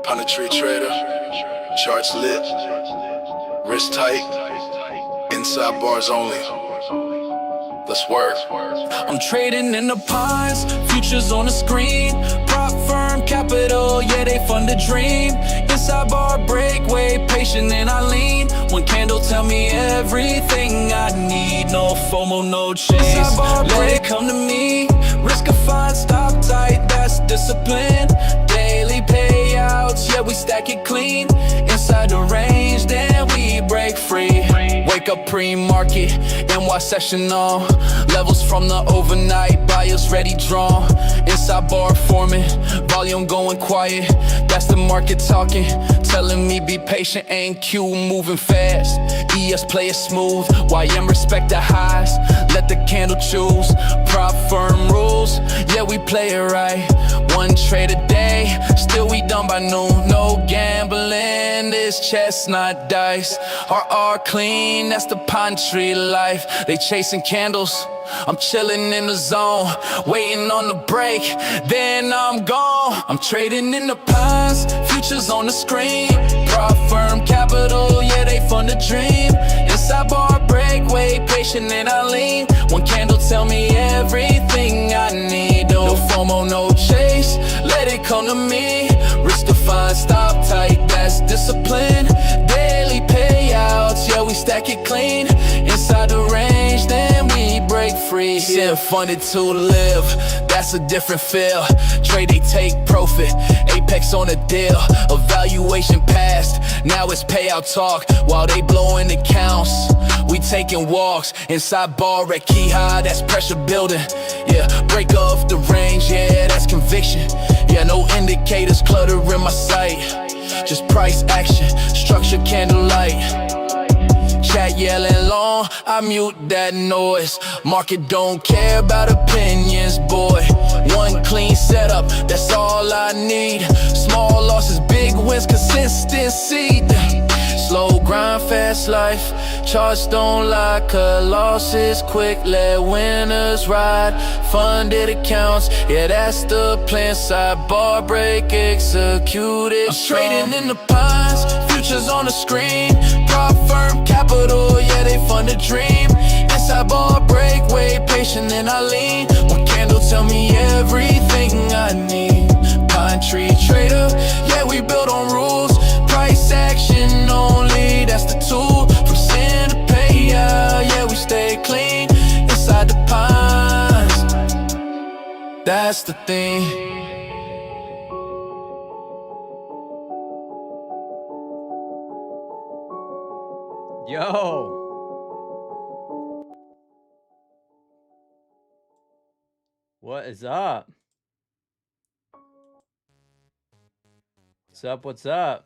Planetary trader, charts lit, wrist tight, inside bars only. Let's work. I'm trading in the pines, futures on the screen. Prop firm capital, yeah, they fund the dream. Inside bar breakaway, patient and I lean. One candle tell me everything I need. No FOMO, no chase. Inside bar let it come to me. Risk a fine, stop tight, that's discipline. Daily payouts, yeah, we stack it clean. Inside the range, then we break free. Wake up pre-market, NY session on. Levels from the overnight, buyers ready drawn. Inside bar forming, volume going quiet. That's the market talking, telling me be patient. Ain't Q moving fast. ES play it smooth, YM respect the highs. Let the candle choose, prop firm rules. Yeah, we play it right. One trade a day, still we done by noon. No gambling, this chestnut dice. RR clean, that's the pine tree life. They chasing candles, I'm chilling in the zone, waiting on the break, then I'm gone. I'm trading in the pines, futures on the screen. Prop firm capital, yeah, they fund the dream. Inside bar breakaway, patient and I lean. One candle tell me everything I need. No FOMO, no chase, let it come to me. Risk to find, stop tight, that's discipline. Daily payouts, yeah, we stack it clean. Inside the range, then we break free. Yeah, funded to live, that's a different feel. Trade, they take profit, apex on a deal. Evaluation passed, now it's payout talk. While they blowing accounts, we taking walks. Inside bar at key high, that's pressure building. Yeah, break off the range, yeah, that's conviction. Yeah, no indicators cluttering my sight. Just price action, structure candlelight. Chat yelling long, I mute that noise. Market don't care about opinions, boy. One clean setup, that's all I need. Small losses, big wins, consistency. Slow grind, fast life. Charts don't lie, cut losses quick, let winners ride. Funded accounts, yeah, that's the plan. Side bar break, executed. I'm trading in the pines, futures on the screen. Prop firm capital, yeah, they fund the dream. Inside bar breakaway, patient and I lean. One candle tell me everything I need. Pine tree trader, yeah, we build on rules. Price action only, that's the tool. From sin to payout, yeah, we stay clean. Inside the pines, that's the thing. Yo. What is up? What's up? What's up?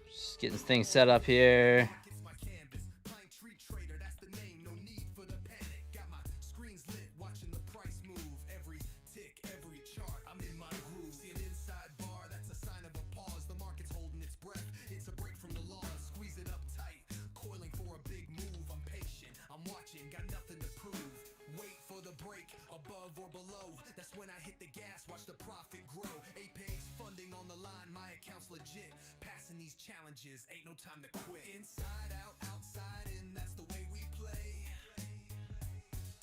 Just getting things set up here. Ain't no time to quit. Inside out, outside in, that's the way we play.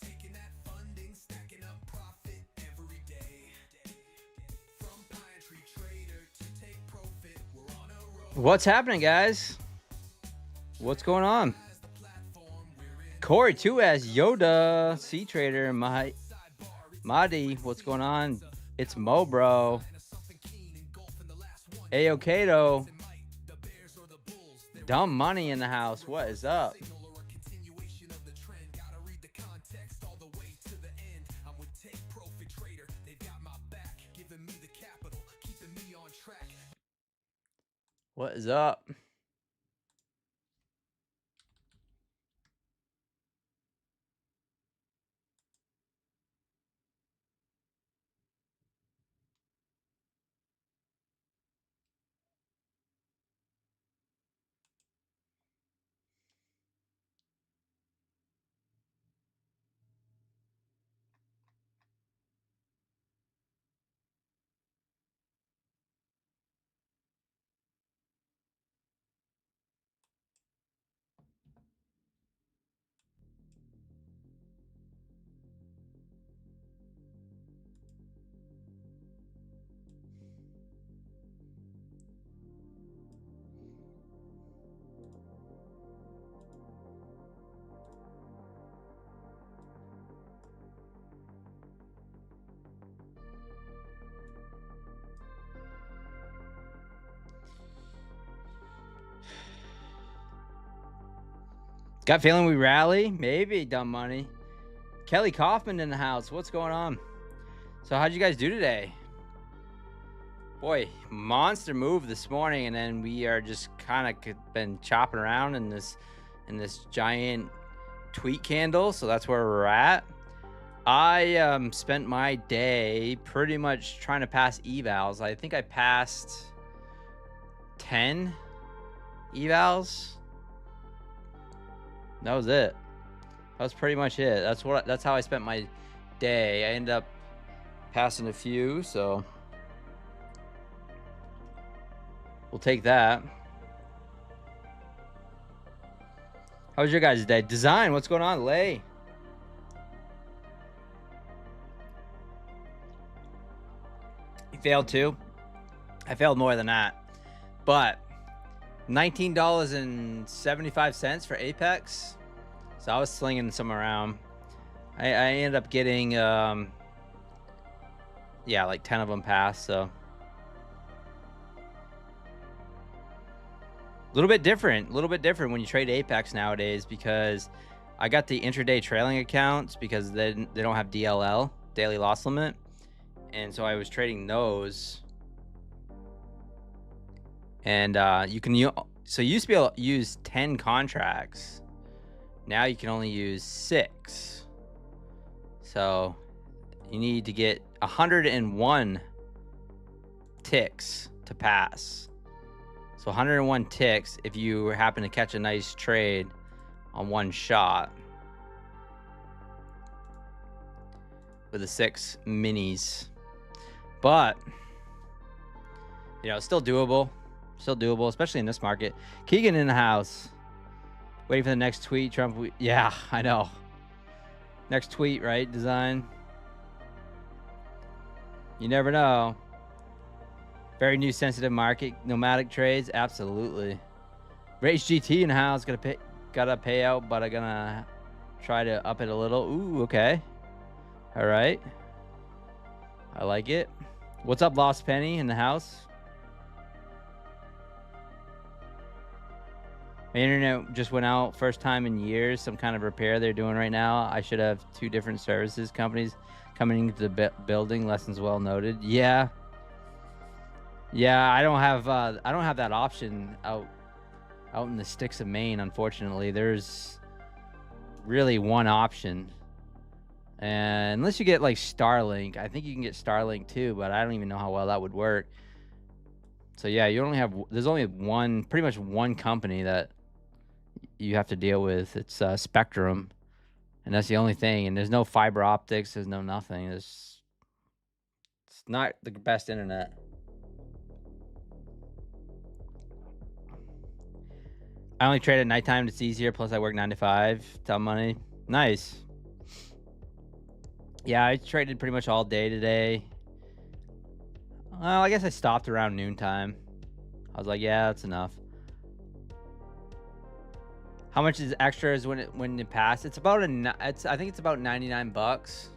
Taking that funding, stacking up profit every day. From pine tree trader to take profit, we're on a road. What's happening, guys? What's going on? Corey too as Yoda, C Trader, Madi, what's going on? It's Mo, bro. Ayo Kato. Dumb money in the house. What is up? What is up? Got feeling we rally? Maybe, dumb money. Kelly Kaufman in the house. What's going on? So how'd you guys do today? Boy, monster move this morning, and then we are just kind of been chopping around in this giant tweet candle. So that's where we're at. I spent my day pretty much trying to pass evals. I think I passed 10 evals. That was it. That was pretty much it. That's how I spent my day. I ended up passing a few, so we'll take that. How was your guys' day? Design, what's going on? Lay. You failed too? I failed more than that. But $19.75 for Apex. So I was slinging some around. I ended up getting, yeah, like 10 of them passed. So a little bit different when you trade Apex nowadays, because I got the intraday trailing accounts because they don't have DLL, daily loss limit. And so I was trading those. And so you used to be able to use 10 contracts. Now you can only use 6. So you need to get 101 ticks to pass. So 101 ticks if you happen to catch a nice trade on one shot with the 6 minis. But, you know, still doable. Still doable, especially in this market. Keegan in the house. Waiting for the next tweet. Trump. Yeah, I know. Next tweet, right? Design. You never know. Very new sensitive market. Nomadic trades. Absolutely. Rage GT in the house. Got a payout, but I'm gonna try to up it a little. Ooh, okay. All right. I like it. What's up, Lost Penny in the house? My internet just went out, first time in years. Some kind of repair they're doing right now. I should have 2 different services companies coming into the building. Lessons well noted. Yeah, I don't have that option out in the sticks of Maine. Unfortunately, there's really one option, and unless you get like Starlink, I think you can get Starlink too, but I don't even know how well that would work. So yeah, there's only pretty much one company that you have to deal with. It's Spectrum, and that's the only thing. And there's no fiber optics. There's no nothing. It's not the best internet. I only trade at nighttime. It's easier. Plus, I work 9 to 5. Dumb money. Nice. Yeah, I traded pretty much all day today. Well, I guess I stopped around noontime. I was like, yeah, that's enough. How much is extras when it passes? It's about I think it's about $99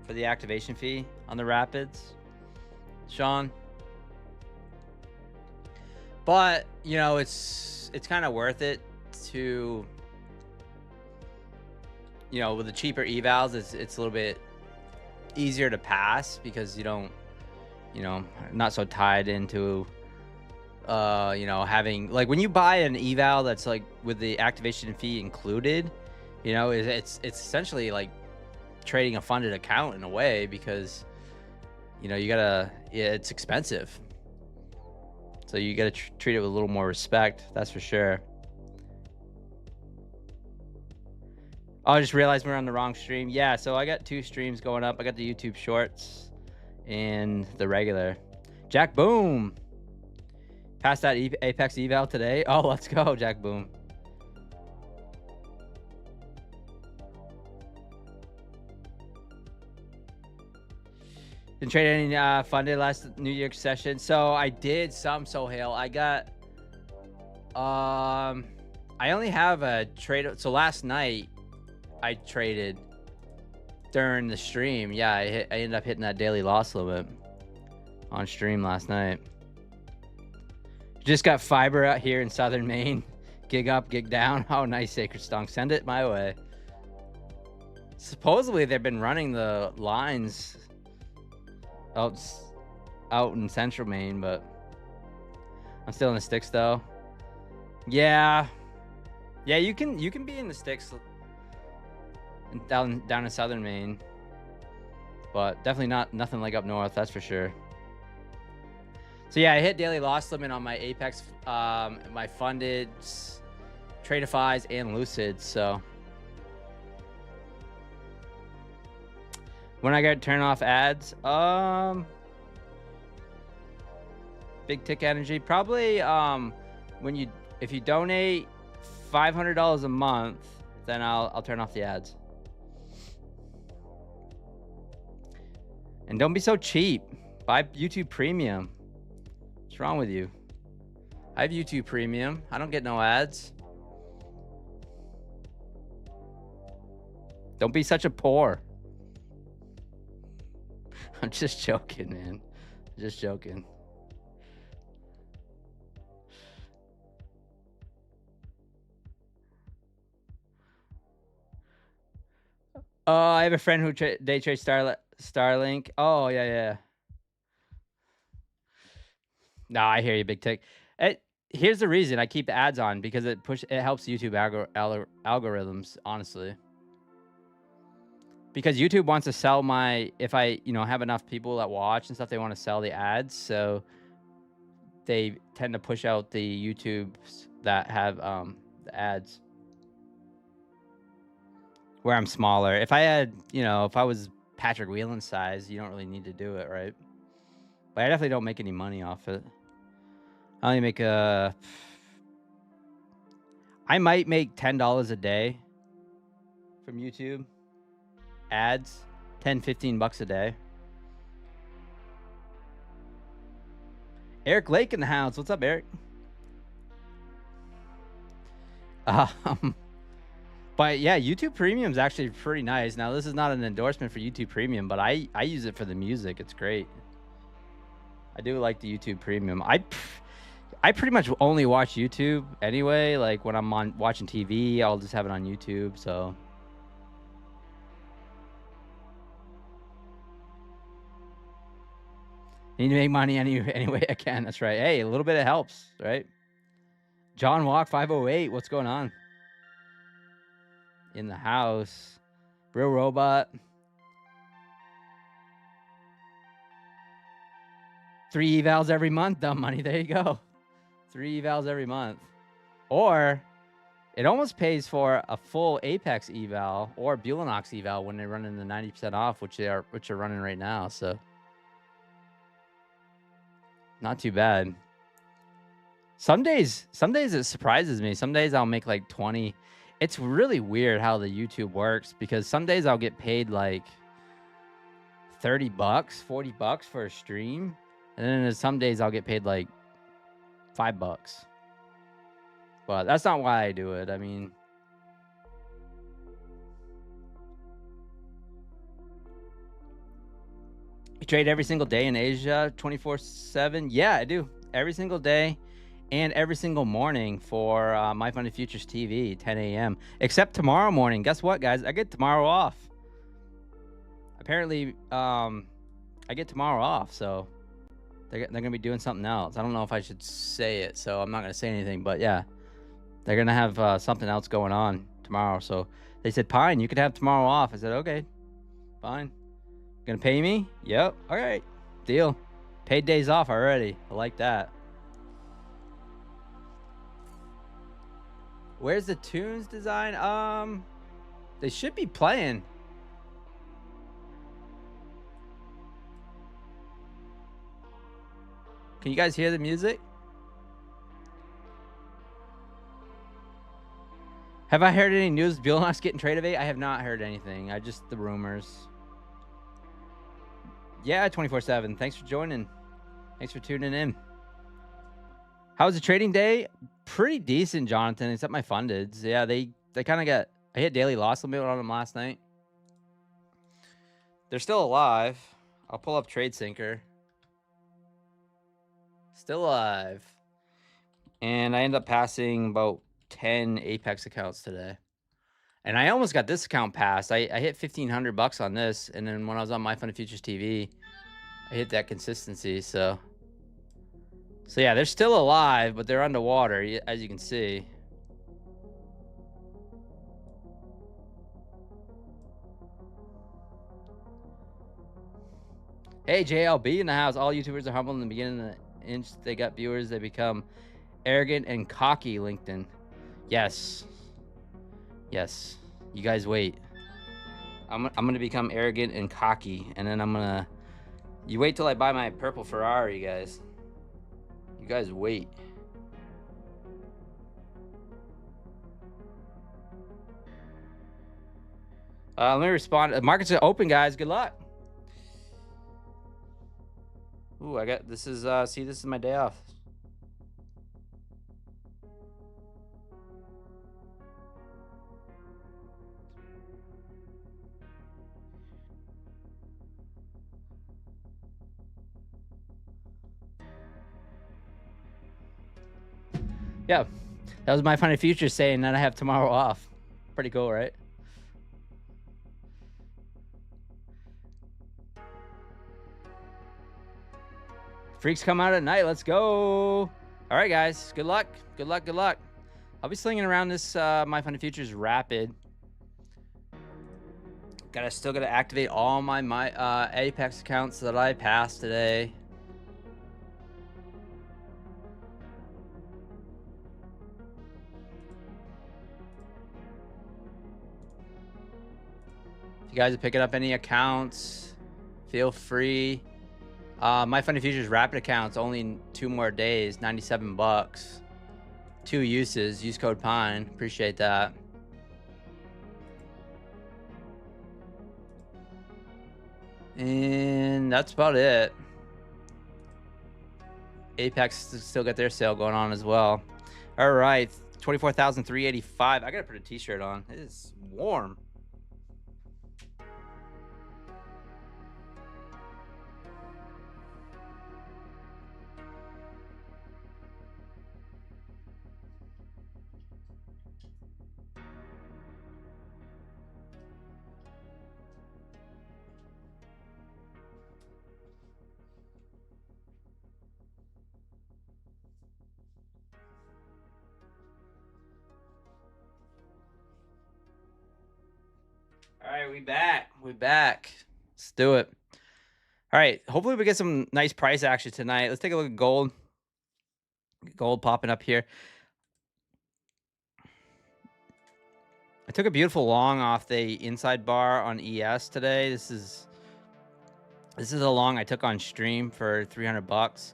for the activation fee on the Rapids, Sean. But you know, it's kind of worth it to, you know, with the cheaper evals, it's a little bit easier to pass because you don't, you know, not so tied into you know, having like when you buy an eval that's like with the activation fee included, you know, it's essentially like trading a funded account in a way, because you know it's expensive, so you gotta treat it with a little more respect. That's for sure. Oh, I just realized we're on the wrong stream. Yeah, so I got 2 streams going up. I got the YouTube Shorts and the regular. Jack Boom passed that Apex eval today. Oh, let's go, Jack Boom. Didn't trade any funded last New York session. So I did some Sohail. I got I only have a trade. So last night I traded during the stream. Yeah, I ended up hitting that daily loss limit on stream last night. Just got fiber out here in southern Maine. Gig up, gig down. Oh, nice, Sacred Stunk. Send it my way. Supposedly, they've been running the lines out in Central Maine, but I'm still in the sticks, though. Yeah. Yeah, you can be in the sticks down in Southern Maine, but definitely nothing like up north, that's for sure. So yeah, I hit daily loss limit on my Apex, my funded, Tradeifys, and Lucids. So when I got to turn off ads, big tick energy, probably if you donate $500 a month, then I'll turn off the ads. And don't be so cheap. Buy YouTube Premium. What's wrong with you? I have YouTube Premium. I don't get no ads. Don't be such a poor. I'm just joking, man. Just joking. I have a friend who day trades Starlink. Oh, yeah. No, I hear you, Big Tick. Here's the reason I keep the ads on, because it helps YouTube algorithms, honestly. Because YouTube wants to sell if I, have enough people that watch and stuff, they want to sell the ads. So they tend to push out the YouTubes that have the ads. Where I'm smaller. If I had, if I was Patrick Whelan's size, you don't really need to do it, right? But I definitely don't make any money off it. I only make I might make $10 a day from YouTube ads. 10-15 bucks a day. Eric Lake in the house. What's up, Eric? But yeah, YouTube Premium is actually pretty nice. Now, this is not an endorsement for YouTube Premium, but I use it for the music. It's great. I do like the YouTube Premium. I pretty much only watch YouTube anyway. Like when I'm watching TV, I'll just have it on YouTube. So I need to make money any way I can. That's right. Hey, a little bit of helps, right? John Walk 508. What's going on? In the house. Real Robot. 3 evals every month, dumb money. There you go. 3 evals every month. Or it almost pays for a full Apex eval or Bulanox eval when they're running the 90% off, which are running right now. So not too bad. Some days it surprises me. Some days I'll make like 20. It's really weird how the YouTube works, because some days I'll get paid like 30 bucks, 40 bucks for a stream. And then some days I'll get paid like $5. But that's not why I do it. I mean, you trade every single day in Asia 24/7? Yeah, I do. Every single day. And every single morning for My Funded Futures TV, 10 a.m. Except tomorrow morning. Guess what, guys? I get tomorrow off. Apparently, I get tomorrow off, so they're going to be doing something else. I don't know if I should say it, so I'm not going to say anything. But, yeah, they're going to have something else going on tomorrow. So they said, Pine, you could have tomorrow off. I said, okay, fine. Going to pay me? Yep. All right. Deal. Paid days off already. I like that. Where's the tunes design? They should be playing. Can you guys hear the music? Have I heard any news? Bulanox getting trade evade? I have not heard anything. Just the rumors. Yeah, 24/7. Thanks for joining. Thanks for tuning in. How was the trading day? Pretty decent, Jonathan, except my fundeds. Yeah, they kind of I hit daily loss limit on them last night. They're still alive. I'll pull up Trade Sinker. Still alive. And I end up passing about 10 Apex accounts today. And I almost got this account passed. I hit $1,500 on this, and then when I was on My Fun Futures TV, I hit that consistency. So yeah, they're still alive, but they're underwater, as you can see. Hey, JLB in the house. All YouTubers are humble in the beginning of the inch. They got viewers. They become arrogant and cocky, LinkedIn. Yes. Yes. You guys wait. I'm going to become arrogant and cocky, and then I'm going to... You wait till I buy my purple Ferrari, guys. You guys wait. Let me respond. Markets are open, guys. Good luck. Ooh, I got... This is... see, this is my day off. Yeah, that was My Funny Future saying that I have tomorrow off. Pretty cool, right? Freaks come out at night. Let's go. All right, guys. Good luck. Good luck. Good luck. I'll be slinging around this My Funny Futures Rapid. Still gotta activate all my Apex accounts that I passed today. If you guys are picking up any accounts, feel free. My Funny Futures Rapid accounts, only 2 more days, $97. 2 uses. Use code PINE. Appreciate that. And that's about it. Apex still got their sale going on as well. All right, 24,385. I gotta put a t-shirt on. It is warm. All right, we back. We back. Let's do it. All right. Hopefully we get some nice price action tonight. Let's take a look at gold. Gold popping up here. I took a beautiful long off the inside bar on ES today. This is a long I took on stream for $300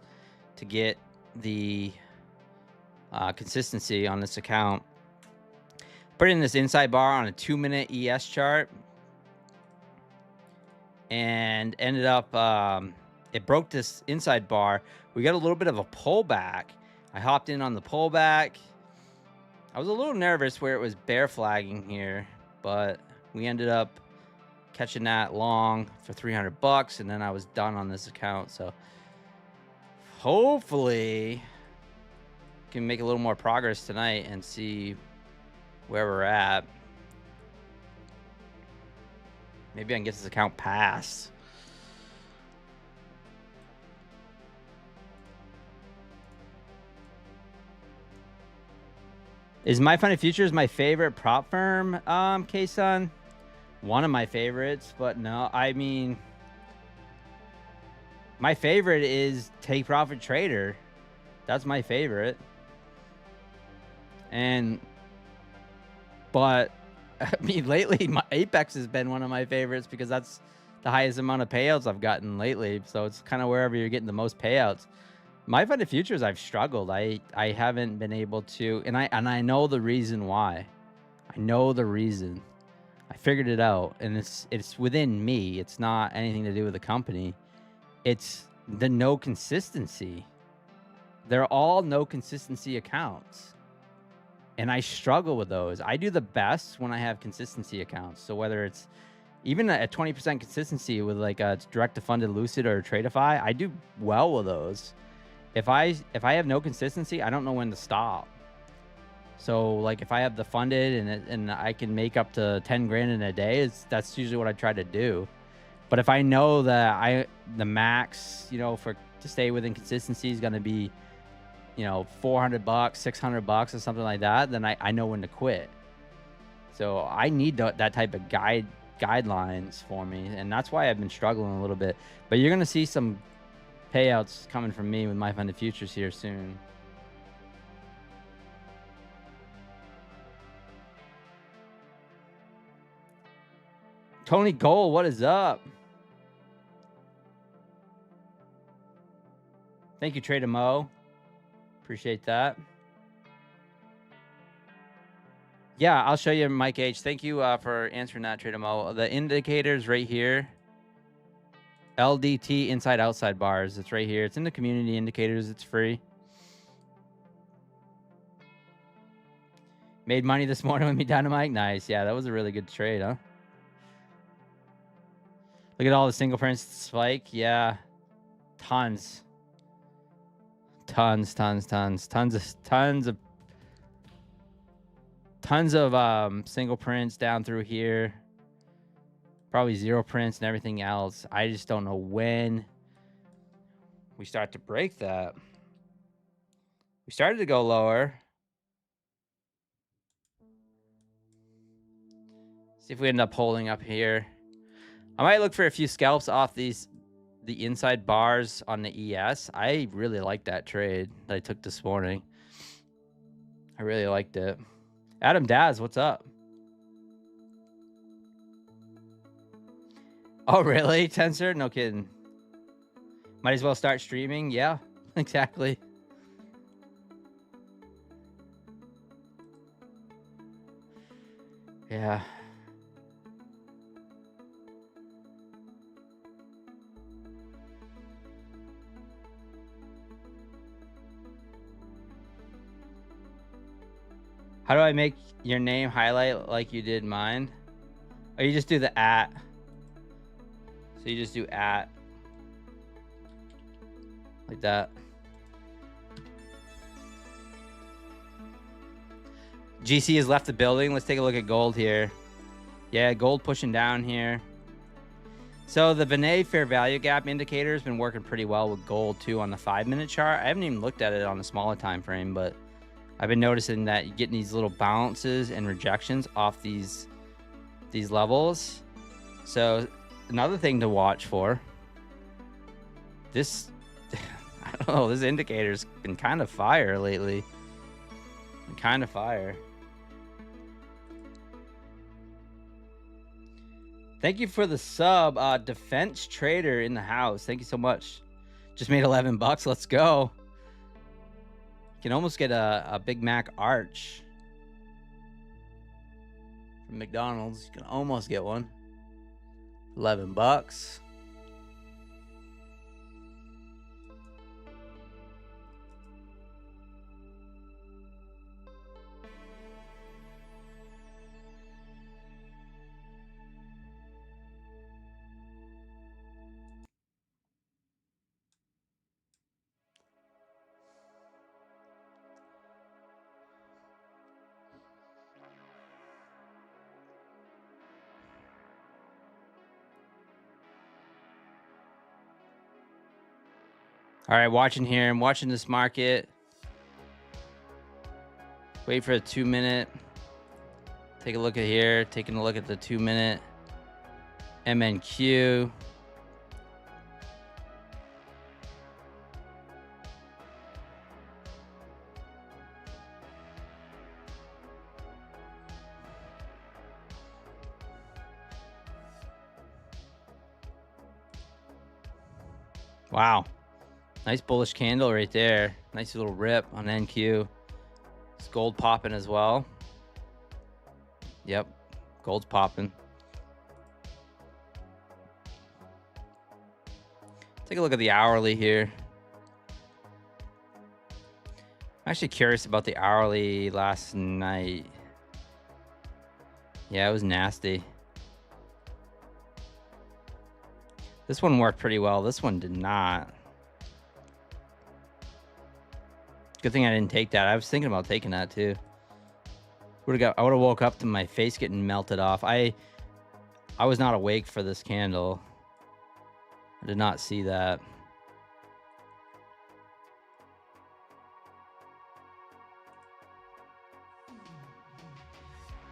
to get the consistency on this account. Put in this inside bar on a 2-minute ES chart, and ended up it broke this inside bar. We got a little bit of a pullback. I hopped in on the pullback. I was a little nervous where it was bear flagging here, but we ended up catching that long for $300, and then I was done on this account. So hopefully can make a little more progress tonight and see where we're at. Maybe I can get this account passed. Is My Funny Futures my favorite prop firm, K-Sun? One of my favorites, but no, I mean, my favorite is Take Profit Trader. That's my favorite. But I mean, lately, my Apex has been one of my favorites because that's the highest amount of payouts I've gotten lately. So it's kind of wherever you're getting the most payouts. My Funny Futures, I've struggled. I haven't been able to, and I know the reason why. I know the reason. I figured it out, and it's within me. It's not anything to do with the company. It's the no consistency. They're all no consistency accounts. And I struggle with those. I do the best when I have consistency accounts. So whether it's even a 20% consistency with like a direct to funded Lucid or Tradeify, I do well with those. If I have no consistency, I don't know when to stop. So like if I have the funded and I can make up to 10 grand in a day, that's usually what I try to do. But if I know that the max, you know, to stay within consistency is going to be, you know, $400, $600 or something like that, then I know when to quit. So I need that type of guidelines for me, and that's why I've been struggling a little bit. But you're going to see some payouts coming from me with my funded futures here soon. Tony Gold, what is up? Thank you, Trader Mo. Appreciate that. Yeah, I'll show you, Mike H. Thank you for answering that, Trader Mo. The indicators right here. LDT inside outside bars. It's right here. It's in the community indicators. It's free. Made money this morning with me, Dynamite. Nice. Yeah, that was a really good trade, huh? Look at all the single prints spike. Yeah. Tons of single prints down through here. Probably zero prints and everything else. I just don't know when we start to break that. We started to go lower. See if we end up holding up here. I might look for a few scalps off the inside bars on the ES. I really like that trade that I took this morning. I really liked it. Adam Daz, what's up? Oh, really? Tensor? No kidding. Might as well start streaming. Yeah, exactly. Yeah. How do I make your name highlight like you did mine? Or you just do the @ So you just do @ like that. GC has left the building. Let's take a look at gold here. Yeah, gold pushing down here. So the Vinay fair value gap indicator has been working pretty well with gold too on the 5-minute chart. I haven't even looked at it on a smaller time frame, but I've been noticing that you're getting these little bounces and rejections off these levels. So another thing to watch for. This, I don't know, this indicator's been kind of fire lately. Kind of fire. Thank you for the sub, Defense Trader in the house. Thank you so much. Just made $11. Let's go. You can almost get a Big Mac arch from McDonald's. You can almost get one. $11. All right, watching here. I'm watching this market. Wait for a 2-minute. Take a look at here. Taking a look at the 2-minute MNQ. Wow. Nice bullish candle right there. Nice little rip on NQ. It's gold popping as well. Yep, gold's popping. Take a look at the hourly here. I'm actually curious about the hourly last night. Yeah, it was nasty. This one worked pretty well. This one did not. Good thing I didn't take that. I was thinking about taking that too. I would have woke up to my face getting melted off. I was not awake for this candle. I did not see that.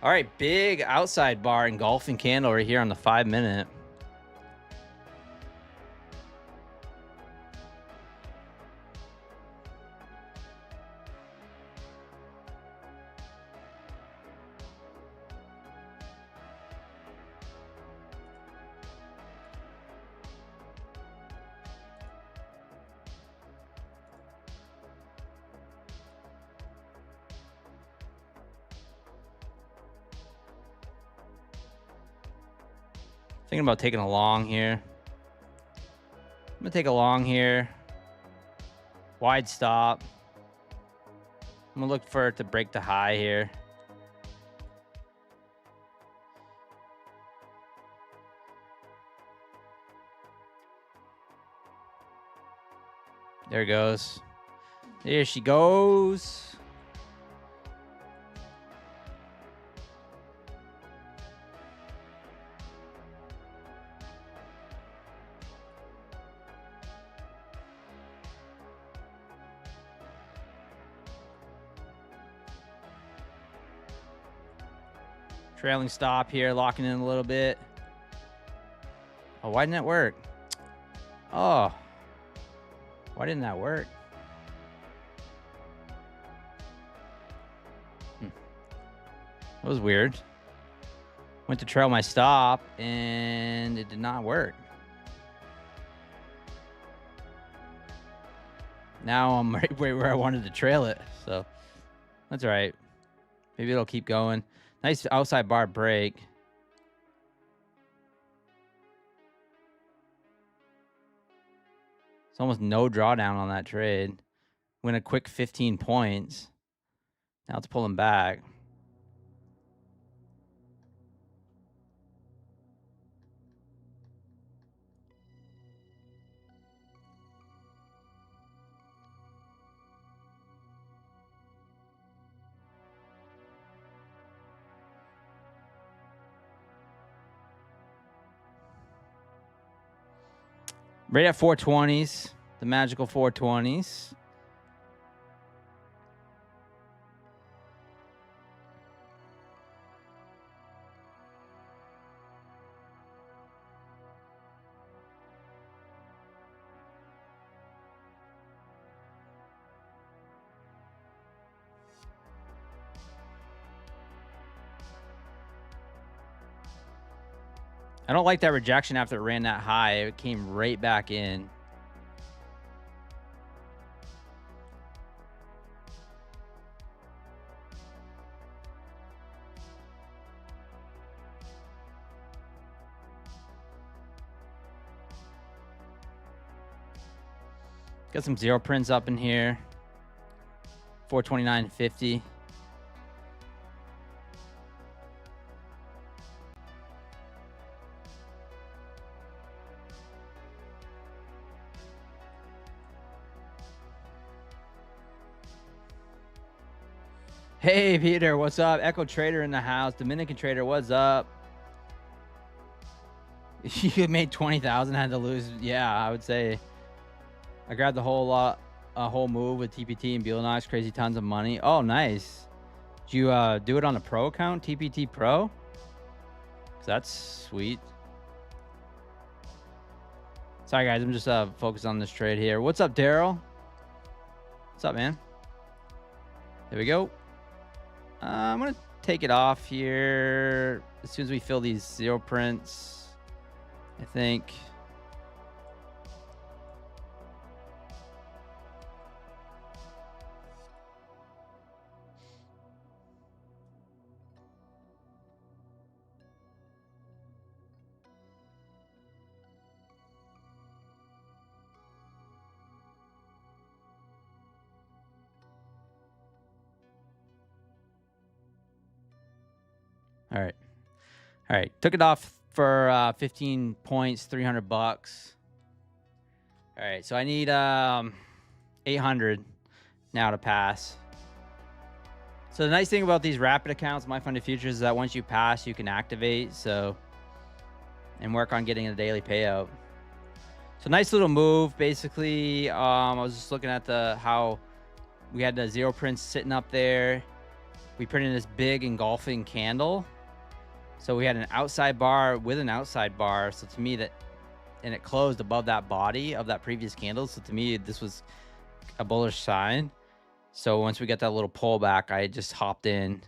All right, big outside bar engulfing candle right here on the 5-minute. Thinking about taking a long here. I'm gonna take a long here. Wide stop. I'm gonna look for it to break the high here. There it goes. There she goes. Trailing stop here, locking in a little bit. Oh, why didn't that work? Oh, why didn't that work? That was weird. Went to trail my stop and it did not work. Now I'm right where I wanted to trail it, so that's all right. Maybe it'll keep going. Nice outside bar break. It's almost no drawdown on that trade. Win a quick 15 points. Now it's pulling back. Right at 420s, the magical 420s. I don't like that rejection after it ran that high. It came right back in. Got some zero prints up in here. 429.50. Hey, Peter, what's up? Echo Trader in the house. Dominican Trader, what's up? You made 20,000, had to lose. Yeah, I would say I grabbed a whole move with TPT and Beelnox. Crazy tons of money. Oh, nice. Did you do it on a pro account, TPT Pro? 'Cause that's sweet. Sorry, guys. I'm just focused on this trade here. What's up, Daryl? What's up, man? There we go. I'm going to take it off here as soon as we fill these zero prints, I think. All right. All right. Took it off for 15 points, $300. All right. So I need 800 now to pass. So the nice thing about these rapid accounts, My Funded Futures, is that once you pass, you can activate. So, and work on getting a daily payout. So nice little move. Basically, I was just looking at how we had the zero prints sitting up there. We printed this big engulfing candle. So we had an outside bar with an outside bar. So to me and it closed above that body of that previous candle. So to me, this was a bullish sign. So once we got that little pullback, I just hopped in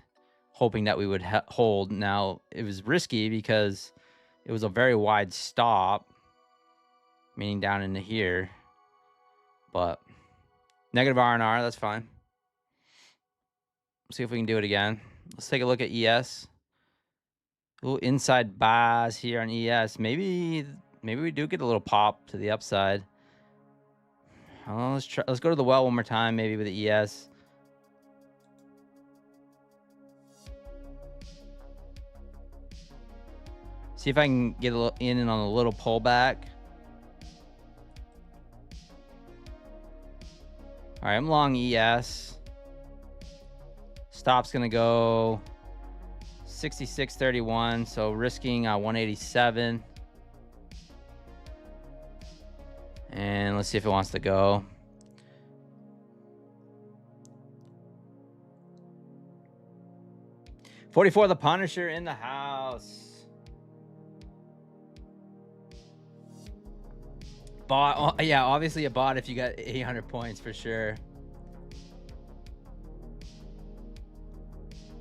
hoping that we would hold. Now, it was risky because it was a very wide stop, meaning down into here. But negative R&R, that's fine. See if we can do it again. Let's take a look at ES. A little inside buys here on ES. Maybe we do get a little pop to the upside. Let's go to the well one more time, maybe with the ES. See if I can get a little in and on a little pullback. All right, I'm long ES. Stop's gonna go 66.31, so risking 187. And let's see if it wants to go. $44 the Punisher in the house. Bought, yeah, obviously a bot if you got 800 points for sure.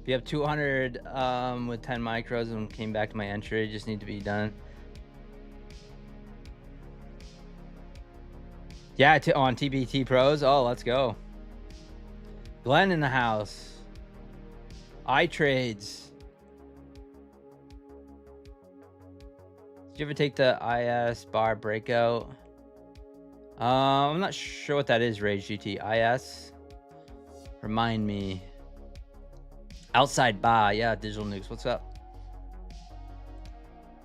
If you have 200 with 10 micros and came back to my entry, just need to be done. Yeah, on TBT Pros. Oh, let's go. Glenn in the house. iTrades. Did you ever take the IS bar breakout? I'm not sure what that is, Rage GT. IS? Remind me. Outside bar. Yeah, Digital Nukes. What's up?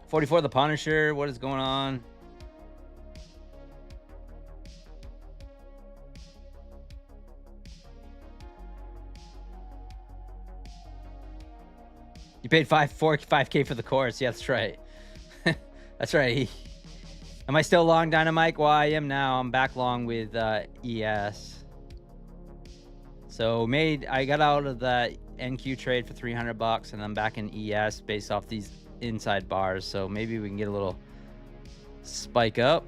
44 the Punisher. What is going on? You paid 5K for the course. Yeah, that's right. That's right. Am I still long Dynamite? Well, I am now. I'm back long with ES. So I got out of the NQ trade for $300 and I'm back in ES based off these inside bars. So maybe we can get a little spike up.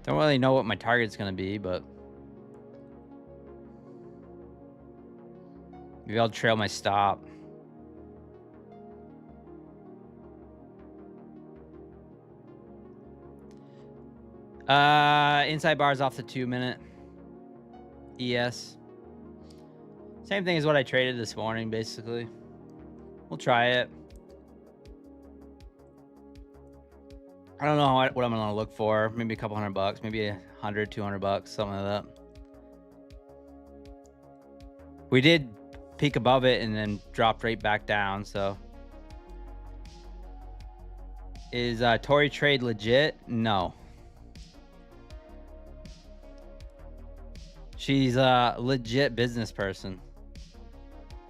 Don't really know what my target's going to be, but maybe I'll trail my stop. Inside bars off the 2-minute. ES. Same thing as what I traded this morning, basically. We'll try it. I don't know what I'm gonna look for. Maybe a couple $100, maybe $100, $200, something like that. We did peak above it and then dropped right back down. So, is Tory trade legit? No. She's a legit business person.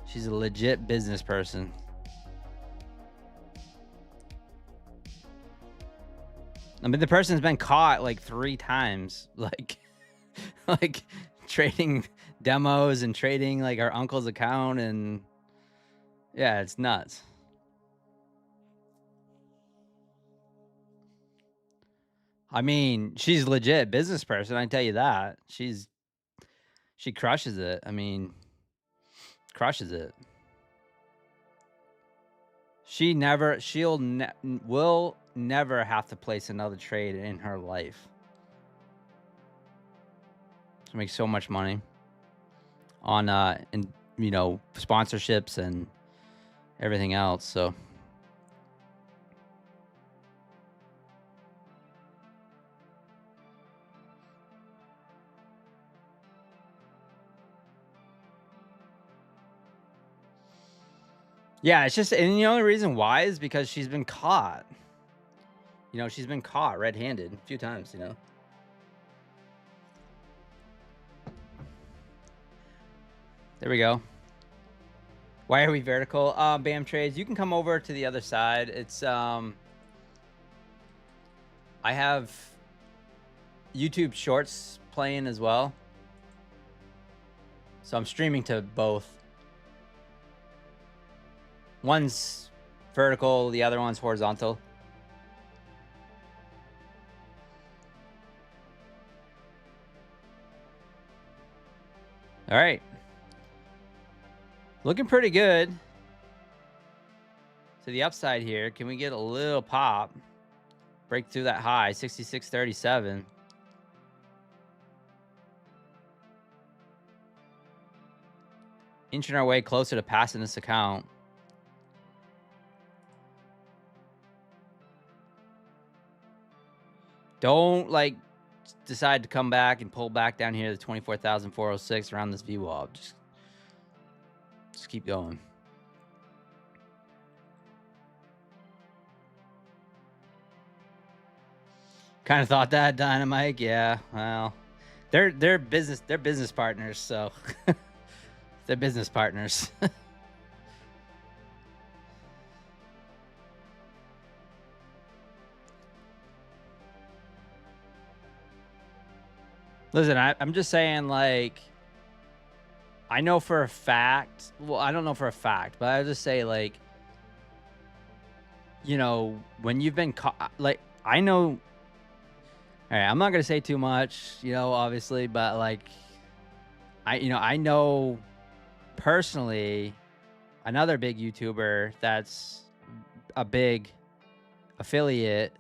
She's a legit business person. I mean, the person's been caught like 3 times, like trading demos and trading like our uncle's account, and yeah, it's nuts. I mean, she's a legit business person, I tell you that. She crushes it. I mean, crushes it. Will never have to place another trade in her life. She makes so much money on sponsorships and everything else. So yeah, it's just, and the only reason why is because she's been caught. You know, she's been caught red-handed a few times, you know. There we go. Why are we vertical? BAM Trades, you can come over to the other side. It's I have YouTube Shorts playing as well. So I'm streaming to both. One's vertical, the other one's horizontal. All right. Looking pretty good. To the upside here, can we get a little pop? Break through that high, 66.37. Inching our way closer to passing this account. Don't like decide to come back and pull back down here to 24,406 around this VWAP. Just keep going. Kind of thought that, Dynamite. Yeah, well, they're business partners, so they're business partners. Listen, I'm just saying, like, I know for a fact, well, I don't know for a fact, but I'll just say, like, you know, when you've been caught, like, I know, all right, I'm not going to say too much, you know, obviously, but, like, I know personally another big YouTuber that's a big affiliate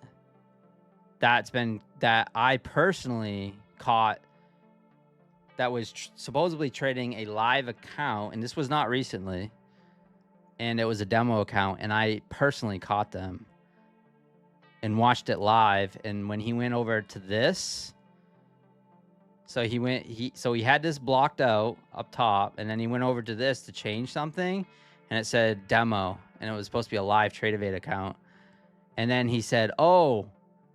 that I personally caught that was supposedly trading a live account, and this was not recently, and it was a demo account, and I personally caught them and watched it live. And when he went over to this, so he had this blocked out up top, and then he went over to this to change something, and it said demo, and it was supposed to be a live Tradeovate account. And then he said, oh,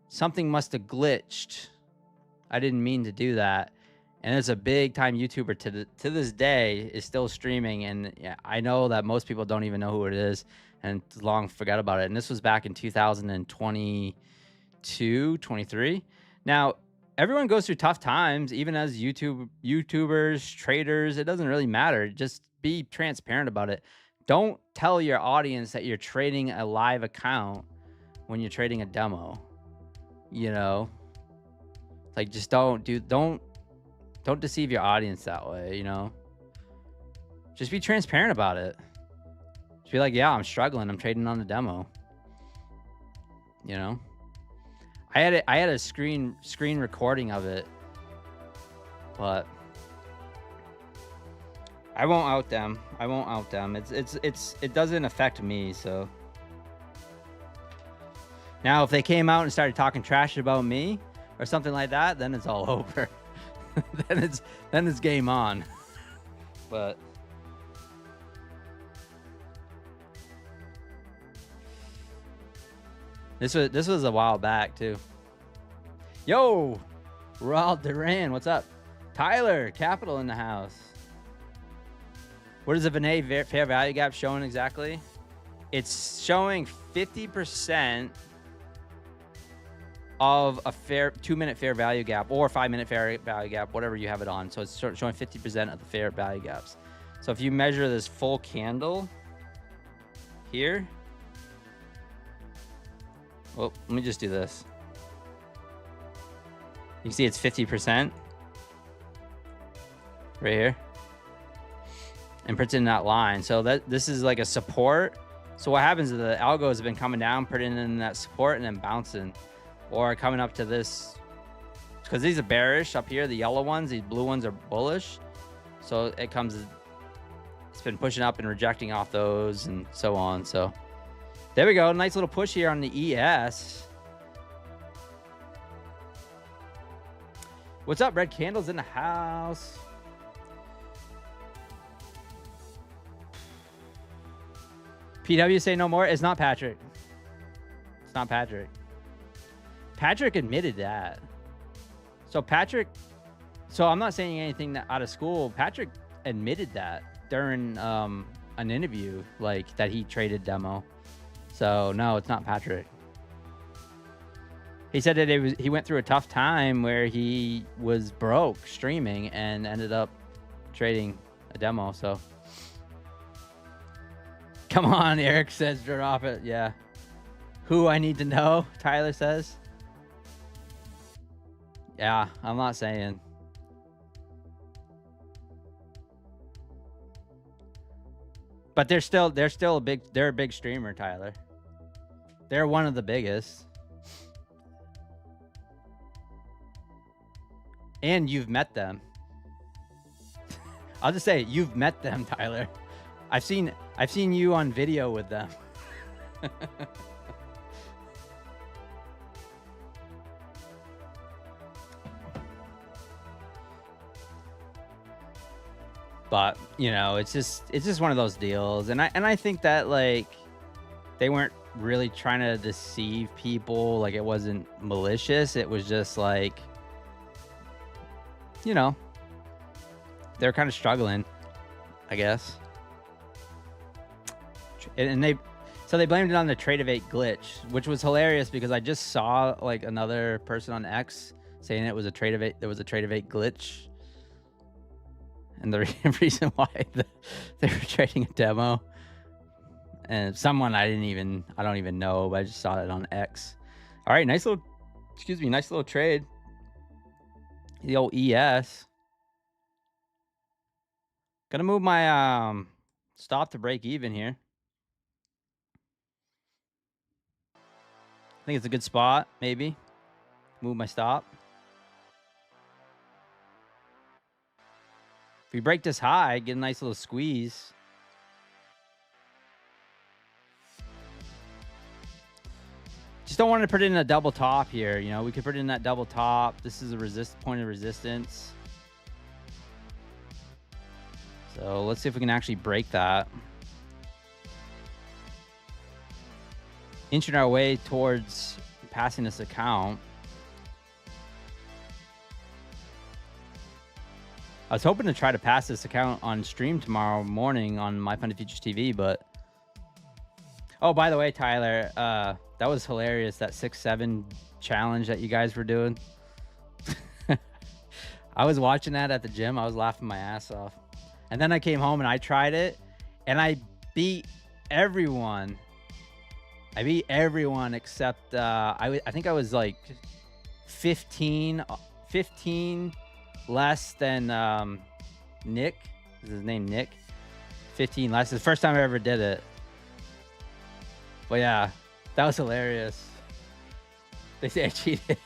something must have glitched. I didn't mean to do that. And it's a big time YouTuber to this day is still streaming. And yeah, I know that most people don't even know who it is and long forgot about it. And this was back in 2022, 23. Now, everyone goes through tough times, even as YouTubers, traders. It doesn't really matter. Just be transparent about it. Don't tell your audience that you're trading a live account when you're trading a demo. You know, like, just don't deceive your audience that way, you know? Just be transparent about it. Just be like, yeah, I'm struggling. I'm trading on the demo. You know? I had a screen recording of it, but I won't out them. It doesn't affect me, so. Now, if they came out and started talking trash about me or something like that, then it's all over. then it's game on. But this was a while back too. Yo, Raul Duran, what's up? Tyler Capital in the house. What is the Vinay fair value gap showing exactly? It's showing 50% of a 2-minute fair value gap or 5-minute fair value gap, whatever you have it on. So it's showing 50% of the fair value gaps. So if you measure this full candle here, well, let me just do this. You see it's 50% right here, and puts in that line. So this is like a support. So what happens is the algos have been coming down, putting in that support, and then bouncing. Or coming up to this, because these are bearish up here. The yellow ones, these blue ones are bullish. So it's been pushing up and rejecting off those and so on. So there we go. Nice little push here on the ES. What's up, Red Candles in the house? PW say no more. It's not Patrick. It's not Patrick. Patrick admitted that. So I'm not saying anything that out of school. Patrick admitted that during an interview, like that he traded demo. So no, it's not Patrick. He said that he went through a tough time where he was broke streaming and ended up trading a demo. So come on, Eric says drop it. Yeah. Who I need to know, Tyler says. Yeah, I'm not saying. But they're a big streamer, Tyler. They're one of the biggest. And you've met them. I'll just say you've met them, Tyler. I've seen you on video with them. But, you know, it's just one of those deals. And I think that, like, they weren't really trying to deceive people. Like, it wasn't malicious. It was just like, you know, they're kind of struggling, I guess. And they blamed it on the Tradeovate glitch, which was hilarious because I just saw like another person on X saying there was a Tradeovate glitch. And the reason why they were trading a demo, and someone I don't even know, but I just saw it on X. All right, nice little trade. The old ES. Gonna move my stop to break even here. I think it's a good spot, maybe. Move my stop. If we break this high, get a nice little squeeze. Just don't want to put it in a double top here. You know, we could put it in that double top. This is a point of resistance. So let's see if we can actually break that. Inching our way towards passing this account. I was hoping to try to pass this account on stream tomorrow morning on My Funded Futures TV, but... Oh, by the way, Tyler, that was hilarious, that 6-7 challenge that you guys were doing. I was watching that at the gym. I was laughing my ass off. And then I came home and I tried it, and I beat everyone. I beat everyone except, I think I was like 15 less than Nick. Is his name Nick? 15 less. It's the first time I ever did it. But yeah, that was hilarious. They say I cheated.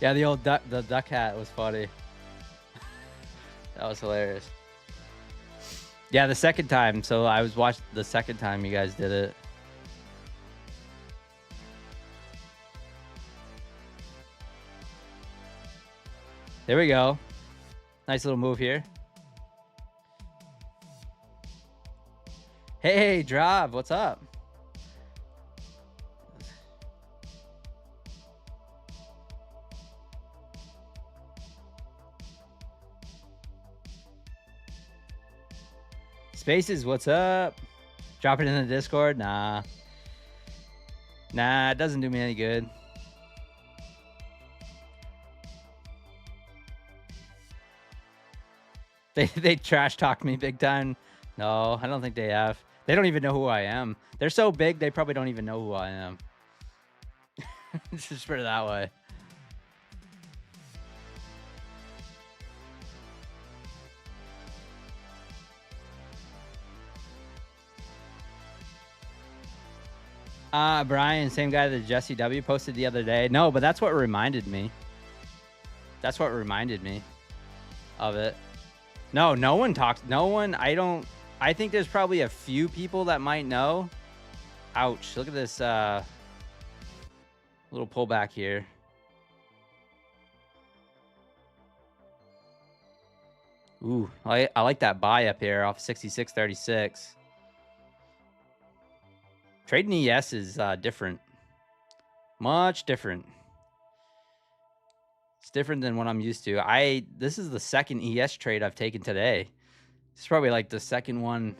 Yeah, the duck hat was funny. That was hilarious. Yeah, the second time. So I was watching the second time you guys did it. There we go. Nice little move here. Hey, Drav, what's up? Spaces, what's up? Drop it in the Discord? Nah, it doesn't do me any good. They trash talk me big time. No, I don't think they have. They don't even know who I am. They're so big, they probably don't even know who I am. Just put it that way. Brian, same guy that Jesse W posted the other day. No, but that's what reminded me. That's what reminded me of it. No one talks. No one. I think there's probably a few people that might know. Ouch. Look at this little pullback here. Ooh, I like that buy up here off 66.36. Trading ES is different. Much different. It's different than what I'm used to. This is the second ES trade I've taken today. It's probably like the second one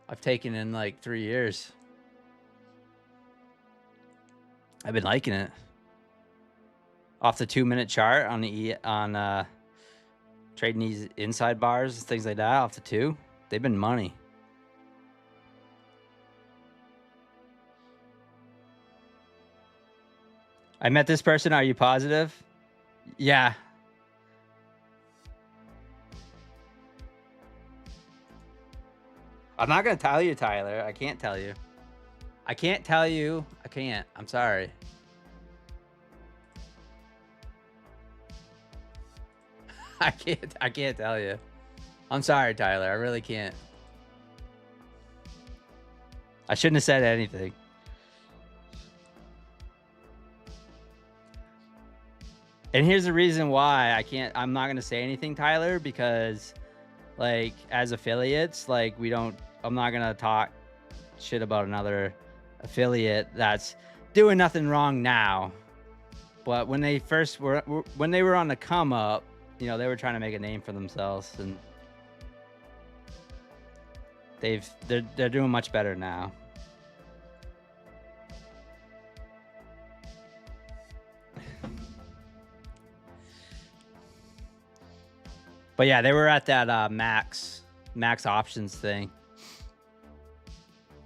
I've taken in like 3 years. I've been liking it. Off the 2-minute chart on trading these inside bars, things like that, off the 2, they've been money. I met this person. Are you positive? Yeah. I'm not going to tell you, Tyler. I can't tell you. I can't tell you. I can't. I'm sorry. I can't tell you. I'm sorry, Tyler. I really can't. I shouldn't have said anything. And here's the reason why I'm not going to say anything, Tyler, because like as affiliates, like I'm not going to talk shit about another affiliate that's doing nothing wrong now. But when they were on the come up, you know, they were trying to make a name for themselves, and they're doing much better now. But yeah, they were at that max options thing.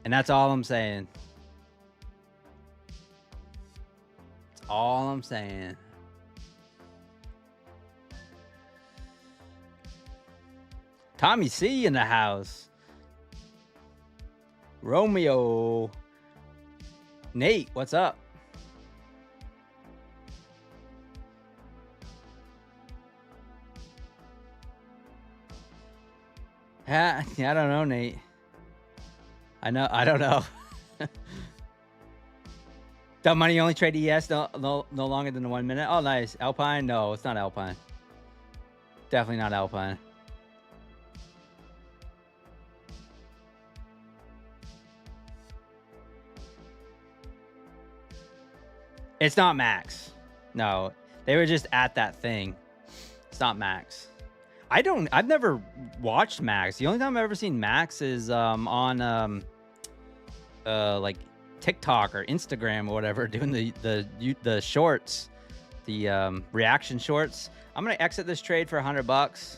And that's all I'm saying. That's all I'm saying. Tommy C in the house. Romeo. Nate, what's up? Yeah, I don't know, Nate. I don't know. Dumb money only trade ES no longer than the 1 minute. Oh, nice. Alpine? No, it's not Alpine. Definitely not Alpine. It's not Max. No, they were just at that thing. It's not Max. I've never watched Max. The only time I've ever seen Max is on like TikTok or Instagram or whatever, doing the shorts, the reaction shorts. I'm gonna exit this trade for $100.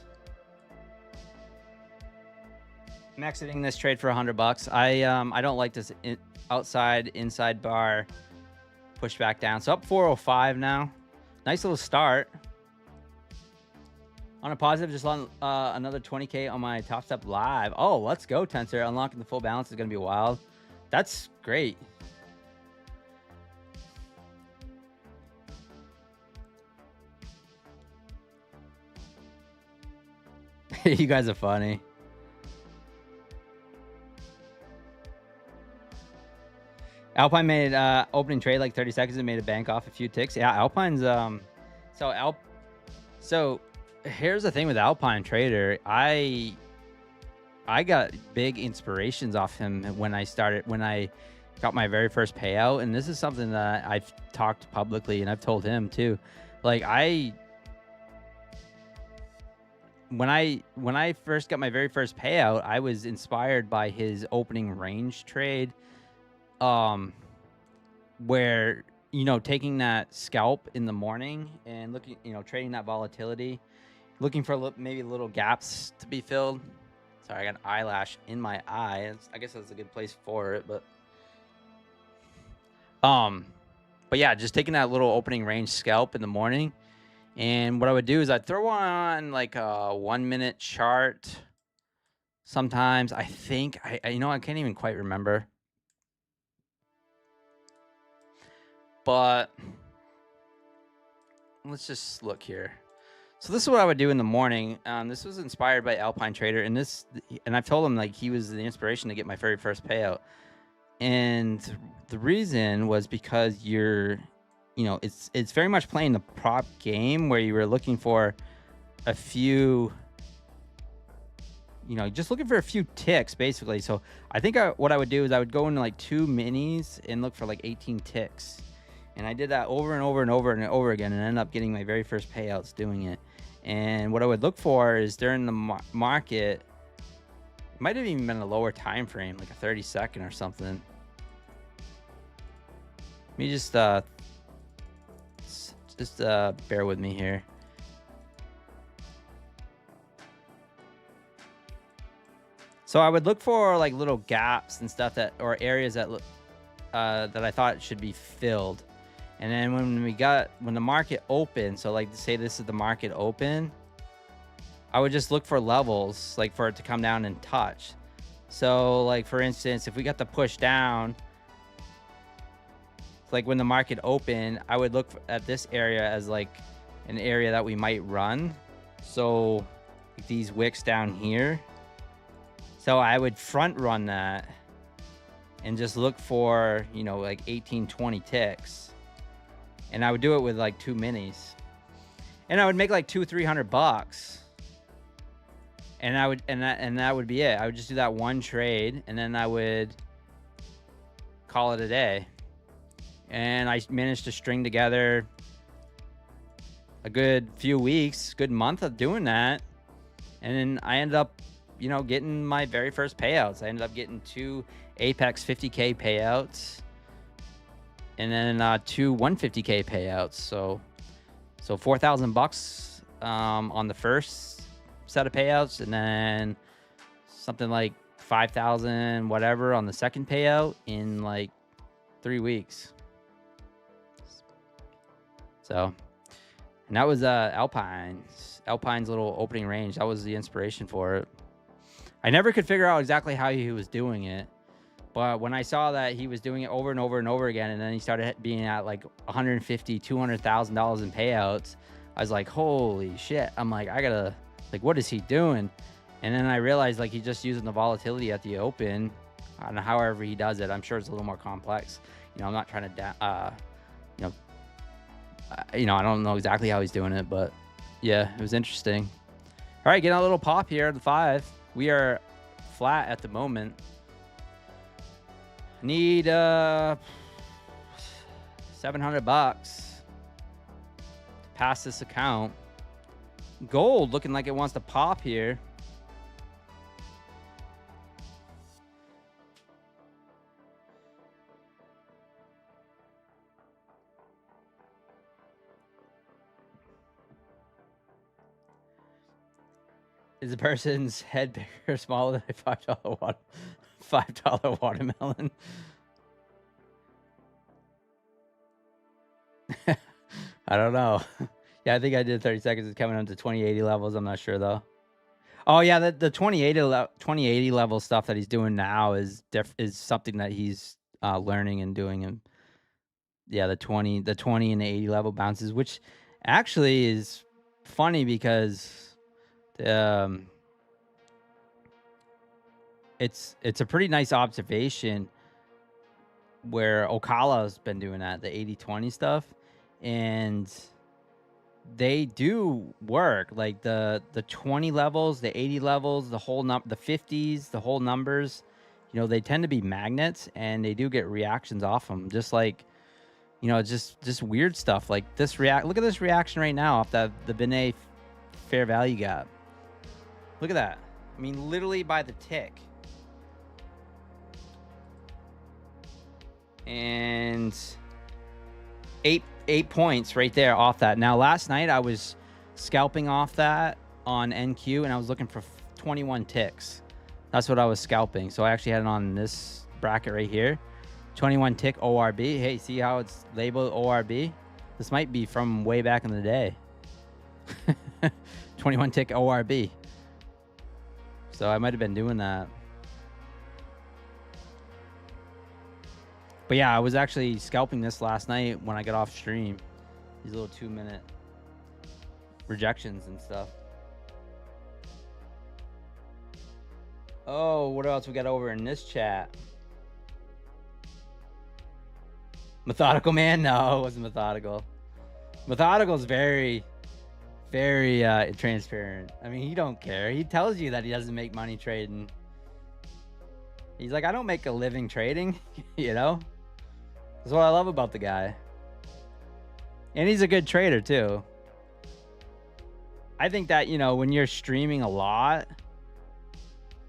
I'm exiting this trade for $100. I don't like this inside bar push back down. So up 405 now. Nice little start. On a positive, just on another 20K on my Top Step Live. Oh, let's go, Tensor. Unlocking the full balance is going to be wild. That's great. You guys are funny. Alpine made opening trade like 30 seconds and made a bank off a few ticks. Yeah, Alpine's so here's the thing with Alpine Trader. I got big inspirations off him when I got my very first payout, and this is something that I've talked publicly and I've told him too. Like when I first got my very first payout, I was inspired by his opening range trade, where, you know, taking that scalp in the morning and looking, you know, trading that volatility, looking for maybe little gaps to be filled. Sorry, I got an eyelash in my eye. I guess that's a good place for it, but yeah, just taking that little opening range scalp in the morning. And what I would do is I'd throw on like a 1 minute chart. Sometimes I think I can't even quite remember. But let's just look here. So this is what I would do in the morning. This was inspired by Alpine Trader, and I've told him like he was the inspiration to get my very first payout. And the reason was because it's very much playing the prop game where you were looking for a few, just looking for a few ticks basically. So I think what I would do is I would go into like 2 minis and look for like 18 ticks. And I did that over and over and over and over again, and ended up getting my very first payouts doing it. And what I would look for is during the market, it might have even been a lower time frame, like a 30-second or something. Let me just bear with me here. So I would look for like little gaps and stuff or areas that that I thought should be filled. And then when the market opened, so like say this is the market open, I would just look for levels, like for it to come down and touch. So like for instance, if we got the push down, like when the market opened, I would look at this area as like an area that we might run. So like these wicks down here. So I would front run that and just look for, you know, like 18, 20 ticks. And I would do it with like 2 minis. And I would make like $200-300. And that would be it. I would just do that one trade, and then I would call it a day. And I managed to string together a good few weeks, good month of doing that. And then I ended up, you know, getting my very first payouts. I ended up getting 2 Apex 50K payouts, and then 2 150K payouts. So $4,000 on the first set of payouts, and then something like 5,000 whatever on the second payout in like 3 weeks. So, and that was Alpine's little opening range. That was the inspiration for it. I never could figure out exactly how he was doing it, but when I saw that he was doing it over and over and over again, and then he started being at like $150,000-200,000 in payouts, I was like, holy shit. I'm like, I gotta, like, what is he doing? And then I realized like he's just using the volatility at the open. I don't know, however he does it. I'm sure it's a little more complex. You know, I'm not trying to, I don't know exactly how he's doing it, but yeah, it was interesting. All right, getting a little pop here at the 5. We are flat at the moment. Need $700 to pass this account. Gold looking like it wants to pop here. Is the person's head bigger or smaller than a $5 watermelon? I don't know. Yeah, I think I did 30 seconds. It's coming up to 2080 levels. I'm not sure though. Oh yeah, the 2080 level stuff that he's doing now is something that he's learning and doing. And yeah, the 20 and the 80 level bounces, which actually is funny because it's a pretty nice observation where Ocala's been doing that, the 80-20 stuff, and they do work. Like the 20 levels, the 80 levels, the 50s, the whole numbers, you know, they tend to be magnets, and they do get reactions off them. Just like, you know, just weird stuff like this look at this reaction right now off the Binet fair value gap. Look at that. I mean, literally by the tick. And 8 points right there off that. Now, last night I was scalping off that on NQ, and I was looking for 21 ticks. That's what I was scalping. So I actually had it on this bracket right here. 21 tick ORB. Hey, see how it's labeled ORB? This might be from way back in the day. 21 tick ORB. So I might have been doing that. But yeah, I was actually scalping this last night when I got off stream. These little 2-minute rejections and stuff. Oh, what else we got over in this chat? Methodical man? No, it wasn't methodical. Methodical is very transparent. I mean, he don't care. He tells you that he doesn't make money trading. He's like, I don't make a living trading, you know? That's what I love about the guy. And he's a good trader too. I think that, when you're streaming a lot,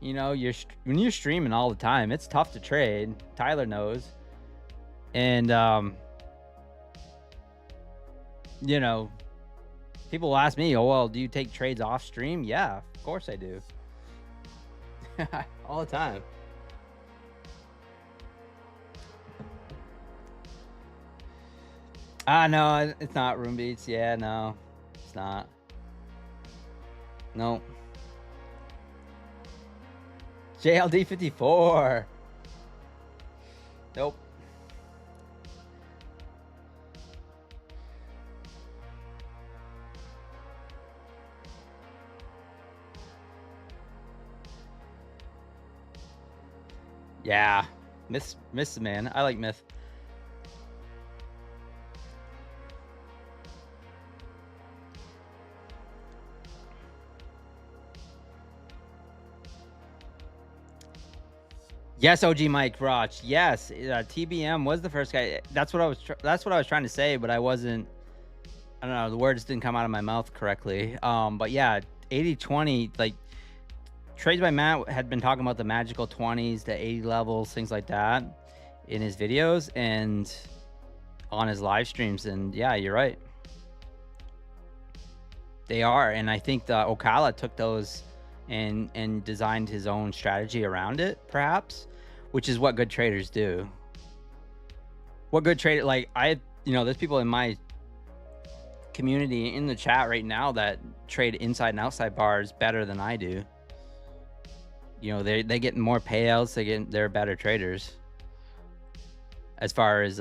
when you're streaming all the time, it's tough to trade. Tyler knows. And, people ask me, oh, well, do you take trades off stream? Yeah, of course I do. All the time. No, it's not Room Beats. Yeah, no, it's not. No. JLD 54. Nope. Yeah, Myth's the man. I like Myth. Yes, OG Mike Roch. Yes, TBM was the first guy. That's what I was trying to say, but I wasn't. I don't know. The words didn't come out of my mouth correctly. But yeah, 80-20. Like Trades by Matt had been talking about the magical 20s, the 80 levels, things like that, in his videos and on his live streams. And yeah, you're right. They are, and I think the Ocala took those and designed his own strategy around it, perhaps, which is what good traders do. What good trader, like there's people in my community in the chat right now that trade inside and outside bars better than I do. They get more payouts. They're better traders as far as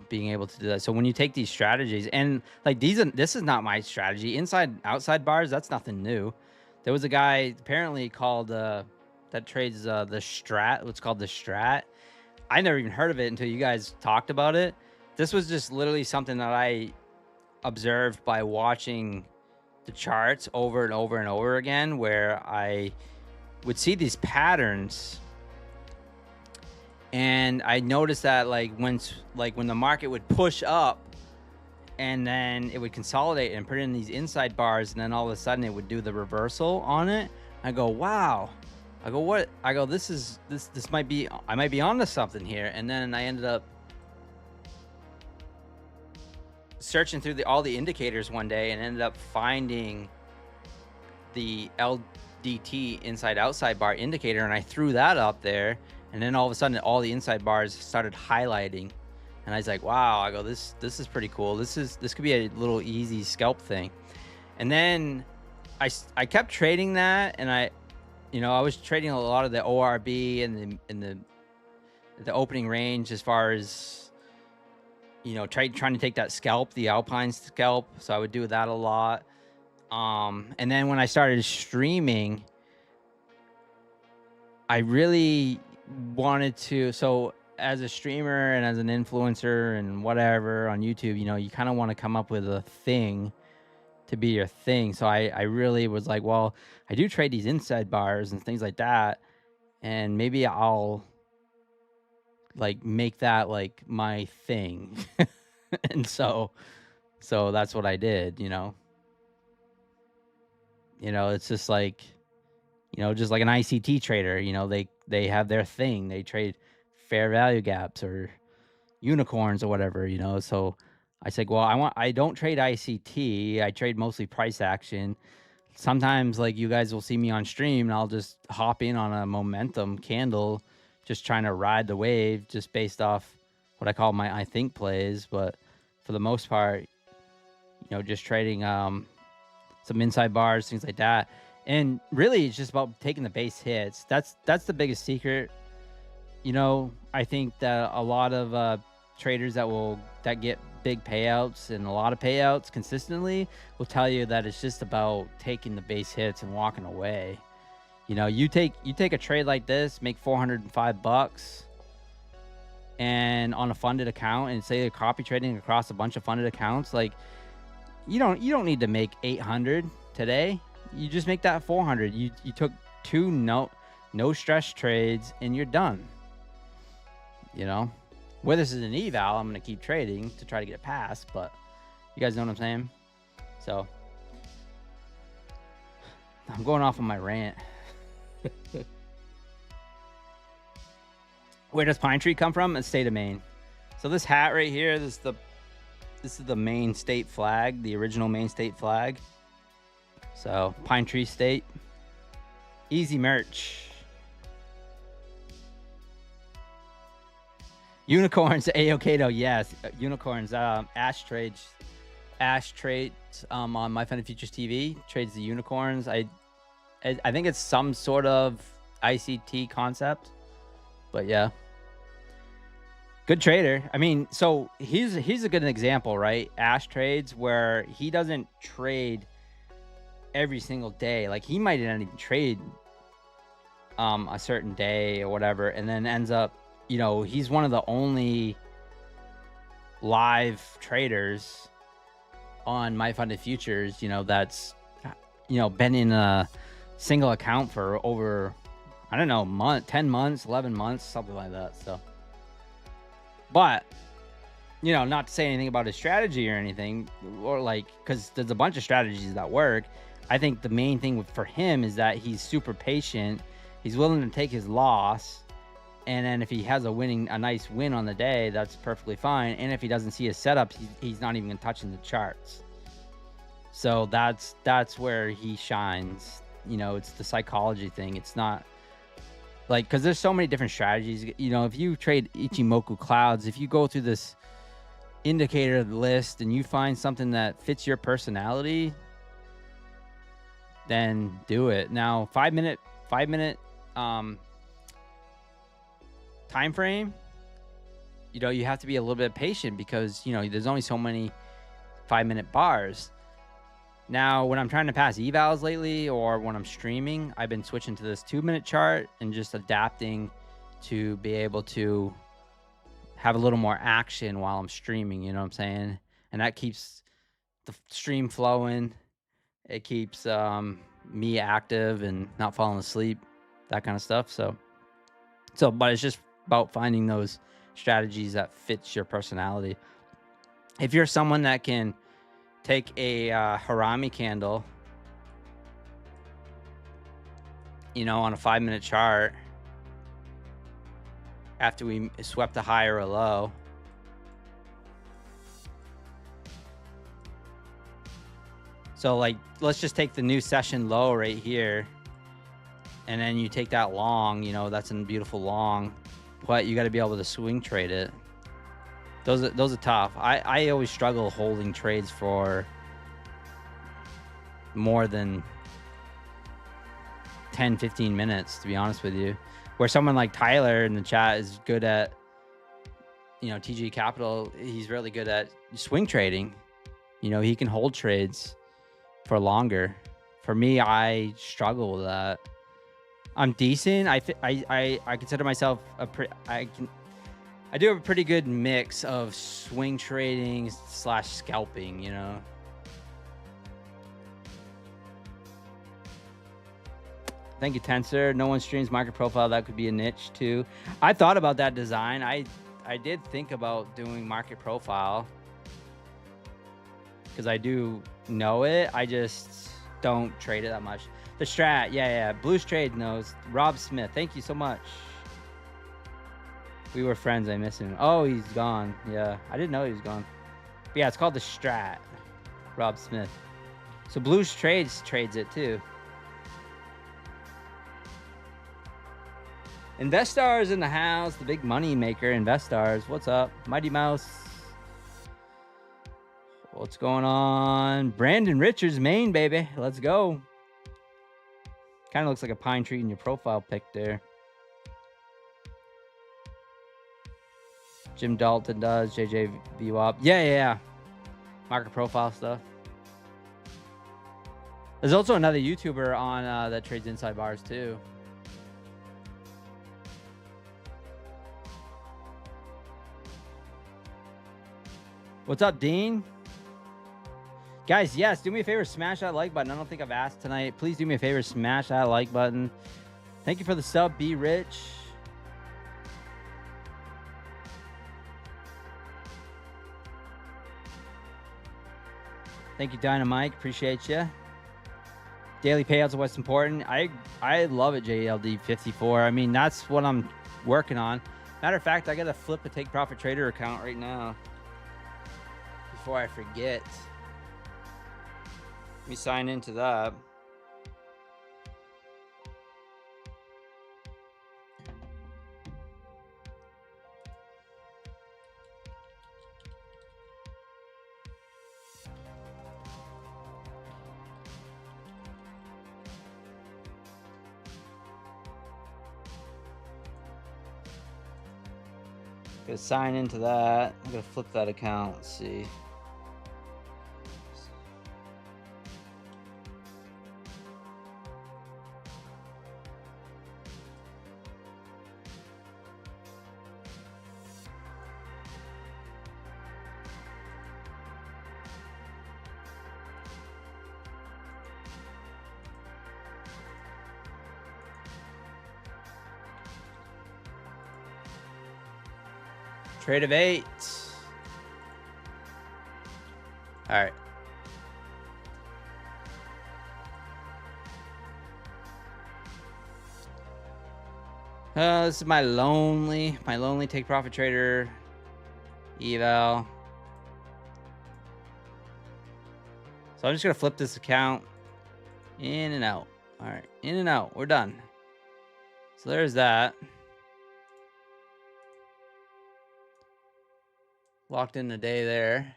being able to do that. So when you take these strategies, and like this is not my strategy. Inside outside bars, that's nothing new. There was a guy apparently called that trades the strat, what's called the strat. I never even heard of it until you guys talked about it. This was just literally something that I observed by watching the charts over and over and over again, where I would see these patterns, and I noticed that when the market would push up and then it would consolidate and put in these inside bars, and then all of a sudden it would do the reversal on it. I go, wow. I go, what? I go, this might be, I might be onto something here. And then I ended up searching through all the indicators one day and ended up finding the LDT inside outside bar indicator, and I threw that up there, and then all of a sudden all the inside bars started highlighting. And I was like, wow, I go, this is pretty cool. This could be a little easy scalp thing. And then I kept trading that, and I was trading a lot of the ORB and the opening range, as far as trying to take that scalp, the Alpine scalp. So I would do that a lot. And then when I started streaming, I really wanted to, so as a streamer and as an influencer and whatever on YouTube, you kind of want to come up with a thing to be your thing. So I really was like, well, I do trade these inside bars and things like that, and maybe I'll make that my thing. And so that's what I did. It's just just like an ICT trader. They have their thing. They trade fair value gaps or unicorns or whatever, so I said, well, I don't trade ICT. I trade mostly price action. Sometimes you guys will see me on stream and I'll just hop in on a momentum candle, just trying to ride the wave, just based off what I call my I think plays. But for the most part, just trading some inside bars, things like that. And really it's just about taking the base hits. That's the biggest secret. I think that a lot of traders that get big payouts and a lot of payouts consistently will tell you that it's just about taking the base hits and walking away. You take a trade like this, make $405, and on a funded account, and say you're copy trading across a bunch of funded accounts, you don't need to make 800 today. You just make that 400. You took two no stress trades and you're done. Whether this is an eval, I'm going to keep trading to try to get it passed, but You guys know what I'm saying? So I'm going off on my rant. Where does pine tree come from? The state of Maine. So this hat right here, this is the Maine state flag, the original Maine state flag. So pine tree state. Easy merch. Unicorns, A-OK-Do, yes. Unicorns, Ash trades on My Fun and Futures TV, trades the unicorns. I think it's some sort of ICT concept, but yeah. Good trader. I mean, so he's a good example, right? Ash trades where he doesn't trade every single day. Like he might not even trade a certain day or whatever, and then ends up, you know, he's one of the only live traders on My Funded Futures, you know, that's, you know, been in a single account for over, I don't know, 10 months, 11 months, something like that. So, but, you know, not to say anything about his strategy or anything, or like, because there's a bunch of strategies that work. I think the main thing for him is that he's super patient. He's willing to take his loss. And then if he has a nice win on the day, that's perfectly fine. And if he doesn't see his setups, he's not even touching the charts. So that's where he shines. You know, it's the psychology thing. It's not like, because there's so many different strategies. You know, if you trade Ichimoku clouds, if you go through this indicator list and you find something that fits your personality, then do it. Now, 5 minute time frame, you know, you have to be a little bit patient because, you know, there's only so many 5-minute bars. Now, when I'm trying to pass evals lately, or when I'm streaming, I've been switching to this 2-minute chart and just adapting to be able to have a little more action while I'm streaming, you know what I'm saying? And that keeps the stream flowing. It keeps me active and not falling asleep, that kind of stuff. So, but it's just about finding those strategies that fits your personality. If you're someone that can take a Harami candle, you know, on a 5-minute chart after we swept a high or a low, so like, let's just take the new session low right here, and then you take that long, you know, that's a beautiful long, but you got to be able to swing trade it. Those are tough. I always struggle holding trades for more than 10-15 minutes, to be honest with you. Where someone like Tyler in the chat is good at, you know, TG Capital, he's really good at swing trading. You know, he can hold trades for longer. For me, I struggle with that. I'm decent. I consider myself I do have a pretty good mix of swing trading / scalping, you know. Thank you, Tensor. No one streams market profile. That could be a niche too. I thought about that design. I did think about doing market profile because I do know it. I just don't trade it that much. The strat, yeah. Blues Trade knows. Rob Smith, thank you so much. We were friends. I miss him. Oh, he's gone. Yeah, I didn't know he was gone. But yeah, it's called the strat. Rob Smith. So Blues trades it too. Investors in the house, the big money maker. Investors, what's up? Mighty Mouse. What's going on? Brandon Richards, Maine, baby. Let's go. Kind of looks like a pine tree in your profile pic there. Jim Dalton does. JJ VWAP. Yeah. Market profile stuff. There's also another YouTuber on that trades inside bars too. What's up, Dean? Guys, yes, do me a favor, smash that like button. I don't think I've asked tonight. Please do me a favor, smash that like button. Thank you for the sub, Be Rich. Thank you, Dynamite. Appreciate you. Daily payouts are what's important. I love it, JLD 54. I mean, that's what I'm working on. Matter of fact, I got to flip a Take Profit Trader account right now before I forget. Let me sign into that. Gonna sign into that. I'm gonna flip that account. Let's see. Trade of 8. All right. This is my lonely Take Profit Trader eval. So I'm just gonna flip this account in and out. All right, in and out. We're done. So there's that. Locked in the day there.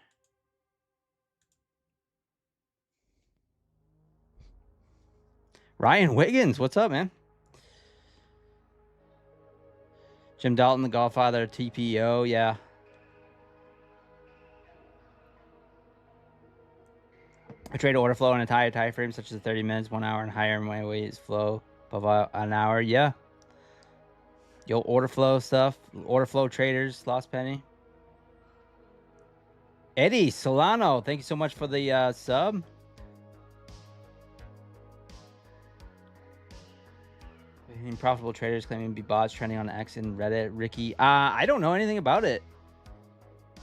Ryan Wiggins, what's up, man? Jim Dalton, the Godfather, TPO, yeah. I trade order flow on a entire time frame, such as 30 minutes, 1 hour, and higher in my ways flow above an hour. Yeah. Yo, order flow stuff. Order flow traders, Lost Penny. Eddie Solano, thank you so much for the sub. Profitable traders claiming to be bots trending on X and Reddit. Ricky, I don't know anything about it.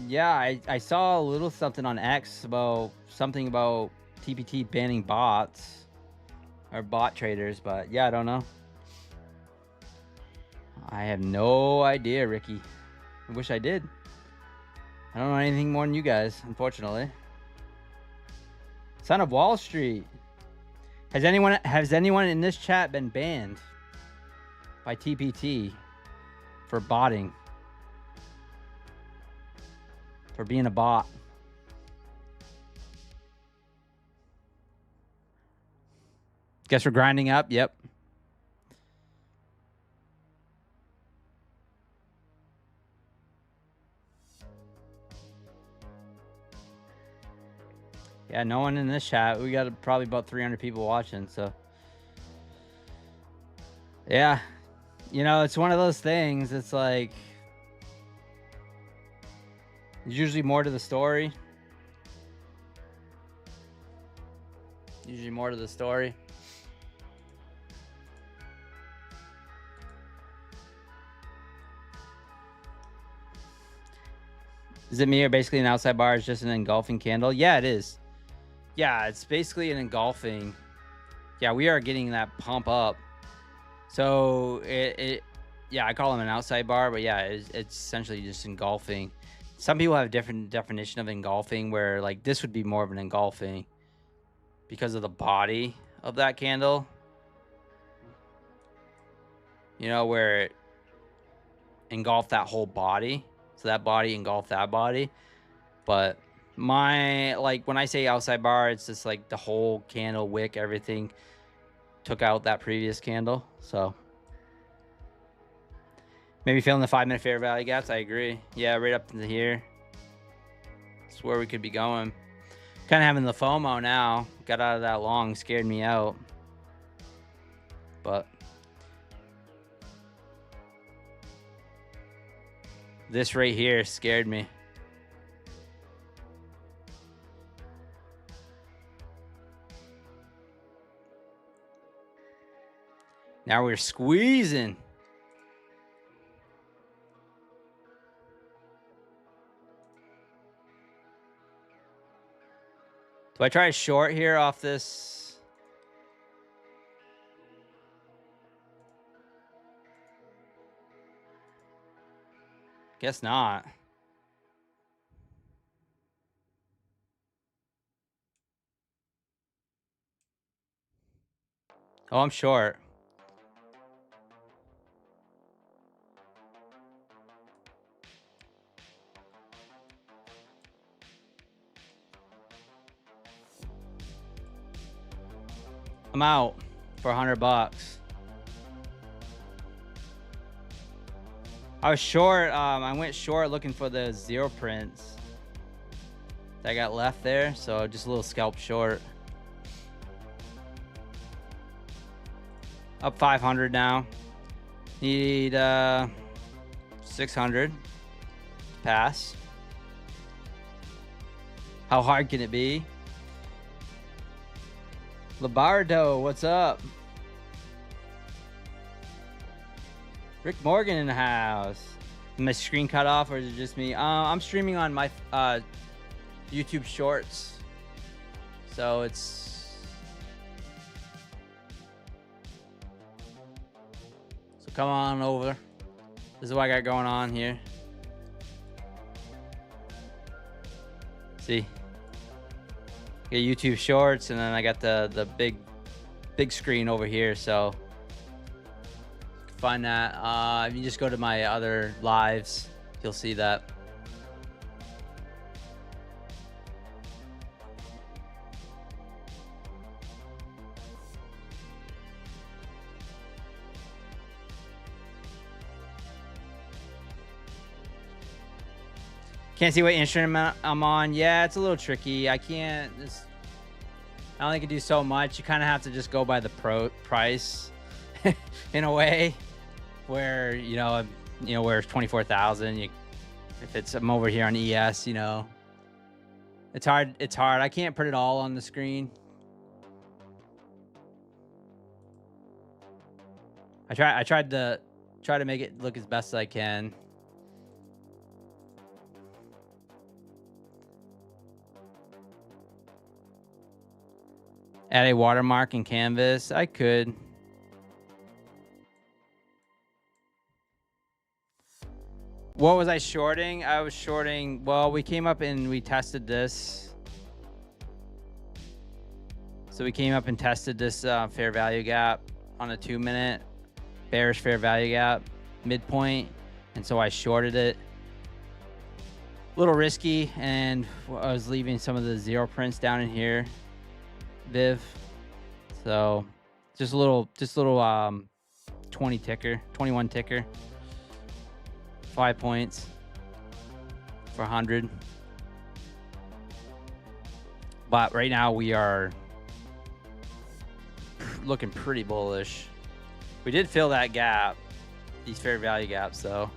Yeah, I saw a little something on X about something about TPT banning bots or bot traders, but yeah, I don't know. I have no idea, Ricky. I wish I did. I don't know anything more than you guys, unfortunately. Son of Wall Street. Has anyone in this chat been banned by TPT for botting? For being a bot? Guess we're grinding up. Yep. Yeah, no one in this chat. We got probably about 300 people watching, so. Yeah. You know, it's one of those things. It's like, there's usually more to the story. Usually more to the story. Is it me or basically an outside bar is just an engulfing candle? Yeah, it is. Yeah, it's basically an engulfing. Yeah, we are getting that pump up. So yeah, I call them an outside bar, but yeah, it's essentially just engulfing. Some people have a different definition of engulfing, where like this would be more of an engulfing because of the body of that candle. You know, where it engulfed that whole body. So that body engulfed that body. But like when I say outside bar, it's just like the whole candle, wick, everything took out that previous candle. So maybe filling the 5-minute fair value gaps. I agree. Yeah, right up into here. That's where we could be going. Kind of having the FOMO now. Got out of that long, scared me out. But this right here scared me. Now we're squeezing. Do I try a short here off this? Guess not. Oh, I'm short. I'm out for $100. I was short. I went short looking for the zero prints that I got left there. So just a little scalp short. Up 500 now. Need 600 to pass. How hard can it be? Labardo, what's up? Rick Morgan in the house. My screen cut off, or is it just me? I'm streaming on my YouTube Shorts, so it's come on over. This is what I got going on here. See, got YouTube Shorts, and then I got the big screen over here. So you can find that. If you just go to my other lives, you'll see that. Can't see what instrument I'm on. Yeah, it's a little tricky. I only can do so much. You kind of have to just go by the price in a way, where where it's 24,000. If I'm over here on ES, it's hard. It's hard. I can't put it all on the screen. I tried to make it look as best as I can. Add a watermark in canvas. I could. What was I shorting? I was shorting. Well, we came up and we tested this. So we came up and tested this fair value gap on a 2-minute bearish fair value gap midpoint, and so I shorted it. A little risky, and I was leaving some of the zero prints down in here. Viv, so just a little 21 ticker, 5 points for 100. But right now we are looking pretty bullish. We did fill that gap, these fair value gaps though,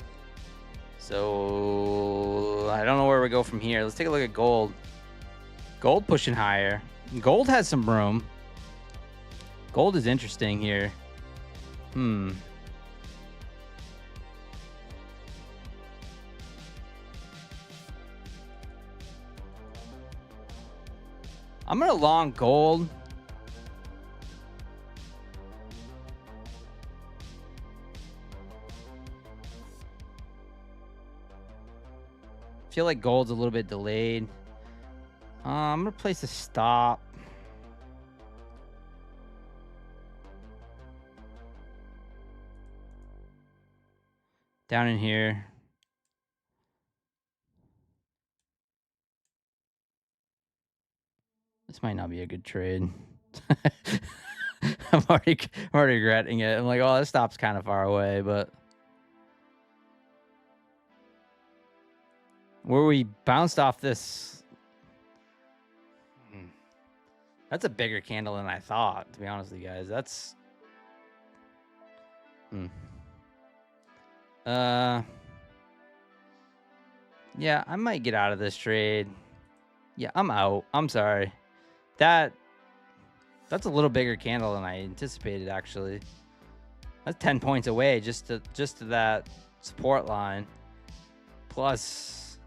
so I don't know where we go from here. Let's take a look at gold. Gold pushing higher. Gold has some room. Gold is interesting here. I'm gonna long gold. Feel like gold's a little bit delayed. I'm gonna place a stop. Down in here. This might not be a good trade. I'm already regretting it. I'm like, oh, this stop's kind of far away, but where we bounced off this. That's a bigger candle than I thought, to be honest with you guys. That's yeah, I might get out of this trade. Yeah, I'm out. I'm sorry. That's a little bigger candle than I anticipated, actually. That's 10 points away just to that support line, plus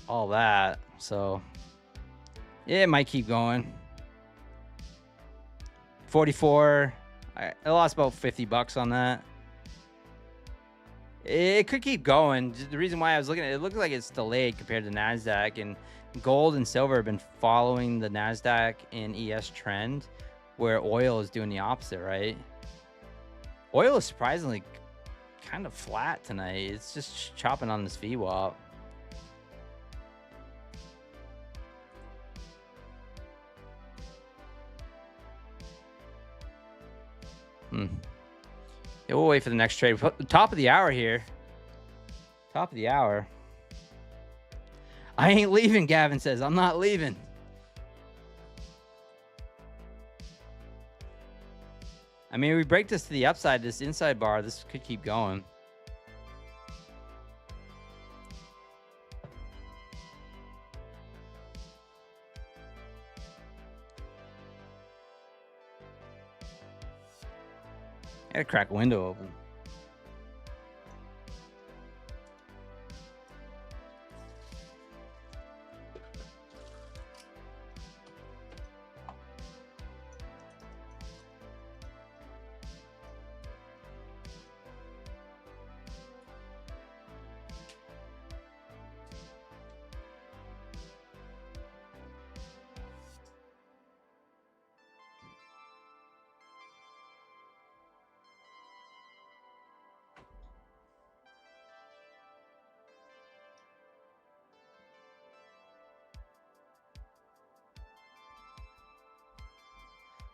all that. So Yeah, it might keep going. 44. I lost about $50 on that. It could keep going. The reason why I was looking at it, looks like it's delayed compared to NASDAQ, and gold and silver have been following the NASDAQ and ES trend, where oil is doing the opposite, right? Oil is surprisingly kind of flat tonight. It's just chopping on this VWAP. Yeah, we'll wait for the next trade. Top of the hour here. Top of the hour. I ain't leaving, Gavin says. I'm not leaving. I mean, we break this to the upside, this inside bar. This could keep going. I gotta crack a window open.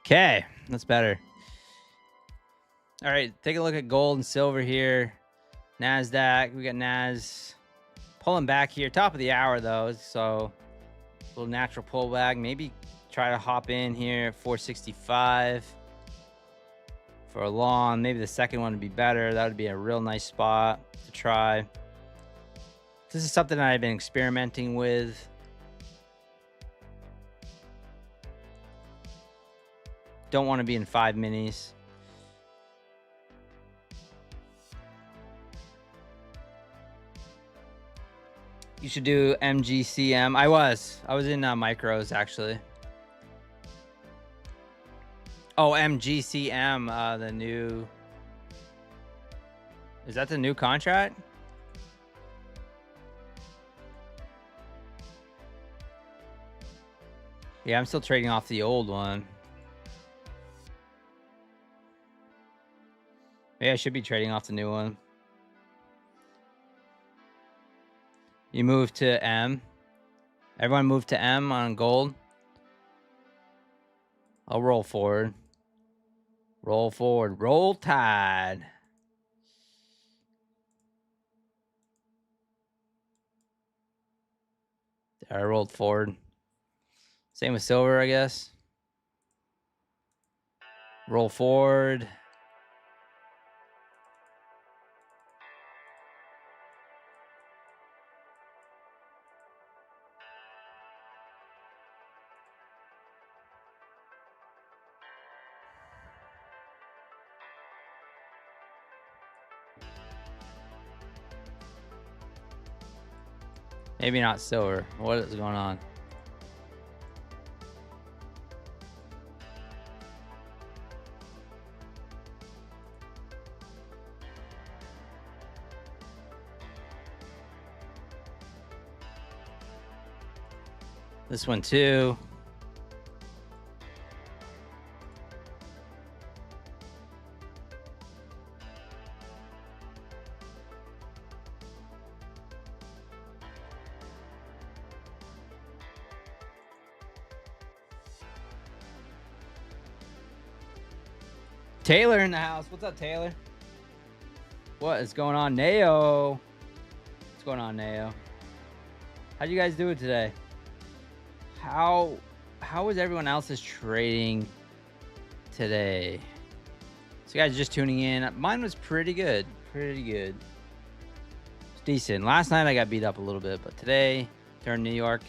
Okay, that's better. All right, take a look at gold and silver here. NASDAQ, we got NAS pulling back here. Top of the hour, though, so a little natural pullback. Maybe try to hop in here at 465 for a long. Maybe the second one would be better. That would be a real nice spot to try. This is something that I've been experimenting with. Don't want to be in 5 minis. You should do MGCM. I was in micros actually. Oh, MGCM, the new. Is that the new contract? Yeah, I'm still trading off the old one. Yeah, I should be trading off the new one. You move to M. Everyone move to M on gold. I'll roll forward. Roll forward. Roll Tide. There, I rolled forward. Same with silver, I guess. Roll forward. Maybe not silver. What is going on? This one too. Taylor in the house. What's up, Taylor? What is going on, Nao? What's going on, Nao? How'd you guys do it today? How was everyone else's trading today? So you guys just tuning in. Mine was pretty good. Pretty good. It's decent. Last night I got beat up a little bit, but today, during New York,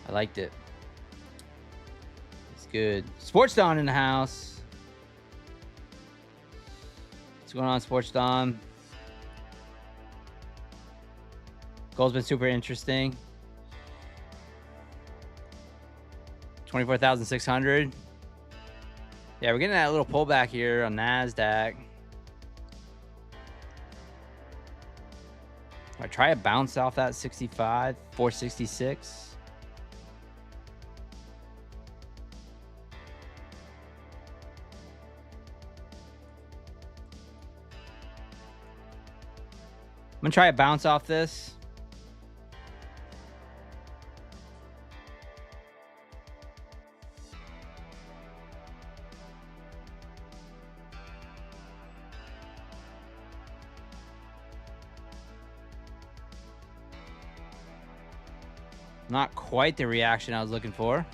I liked it. It's good. Sports Dawn in the house. What's going on, Sports Dawn? Gold's been super interesting. 24,600. Yeah, we're getting that little pullback here on NASDAQ. I try a bounce off that 65, 466. I'm gonna try a bounce off this. Not quite the reaction I was looking for.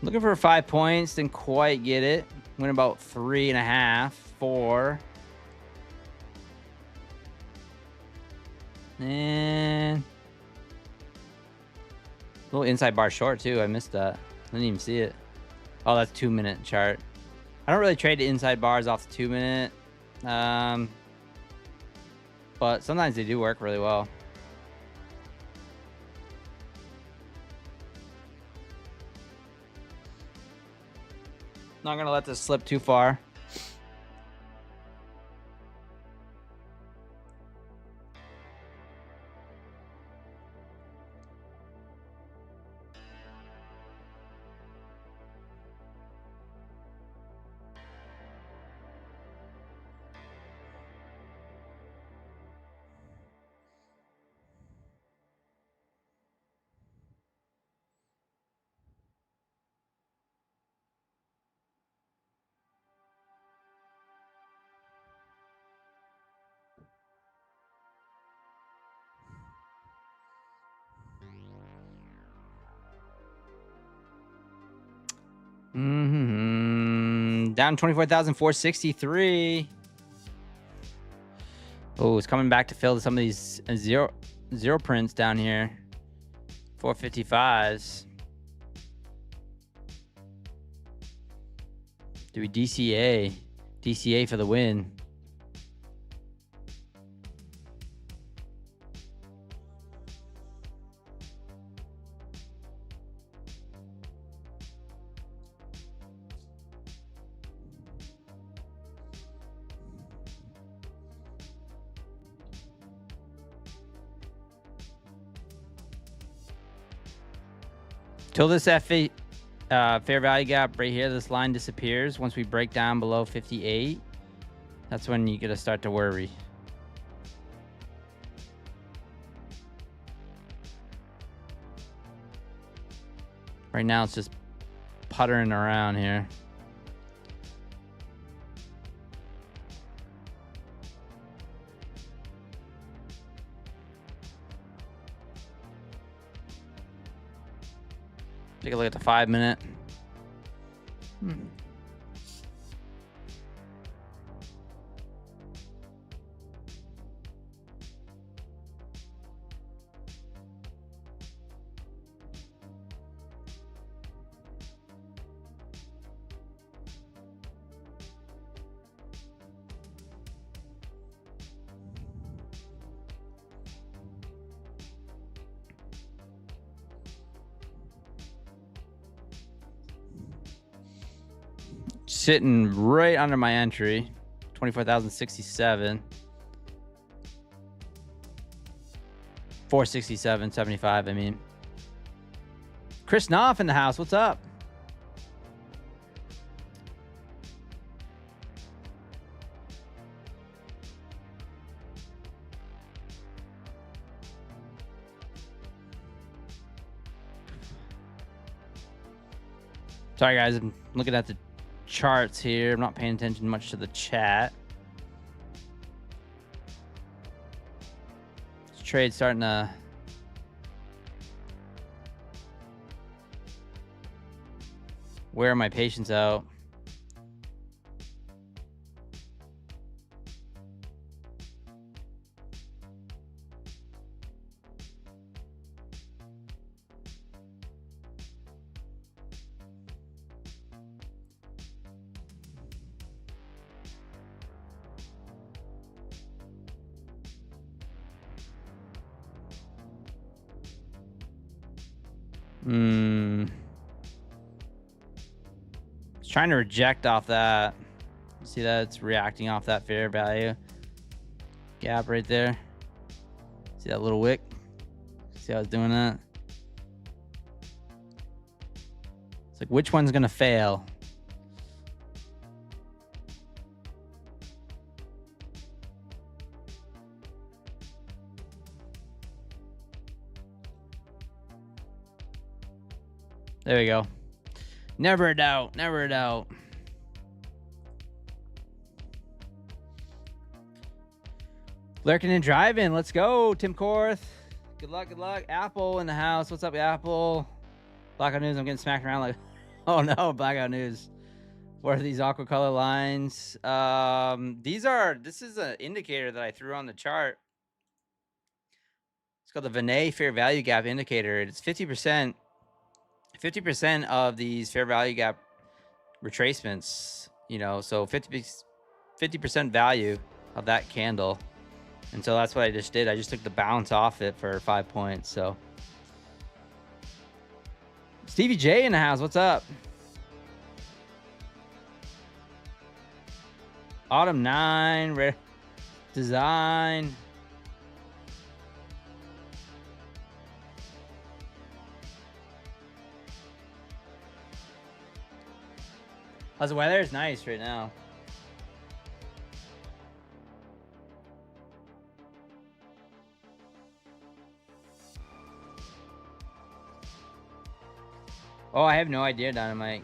Looking for 5 points, didn't quite get it. Went about 3.5, 4. And little inside bar short too. I missed that. Didn't even see it. Oh, that's 2-minute chart. I don't really trade the inside bars off the 2-minute. But sometimes they do work really well. Not gonna let this slip too far. Down 24,463. Oh, it's coming back to fill some of these zero prints down here. 455s. Do we DCA? DCA for the win. Till this fair value gap right here, this line disappears. Once we break down below 58, that's when you gotta start to worry. Right now, it's just puttering around here. Take a look at the 5-minute. Sitting right under my entry, 24,067, 467.75. I mean, Chris Knopf in the house. What's up? Sorry, guys. I'm looking at the charts here. I'm not paying attention much to the chat. This trade's starting to wear my patience out. It's trying to reject off that. See that it's reacting off that fair value gap right there. See that little wick? See how it's doing that? It's like, which one's gonna fail? There we go. Never a doubt. Never a doubt. Lurking and driving. Let's go, Tim Korth. Good luck. Good luck. Apple in the house. What's up, Apple? Blackout News. I'm getting smacked around like, oh no, Blackout News. What are these aqua color lines? This is an indicator that I threw on the chart. It's called the Vinay Fair Value Gap Indicator. It's 50%. 50% of these fair value gap retracements, you know, so 50% value of that candle. And so that's what I just did. I just took the bounce off it for 5 points. So Stevie J in the house. What's up? Autumn 9 design. How's the weather? It's nice right now. Oh, I have no idea, Dynamite.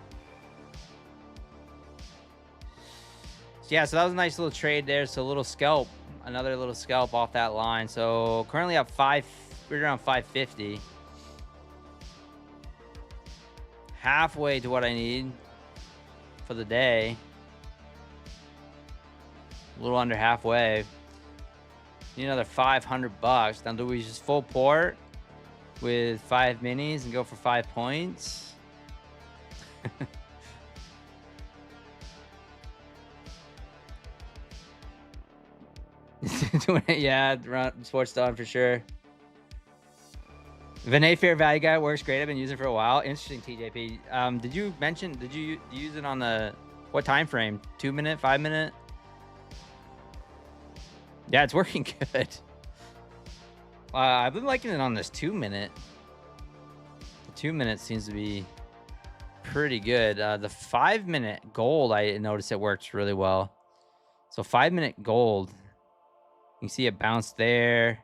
So yeah, so that was a nice little trade there. So a little scalp, another little scalp off that line. So currently at we're around 550. Halfway to what I need for the day. A little under halfway. Need another $500. Now do we just full port with 5 minis and go for 5 points? Yeah, sports dog for sure. Vinay Fair Value Guy works great. I've been using it for a while. Interesting, TJP. Did you use it on what time frame? 2 minute, 5 minute? Yeah, it's working good. I've been liking it on this 2 minute. The 2 minute seems to be pretty good. The 5 minute gold, I noticed it works really well. So 5 minute gold, you can see it bounce there.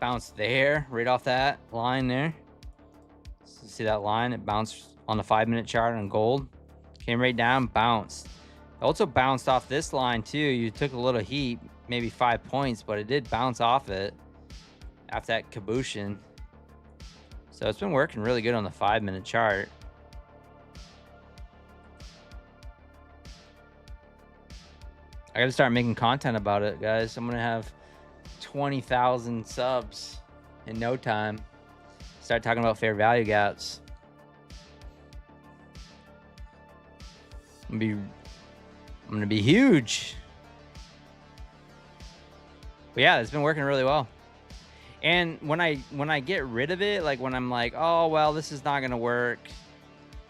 Bounce there, right off that line there. So see that line? It bounced on the 5 minute chart on gold. Came right down, bounced. It also bounced off this line too. You took a little heat, maybe 5 points, but it did bounce off it after that cabooshin. So it's been working really good on the 5 minute chart. I gotta start making content about it, guys. I'm gonna have 20,000 subs in no time. Start talking about fair value gaps. I'm gonna be huge. But yeah, it's been working really well. And when I get rid of it, like when I'm like, oh well, this is not gonna work,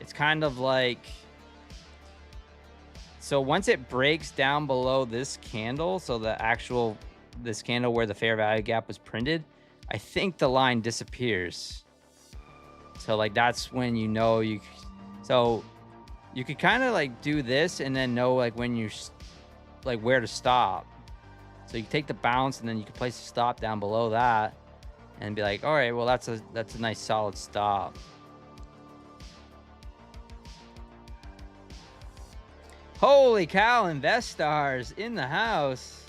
it's kind of like, so once it breaks down below this candle, so this candle where the fair value gap was printed, I think the line disappears. So like that's when you know so you could kind of like do this and then know like when you like where to stop. So you take the bounce and then you can place a stop down below that and be like, all right, well that's a nice solid stop. Holy cow, Investars in the house.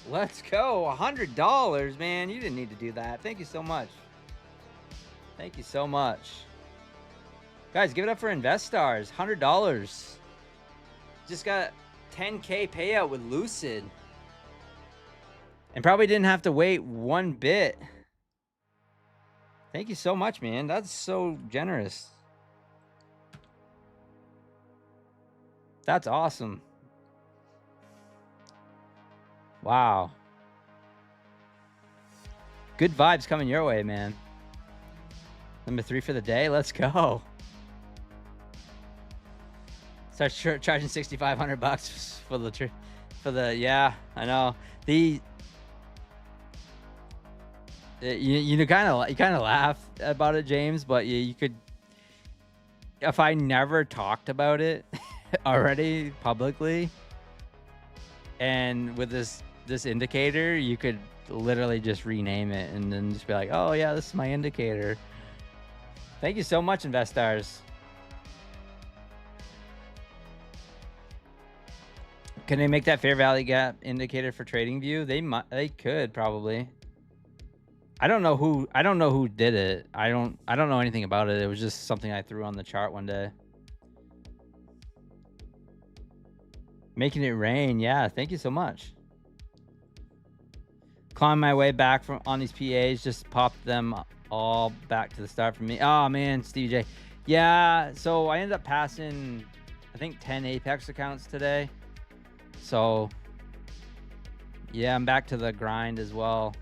Let's go. $100, man. You didn't need to do that. Thank you so much. Thank you so much. Guys, give it up for InvestStars. $100. Just got 10K payout with Lucid. And probably didn't have to wait one bit. Thank you so much, man. That's so generous. That's awesome. Wow. Good vibes coming your way, man. Number 3 for the day. Let's go. Start charging $6,500 for the yeah, I know. You kind of laugh about it, James, but you could, if I never talked about it already publicly, and with this indicator, you could literally just rename it and then just be like, oh yeah, this is my indicator. Thank you so much, InvestStars. Can they make that fair value gap indicator for TradingView? They could probably. I don't know who did it. I don't know anything about it. It was just something I threw on the chart one day. Making it rain. Yeah, thank you so much. Climbing my way back on these PAs, just popped them all back to the start for me. Oh man, Stevie J. Yeah, so I ended up passing, I think 10 Apex accounts today. So yeah, I'm back to the grind as well.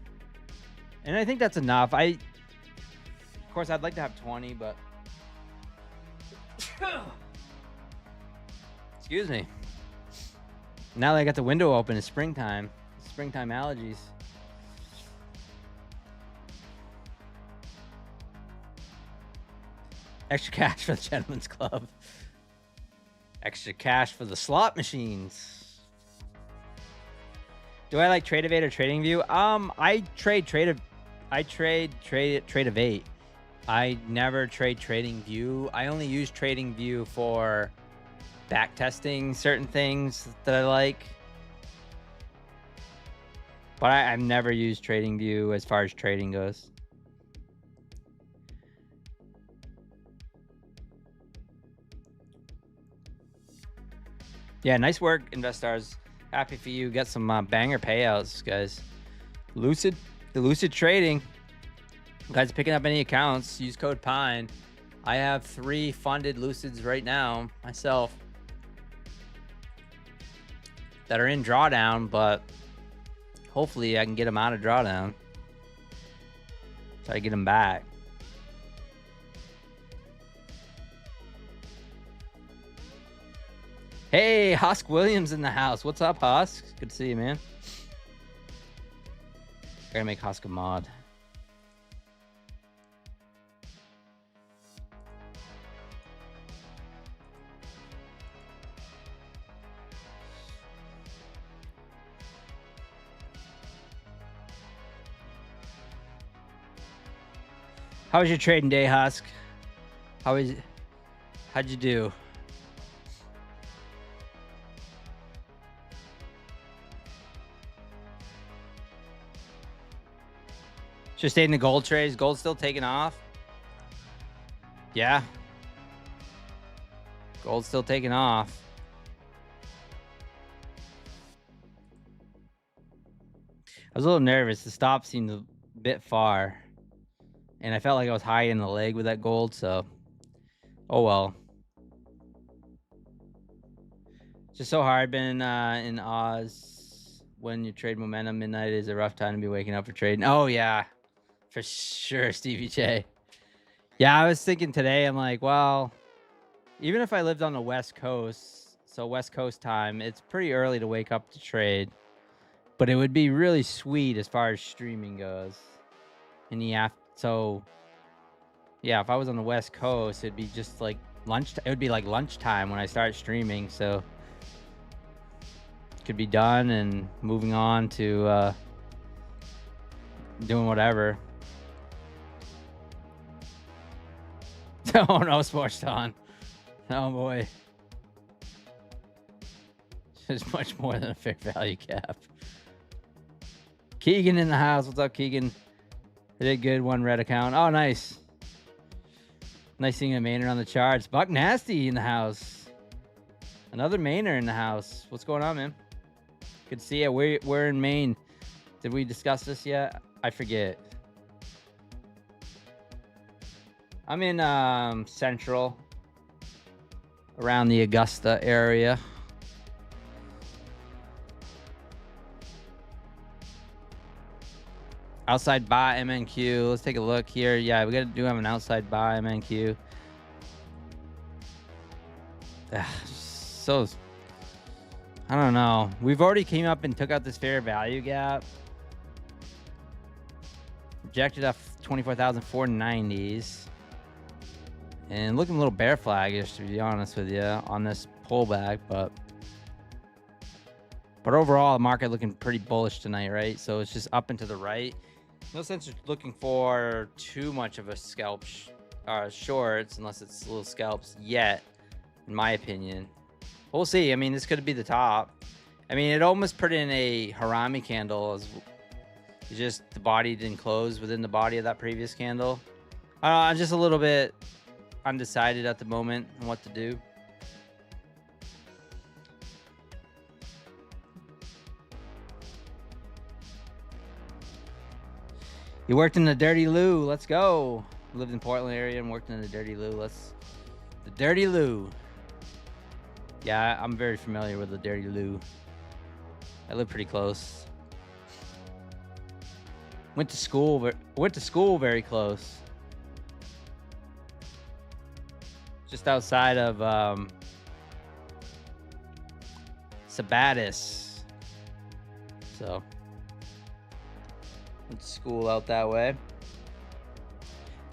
And I think that's enough. Of course, I'd like to have 20, but excuse me. Now that I got the window open, it's springtime. Springtime allergies. Extra cash for the Gentleman's Club. Extra cash for the slot machines. Do I like Trade-Evade or TradingView? I trade Trade-Evade. I never trade TradingView. I only use TradingView for back testing certain things that I like. But I've never used TradingView as far as trading goes. Yeah, nice work, InvestStars. Happy for you. Got some banger payouts, guys. The Lucid trading. Guys, picking up any accounts, use code PINE. I have 3 funded Lucids right now myself that are in drawdown, but hopefully I can get them out of drawdown. Try to get them back. Hey, Husk Williams in the house. What's up, Husk? Good to see you, man. Gotta make Husk a mod. How was your trading day, Husk? How'd you do? Should stay in the gold trades. Gold's still taking off. Yeah. Gold's still taking off. I was a little nervous. The stop seemed a bit far. And I felt like I was high in the leg with that gold, so oh well. It's just so hard being in Oz when you trade momentum. Midnight is a rough time to be waking up for trading. Oh yeah, for sure, Stevie J. Yeah, I was thinking today, I'm like, well, even if I lived on the West Coast, so West Coast time, it's pretty early to wake up to trade. But it would be really sweet as far as streaming goes. In the afternoon. So, yeah, if I was on the West Coast, it'd be just like lunch. It would be like lunchtime when I start streaming. So, could be done and moving on to doing whatever. Oh no, Sports on. Oh boy, there's much more than a fair value cap. Keegan in the house. What's up, Keegan? I did good. 1 red account. Oh, nice. Nice seeing a Mainer on the charts. Buck Nasty in the house. Another Mainer in the house. What's going on, man? Good to see you. We're in Maine. Did we discuss this yet? I forget. I'm in Central, around the Augusta area. Outside buy MNQ. Let's take a look here. Yeah, we do have an outside buy MNQ. So, I don't know. We've already came up and took out this fair value gap. Rejected off 24,490s. And looking a little bear flaggish, to be honest with you, on this pullback. But overall, the market looking pretty bullish tonight, right? So it's just up and to the right. No sense of looking for too much of a scalp shorts, unless it's little scalps yet, in my opinion. We'll see. I mean, this could be the top. I mean, it almost put in a Harami candle. It's just the body didn't close within the body of that previous candle. I'm just a little bit undecided at the moment on what to do. You worked in the Dirty Lou. Let's go. Lived in Portland area and worked in the Dirty Lou. The Dirty Lou. Yeah, I'm very familiar with the Dirty Lou. I live pretty close. Went to school very close. Just outside of Sabatis. So went to school out that way.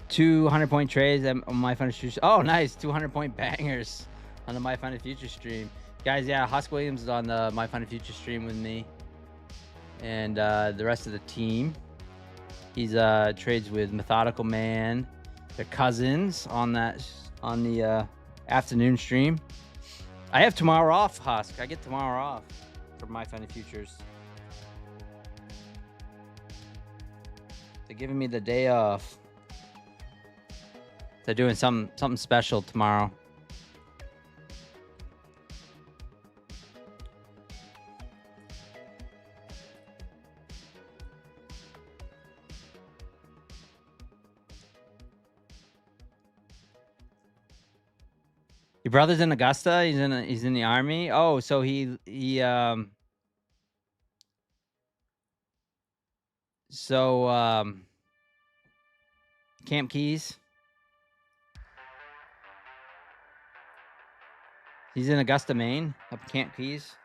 200-point trades on My Funded Futures. Oh, nice. 200-point bangers on the My Funded Futures stream. Guys, yeah, Husk Williams is on the My Funded Futures stream with me. And the rest of the team. He's trades with Methodical Man. They're cousins on the afternoon stream. I have tomorrow off, Husk. I get tomorrow off for My Funded Futures. They're giving me the day off. They're doing something special tomorrow. Your brother's in Augusta. He's in the army. Oh, so he Camp Keys. He's in Augusta, Maine, up in Camp Keys.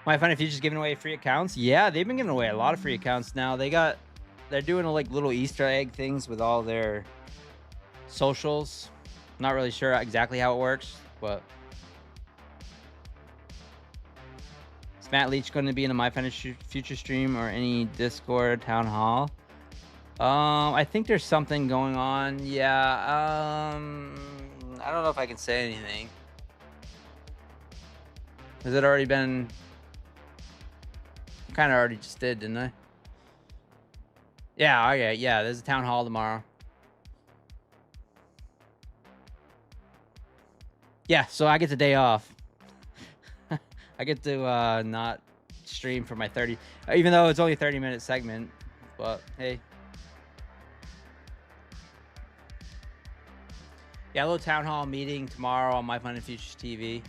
My Funded Futures giving away free accounts. Yeah, they've been giving away a lot of free accounts now. They're doing like little Easter egg things with all their socials. Not really sure exactly how it works, but is Matt Leach going to be in a My Funded Future stream or any Discord town hall? I think there's something going on. Yeah. I don't know if I can say anything. Has it already been? Kind of already just did, didn't I? Yeah, okay, yeah, there's a town hall tomorrow. Yeah, so I get the day off. I get to not stream for my 30, even though it's only a 30-minute segment, but hey. Yeah, a little town hall meeting tomorrow on My Funded Futures TV.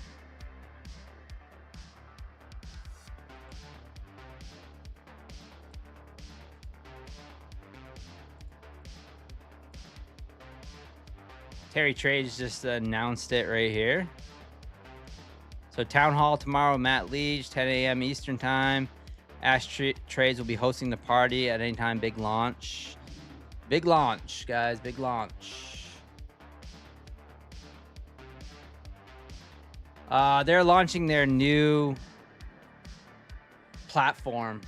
Terry Trades just announced it right here. So town hall tomorrow, Matt Leach, 10 a.m. Eastern time. Ash Trades will be hosting the party at any time. Big launch. Big launch, guys. Big launch. They're launching their new platform,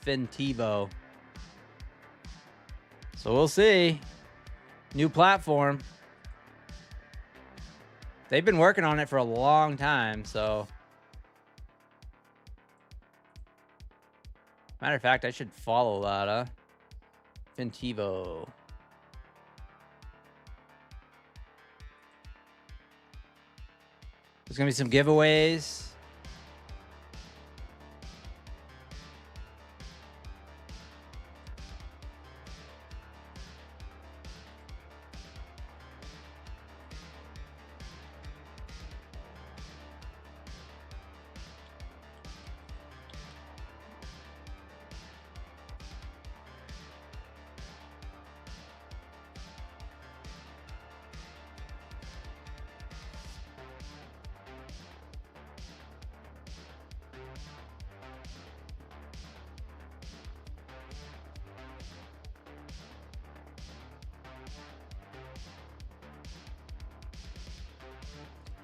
Fintivo. So we'll see. New platform. They've been working on it for a long time, so. Matter of fact, I should follow that, huh? Fintivo. There's gonna be some giveaways.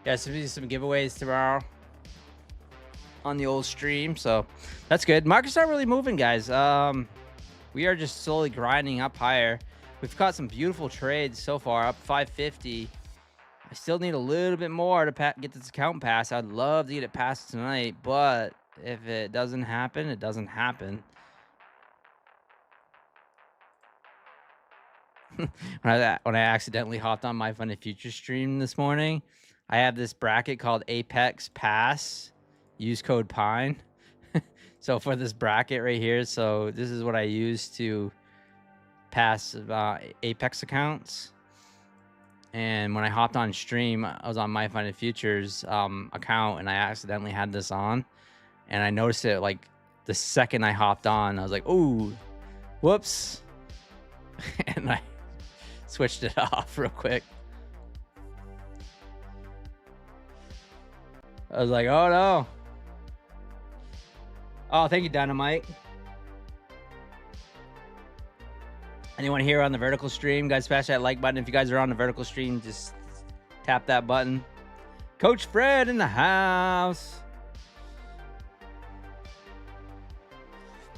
Yeah, so be some giveaways tomorrow on the old stream, so that's good. Market's not really moving, guys. We are just slowly grinding up higher. We've got some beautiful trades so far, up 550. I still need a little bit more to get this account pass. I'd love to get it passed tonight, but if it doesn't happen, it doesn't happen. when I accidentally hopped on my Funded Future stream this morning, I have this bracket called Apex Pass. Use code Pine. So for this bracket right here, so this is what I use to pass Apex accounts. And when I hopped on stream, I was on my Funded Futures account, and I accidentally had this on, and I noticed it like the second I hopped on. I was like, "Ooh, whoops," and I switched it off real quick. I was like, "Oh no!" Oh, thank you, Dynamite. Anyone here on the vertical stream? Guys, smash that like button. If you guys are on the vertical stream, just tap that button. Coach Fred in the house.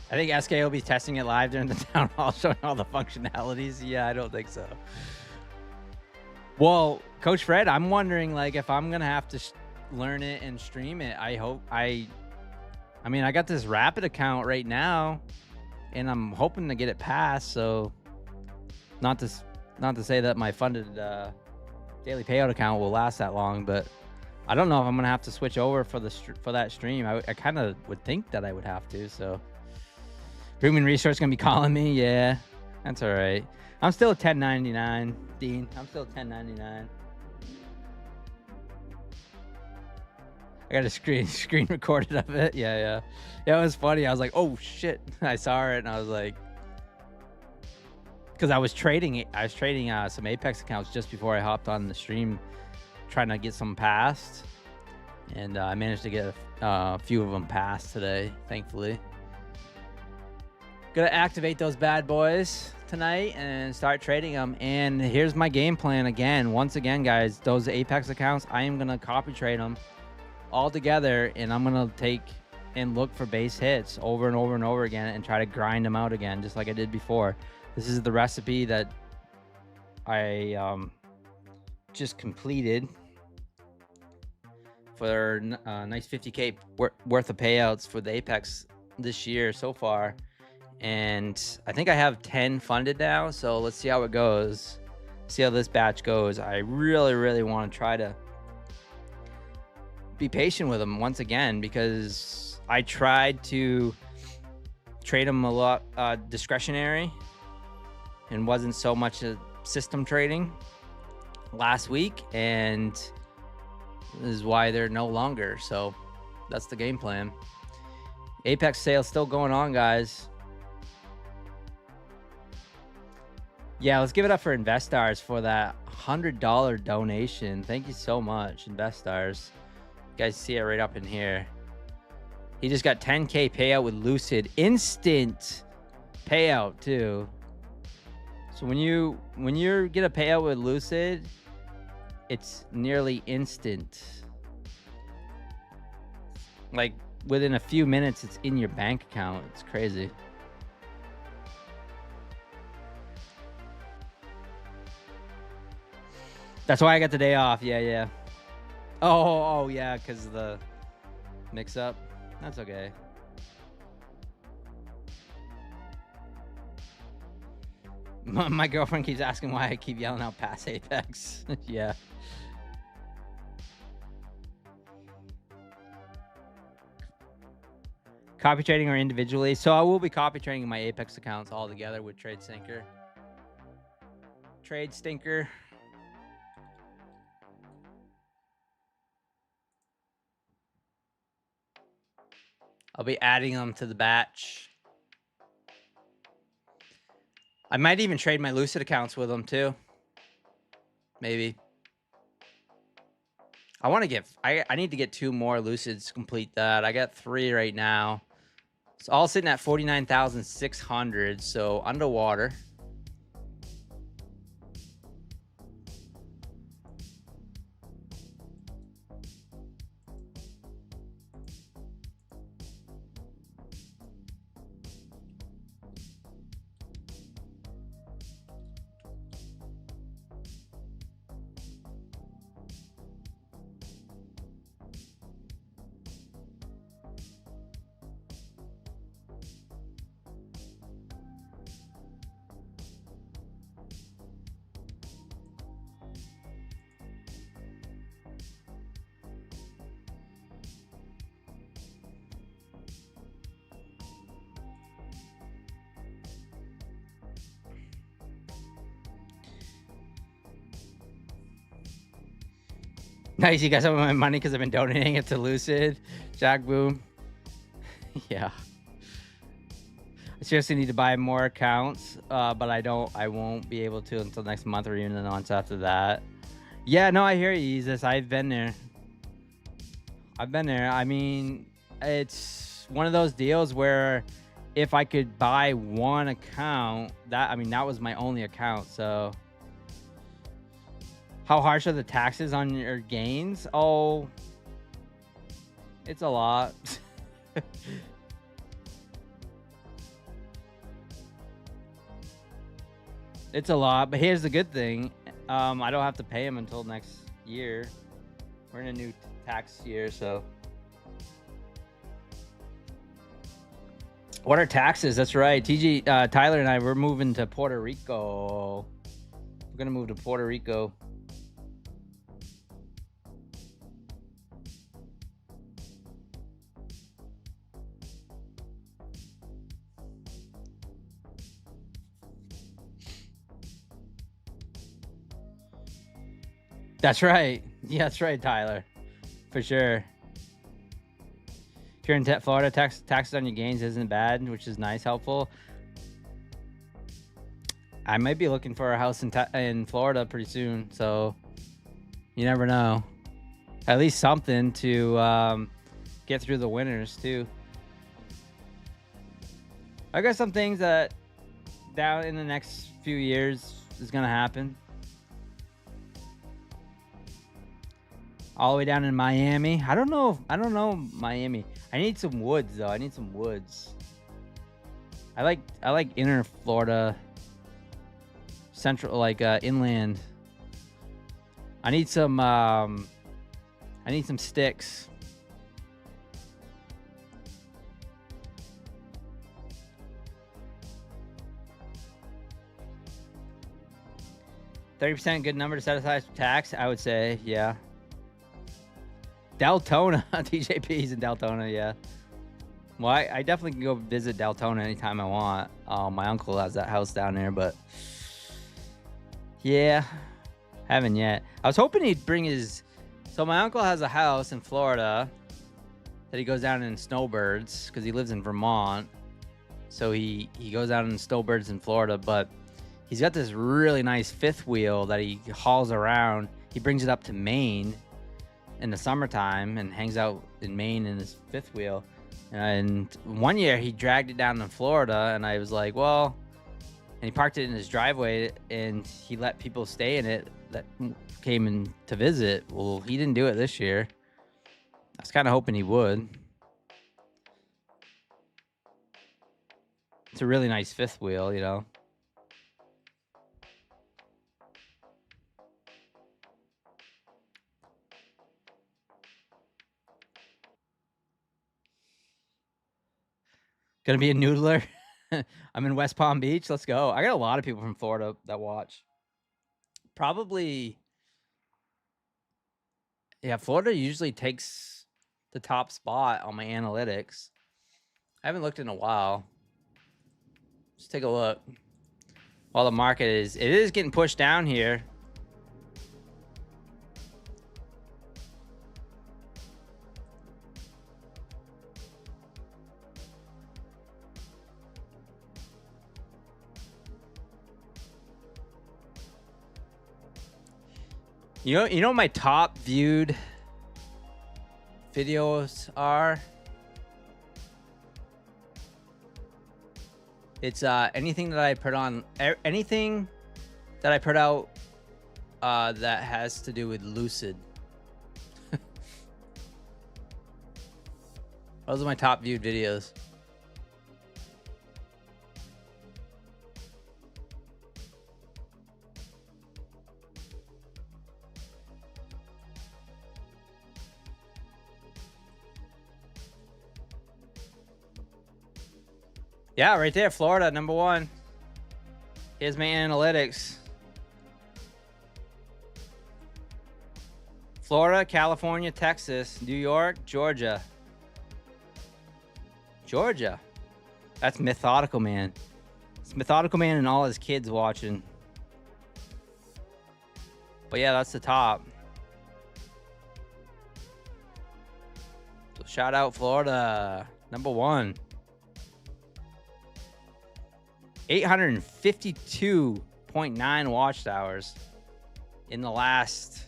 I think SK will be testing it live during the town hall, showing all the functionalities. Yeah, I don't think so. Well, Coach Fred, I'm wondering, like, if I'm gonna have to learn it and stream it. I mean, I got this Rapid account right now, and I'm hoping to get it passed. So, not to say that my funded daily payout account will last that long, but I don't know if I'm gonna have to switch over for that stream. I kind of would think that I would have to. So, Human Resource gonna be calling me. Yeah, that's all right. I'm still at 1099, Dean. I'm still at 1099. I got a screen recorded of it. Yeah. It was funny. I was like, oh shit. I saw it and I was like, because I was trading some Apex accounts just before I hopped on the stream, trying to get some passed, and I managed to get a few of them passed today, thankfully. Gonna activate those bad boys tonight and start trading them. And here's my game plan again. Once again, guys, those Apex accounts, I am gonna copy trade them all together, and I'm gonna take and look for base hits over and over and over again and try to grind them out again, just like I did before. This is the recipe that I just completed for a nice 50K worth of payouts for the Apex this year so far. And I think I have 10 funded now, so let's see how it goes. See how this batch goes. I really want to try to be patient with them once again, because I tried to trade them a lot discretionary and wasn't so much a system trading last week, and this is why they're no longer. So that's the game plan. Apex sale still going on, guys. Yeah, let's give it up for Investars for that $100 donation. Thank you so much, Investars. You guys see it right up in here. He just got 10K payout with Lucid. Instant payout too. So when you get a payout with Lucid, it's nearly instant. Like within a few minutes, it's in your bank account. It's crazy. That's why I got the day off. Yeah. Oh yeah, because of the mix-up. That's okay. My girlfriend keeps asking why I keep yelling out pass Apex. Yeah. Copy trading or individually. So I will be copy trading my Apex accounts all together with Trade Stinker. Trade Stinker. I'll be adding them to the batch. I might even trade my Lucid accounts with them too. Maybe. I want to get, I need to get 2 more Lucids to complete that. I got 3 right now. It's all sitting at 49,600, so underwater. Nice, you got some of my money because I've been donating it to Lucid. Jack Boom. Yeah. I seriously need to buy more accounts, but I won't be able to until next month or even the months after that. Yeah, no, I hear you, Jesus. I've been there. I mean, it's one of those deals where if I could buy one account, that was my only account, so. How harsh are the taxes on your gains? Oh, it's a lot. It's a lot, but here's the good thing. I don't have to pay them until next year. We're in a new tax year, so. What are taxes? That's right. Tyler and I, we're moving to Puerto Rico. We're going to move to Puerto Rico. That's right. Yeah, that's right, Tyler. For sure. If you're in Florida, taxes on your gains isn't bad, which is nice, helpful. I might be looking for a house in Florida pretty soon, so you never know. At least something to get through the winters, too. I got some things that down in the next few years is going to happen. All the way down in Miami. I don't know Miami. I need some woods though. I need some woods. I like inner Florida, central, like inland. I need some sticks. %, good number to set aside for tax, I would say, yeah. Deltona, TJP's in Deltona, yeah. Well, I definitely can go visit Deltona anytime I want. My uncle has that house down there, but yeah, haven't yet. I was hoping he'd bring his. So my uncle has a house in Florida that he goes down in snowbirds because he lives in Vermont. So he goes out in snowbirds in Florida, but he's got this really nice fifth wheel that he hauls around. He brings it up to Maine in the summertime and hangs out in Maine in his fifth wheel. And one year he dragged it down to Florida, and I was like, well, and he parked it in his driveway and he let people stay in it that came in to visit. Well, he didn't do it this year. I was kind of hoping he would. It's a really nice fifth wheel, you know. Gonna be a noodler. I'm in West Palm Beach. Let's go. I got a lot of people from Florida that watch. Probably, yeah, Florida usually takes the top spot on my analytics. I haven't looked in a while. Let's take a look. While the market it is getting pushed down here. You know what my top viewed videos are? It's anything that I put on, anything that I put out that has to do with Lucid. Those are my top viewed videos. Yeah, right there, Florida, number 1. Here's my analytics. Florida, California, Texas, New York, Georgia. Georgia. That's Methodical Man. It's Methodical Man and all his kids watching. But yeah, that's the top. So shout out Florida, number 1. 852.9 watch hours in the last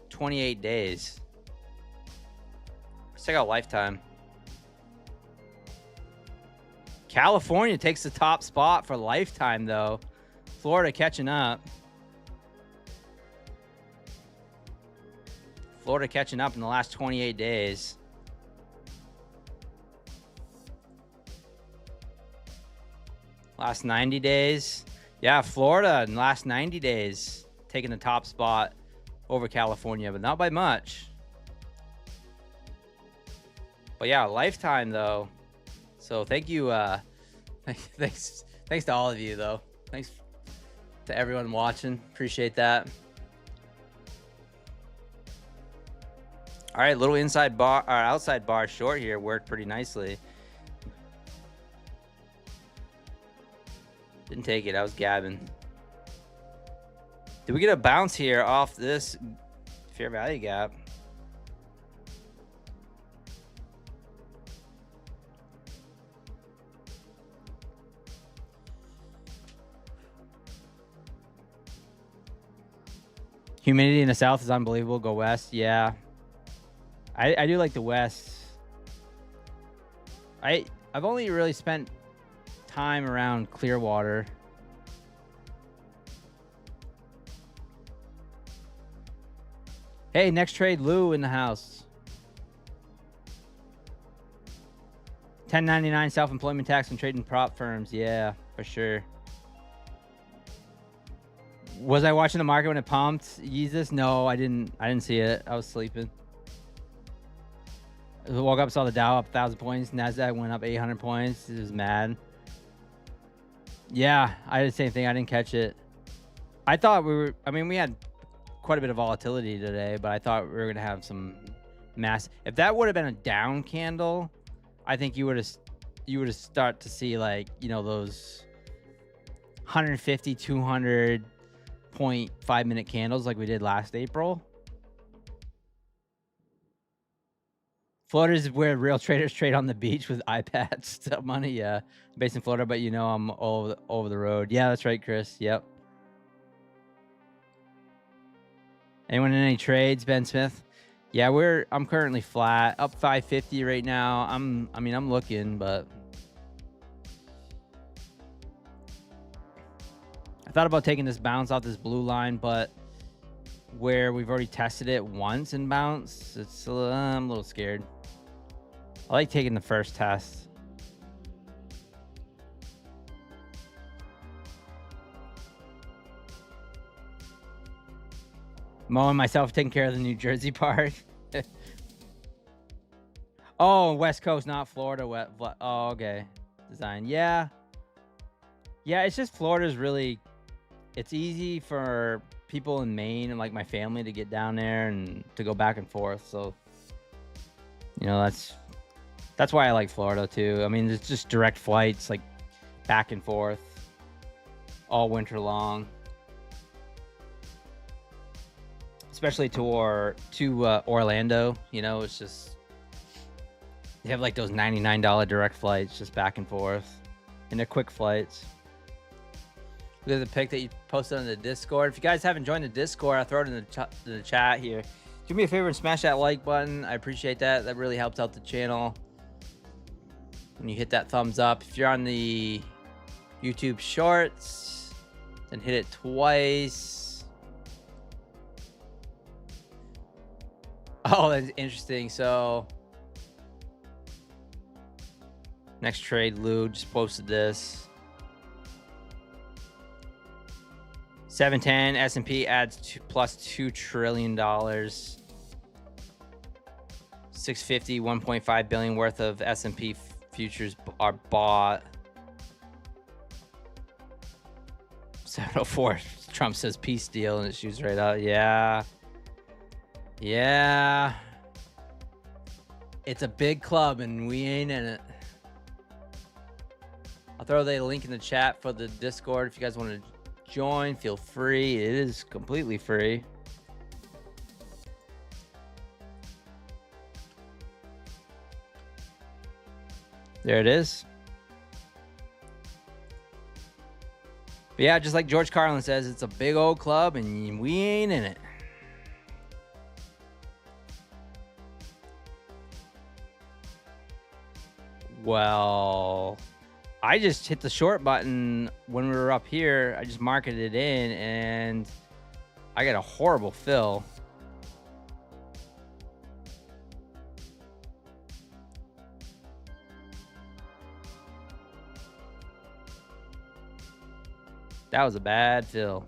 28 days. Let's check out Lifetime. California takes the top spot for Lifetime, though. Florida catching up. Florida catching up in the last 28 days. Last 90 days. Yeah, Florida in the last 90 days taking the top spot over California, but not by much. But yeah, Lifetime though. So thank you. Thanks to all of you though. Thanks to everyone watching. Appreciate that. All right, little inside bar or outside bar short here worked pretty nicely. Didn't take it. I was gabbing. Did we get a bounce here off this fair value gap? Humidity in the south is unbelievable. Go west. Yeah. I do like the west. I've only really spent time around Clearwater. Hey, next trade, Lou in the house. 1099 self-employment tax and trading prop firms. Yeah, for sure. Was I watching the market when it pumped? Jesus, no, I didn't see it. I was sleeping. I woke up, saw the Dow up 1,000 points. NASDAQ went up 800 points. It was mad. Yeah, I did the same thing. I didn't catch it. I thought we had quite a bit of volatility today, but I thought we were going to have some mass. If that would have been a down candle, I think you would have start to see like, you know, those 150, 200 point 5-minute candles like we did last April. Florida is where real traders trade on the beach with iPads. That money, yeah. Based in Florida, but you know I'm all over the road. Yeah, that's right, Chris. Yep. Anyone in any trades, Ben Smith? Yeah, I'm currently flat, up 550 right now. I'm looking, but I thought about taking this bounce off this blue line, but where we've already tested it once and bounced, I'm a little scared. I like taking the first test. Mo and myself taking care of the New Jersey part. Oh, West Coast, not Florida. Oh, okay. Design. Yeah. Yeah, it's just Florida's really, it's easy for people in Maine and like my family to get down there and to go back and forth. So, you know, that's why I like Florida too. I mean, it's just direct flights like back and forth all winter long. Especially to Orlando, you know, it's just they have like those $99 direct flights just back and forth, and they're quick flights. Look at the pic that you posted on the Discord. If you guys haven't joined the Discord, I'll throw it in the chat here. Do me a favor and smash that like button. I appreciate that. That really helps out the channel. When you hit that thumbs up, if you're on the YouTube Shorts, then hit it twice. Oh, that's interesting. So, next trade, Lou just posted this. 710 S&P adds plus $2 trillion. 650, 1.5 billion worth of S&P futures are bought. 704, Trump says peace deal and it shoots right out. Yeah. Yeah. It's a big club and we ain't in it. I'll throw the link in the chat for the Discord. If you guys want to join, feel free. It is completely free. There it is. But yeah, just like George Carlin says, it's a big old club and we ain't in it. Well, I just hit the short button when we were up here. I just marketed it in and I got a horrible fill. That was a bad fill.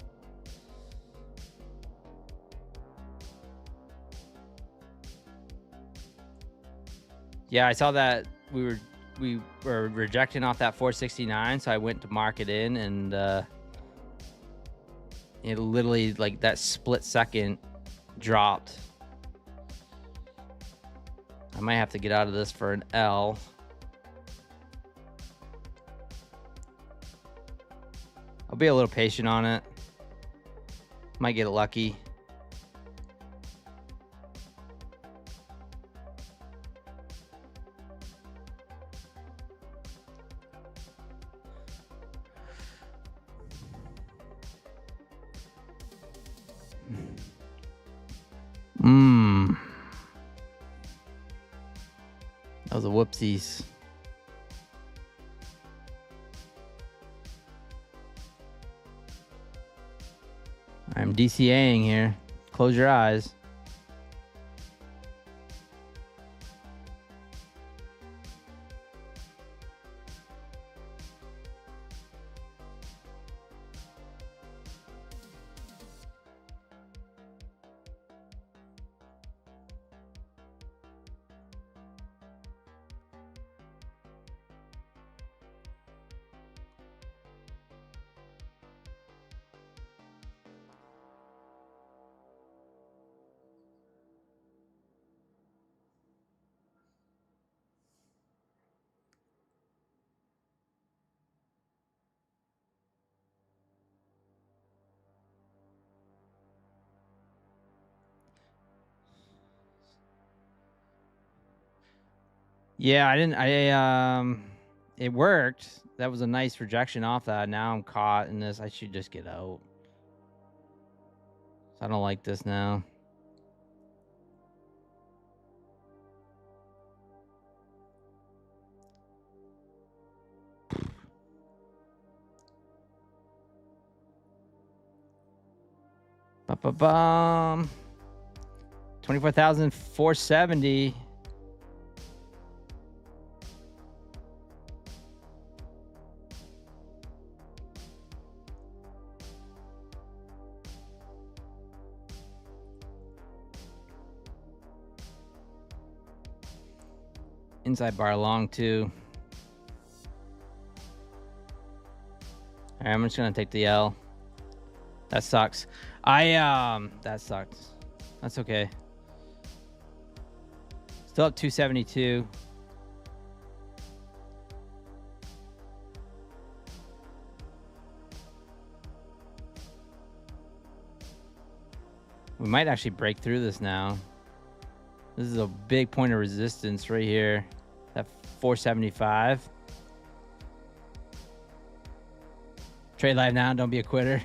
Yeah, I saw that we were rejecting off that 469, so I went to mark it in, and it literally, like, that split second dropped. I might have to get out of this for an L. I'll be a little patient on it. Might get lucky. That was a whoopsies. I'm DCAing here. Close your eyes. Yeah, it worked. That was a nice rejection off that. Now I'm caught in this. I should just get out. I don't like this now. Ba-ba-bum. 24,470. Inside bar long too. All right, I'm just gonna take the L. That sucks. That sucked. That's okay. Still up 272. We might actually break through this now. This is a big point of resistance right here. That 475. Trade live now. Don't be a quitter.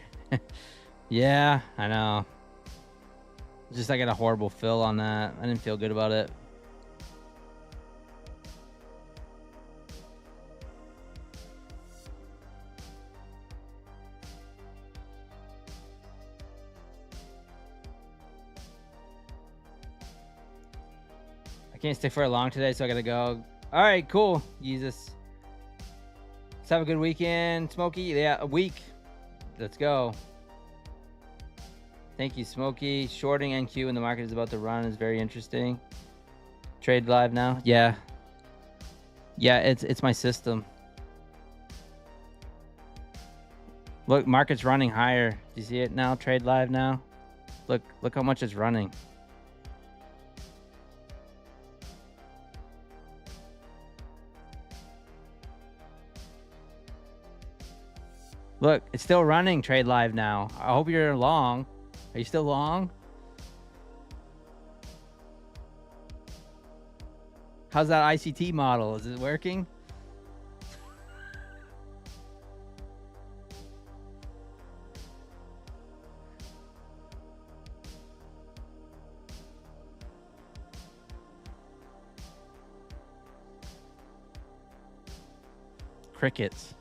Yeah, I know. Just I got a horrible fill on that. I didn't feel good about it. I can't stay for long today, so I gotta go. All right, cool. Jesus. Let's have a good weekend, Smokey. Yeah, a week. Let's go. Thank you, Smokey. Shorting NQ when the market is about to run is very interesting. Trade live now. Yeah. Yeah, it's my system. Look, market's running higher. Do you see it now? Trade live now. Look how much it's running. Look, it's still running. Trade live now. I hope you're long. Are you still long? How's that ICT model? Is it working? Crickets.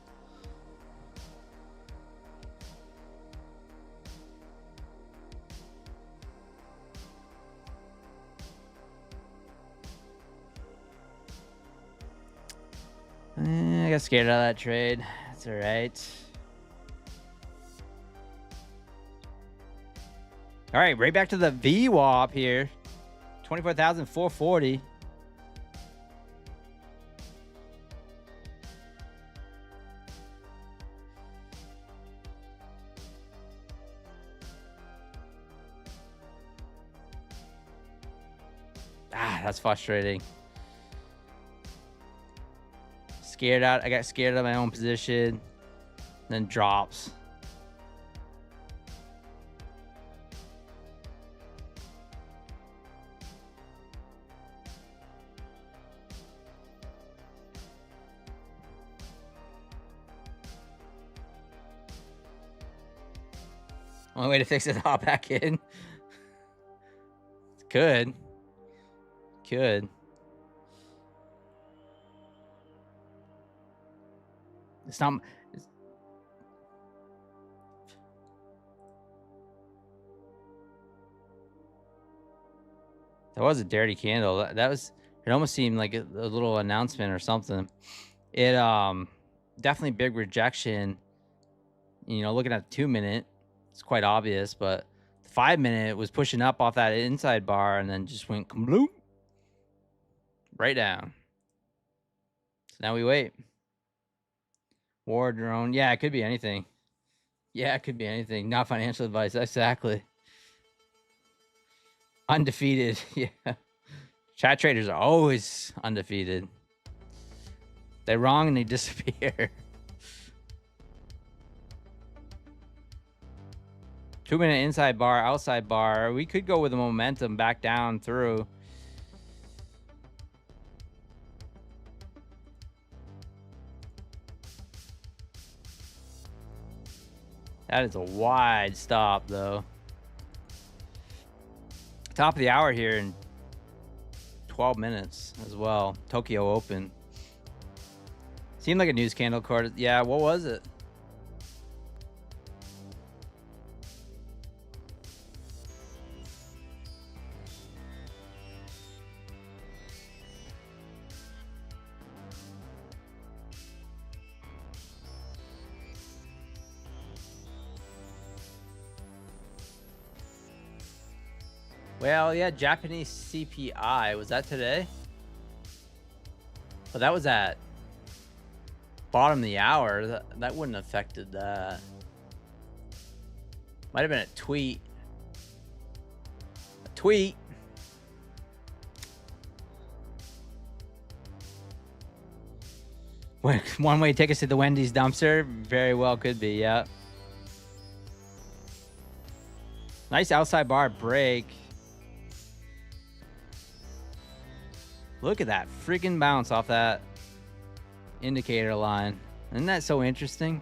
I got scared out of that trade. That's all right. All right, right back to the VWAP here. 24,440. That's frustrating. Scared out. I got scared of my own position. Then drops. Only way to fix it, hop back in. Could. It's not. That was a dirty candle. That was. It almost seemed like a little announcement or something. It definitely big rejection. You know, looking at the 2 minute, it's quite obvious, but the 5 minute was pushing up off that inside bar and then just went bloop right down. So now we wait. War drone. Yeah, it could be anything. Yeah, it could be anything. Not financial advice. Exactly. Undefeated. Yeah. Chat traders are always undefeated. They're wrong and they disappear. 2 minute inside bar, outside bar. We could go with the momentum back down through. That is a wide stop, though. Top of the hour here in 12 minutes as well. Tokyo Open. Seemed like a news candle card. Yeah, what was it? Well, yeah, Japanese CPI. Was that today? Oh, that was at bottom of the hour, that wouldn't have affected that. Might have been a tweet. A tweet. One way tickets to the Wendy's dumpster? Very well could be, yeah. Nice outside bar break. Look at that freaking bounce off that indicator line. Isn't that so interesting?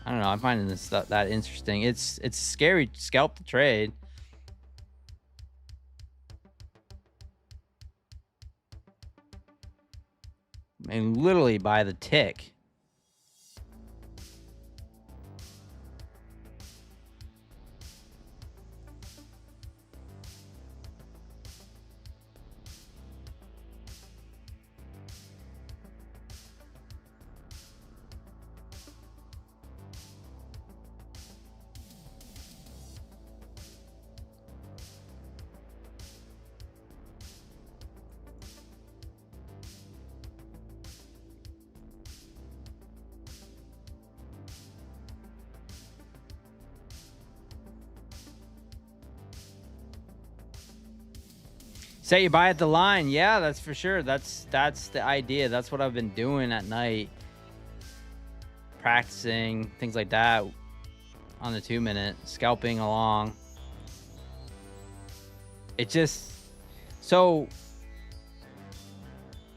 I don't know. I'm finding this stuff that interesting. It's scary scalp to trade. I mean, literally by the tick. Say you buy at the line. Yeah, that's for sure. That's the idea. That's what I've been doing at night. Practicing, things like that on the 2-minute, scalping along. It just, so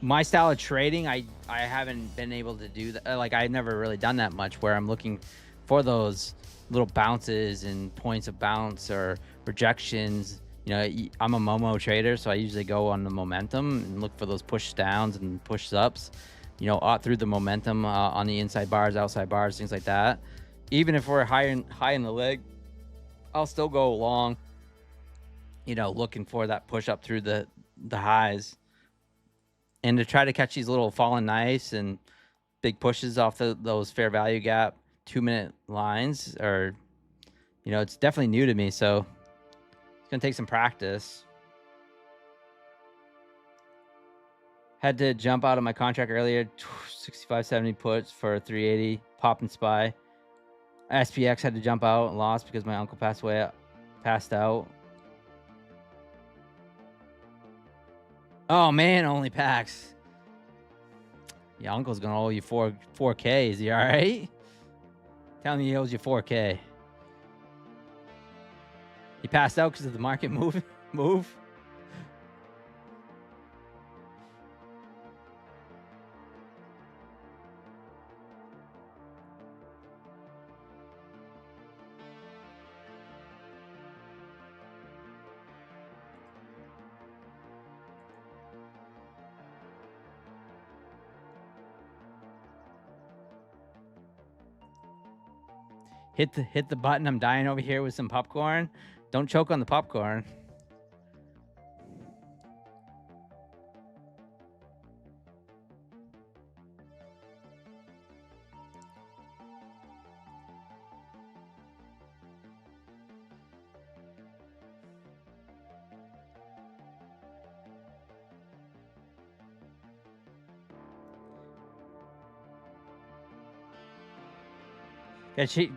my style of trading, I haven't been able to do that. Like, I've never really done that much where I'm looking for those little bounces and points of bounce or rejections. You know, I'm a Momo trader, so I usually go on the momentum and look for those push downs and push ups, you know, through the momentum on the inside bars, outside bars, things like that. Even if we're high in the leg, I'll still go along, you know, looking for that push up through the highs and to try to catch these little falling knives and big pushes off those fair value gap 2-minute lines. Or, you know, it's definitely new to me, so it's gonna take some practice. Had to jump out of my contract earlier. 65.70 puts for 380 pop and spy. SPX had to jump out and lost because my uncle passed out. Oh man, only packs. Your uncle's gonna owe you 4K. Is he all right? Tell me he owes you 4K. He passed out because of the market move. Hit the button. I'm dying over here with some popcorn. Don't choke on the popcorn.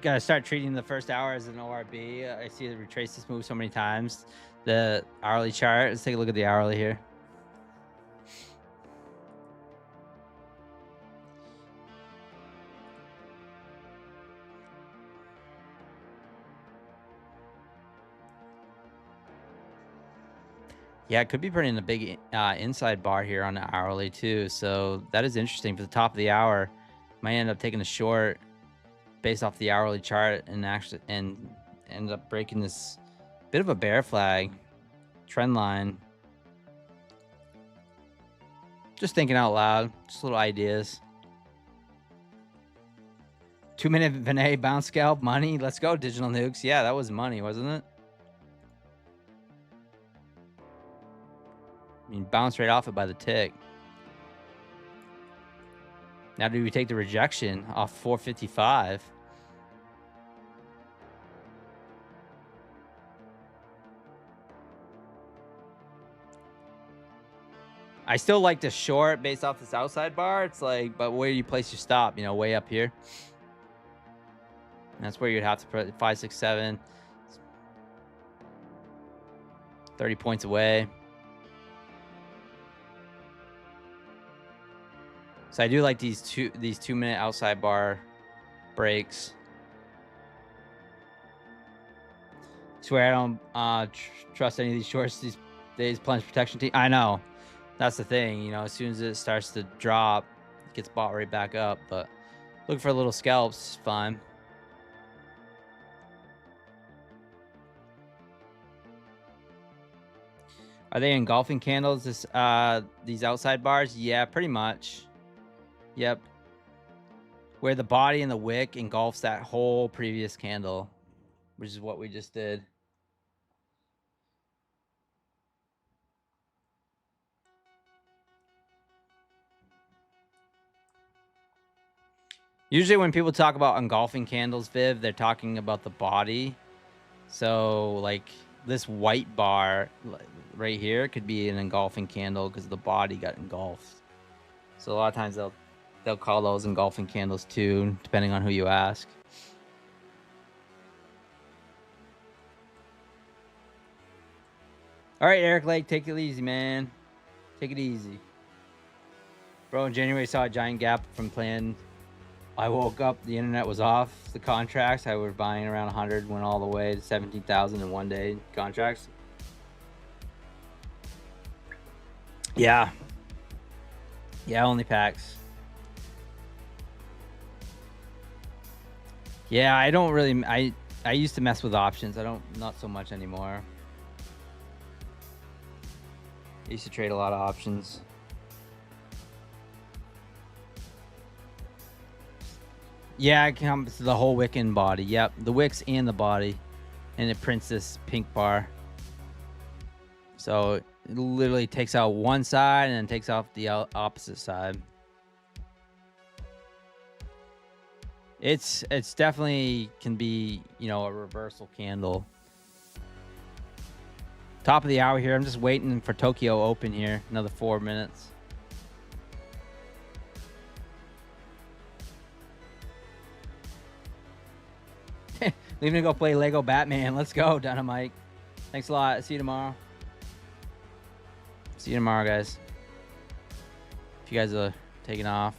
Gotta start treating the first hour as an ORB. I see it retrace this move so many times. The hourly chart. Let's take a look at the hourly here. Yeah, it could be putting a big inside bar here on the hourly too. So that is interesting for the top of the hour. Might end up taking a short based off the hourly chart and end up breaking this bit of a bear flag trend line. Just thinking out loud, just little ideas. 2-minute Vinay bounce scalp money. Let's go, digital nukes. Yeah, that was money, wasn't it? I mean, bounced right off it by the tick. Now do we take the rejection off 455? I still like to short based off this outside bar. It's like, but where do you place your stop? You know, way up here. And that's where you'd have to put 5, 6, 7. 30 points away. So I do like these 2-minute outside bar breaks. Swear I don't trust any of these shorts these days. Plunge protection team. I know. That's the thing. You know, as soon as it starts to drop, it gets bought right back up. But looking for little scalps, fine. Are they engulfing candles? These outside bars? Yeah, pretty much. Yep. Where the body and the wick engulfs that whole previous candle, which is what we just did. Usually when people talk about engulfing candles, Viv, they're talking about the body. So like this white bar right here could be an engulfing candle because the body got engulfed. So a lot of times they'll call those engulfing candles too, depending on who you ask. All right, Eric Lake, take it easy, man. Take it easy. Bro, in January, I saw a giant gap from playing. I woke up, the internet was off. The contracts, I was buying around 100, went all the way to 17,000 in one day contracts. Yeah. Yeah, only packs. Yeah, I don't really, I used to mess with options. Not so much anymore. I used to trade a lot of options. Yeah, it comes to the whole Wiccan body. Yep, the wicks and the body. And it prints this pink bar. So it literally takes out one side and then takes off the opposite side. It's definitely can be, you know, a reversal candle. Top of the hour here. I'm just waiting for Tokyo Open here. Another 4 minutes. Leaving to go play Lego Batman. Let's go, Dynamite. Thanks a lot. See you tomorrow. See you tomorrow, guys. If you guys are taking off.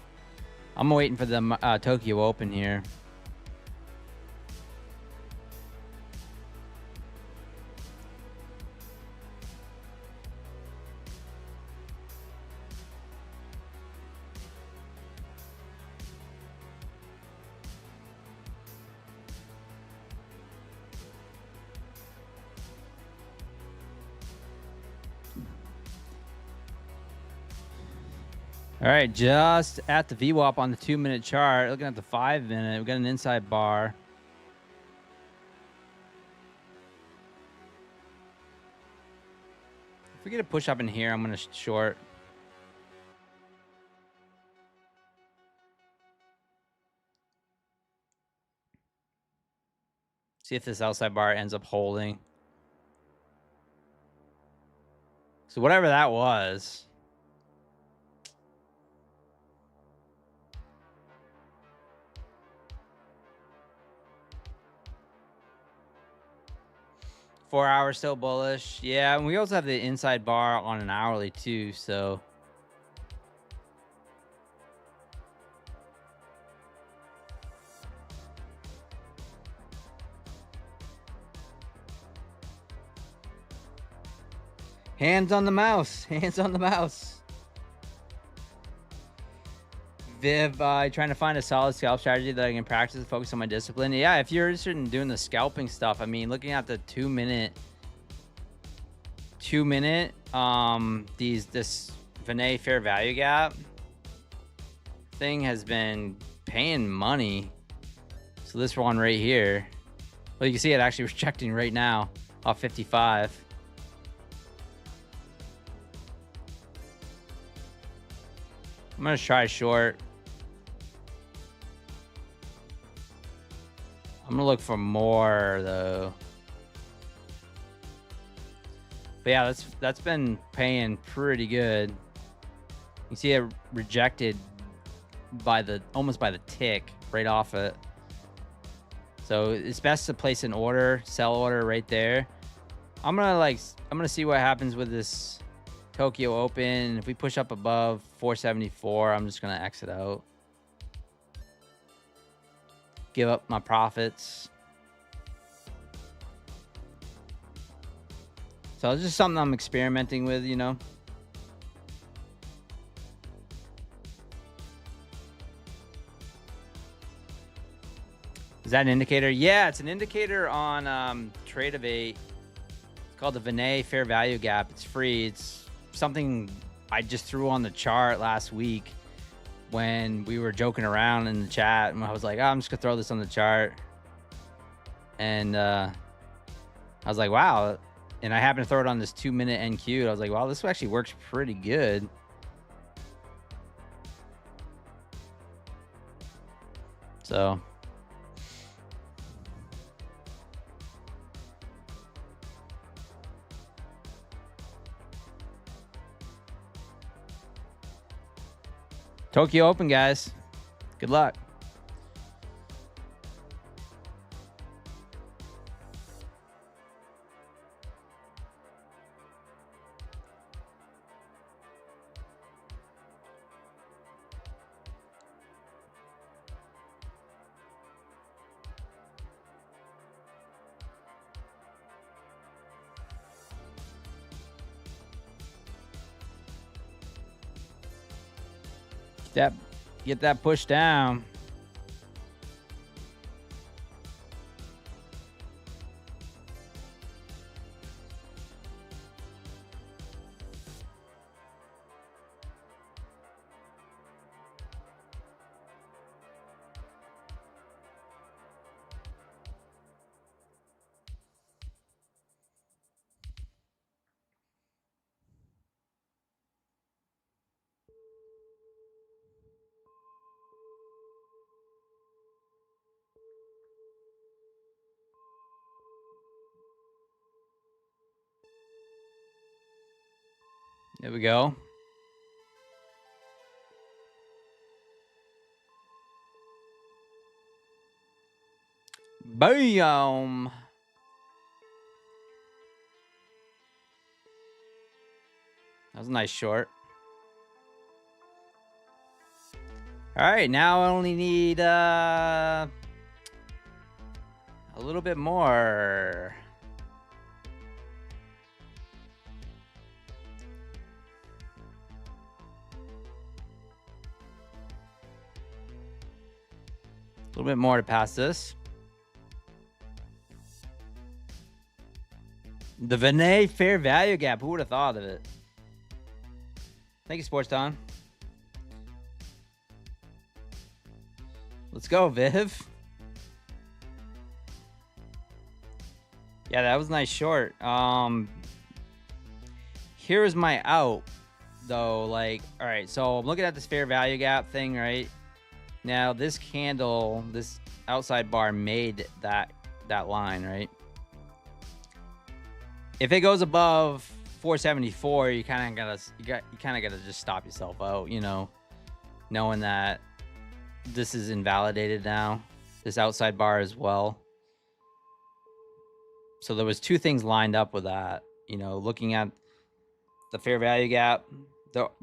I'm waiting for the Tokyo Open here. All right, just at the VWAP on the 2-minute chart. Looking at the 5-minute, we got an inside bar. If we get a push up in here, I'm going to short. See if this outside bar ends up holding. So whatever that was. Four hours still bullish. Yeah, and we also have the inside bar on an hourly too, so. Hands on the mouse. Hands on the mouse. Viv, trying to find a solid scalp strategy that I can practice and focus on my discipline. Yeah, if you're interested in doing the scalping stuff, I mean, looking at the 2-minute, this Vinay fair value gap thing has been paying money. So this one right here, well, you can see it actually rejecting right now off 55. I'm gonna try short. I'm gonna look for more though. But yeah, that's been paying pretty good. You see it rejected by almost by the tick right off it. So it's best to place an order, sell order right there. I'm gonna see what happens with this Tokyo Open. If we push up above 474, I'm just gonna exit out. Give up my profits. So it's just something I'm experimenting with, you know. Is that an indicator? Yeah, it's an indicator on Trade-Avate. It's called the Vinay Fair Value Gap. It's free. It's something I just threw on the chart last week when we were joking around in the chat, and I was like, oh, I'm just gonna throw this on the chart. And I was like, wow. And I happened to throw it on this 2-minute NQ. I was like, wow, this actually works pretty good. So Tokyo Open, guys. Good luck. Get that push down. There we go. Boom. That was a nice short. All right, now I only need a little bit more. A little bit more to pass this. The Vinay Fair Value Gap. Who would have thought of it? Thank you, Sports Don. Let's go, Viv. Yeah, that was a nice short. Here is my out, though. Like, all right, so I'm looking at this fair value gap thing, right? Now, this candle, this outside bar made that line, right? If it goes above 474, you kind of gotta just stop yourself out, you know, knowing that this is invalidated now, this outside bar as well. So there was two things lined up with that, you know, looking at the fair value gap.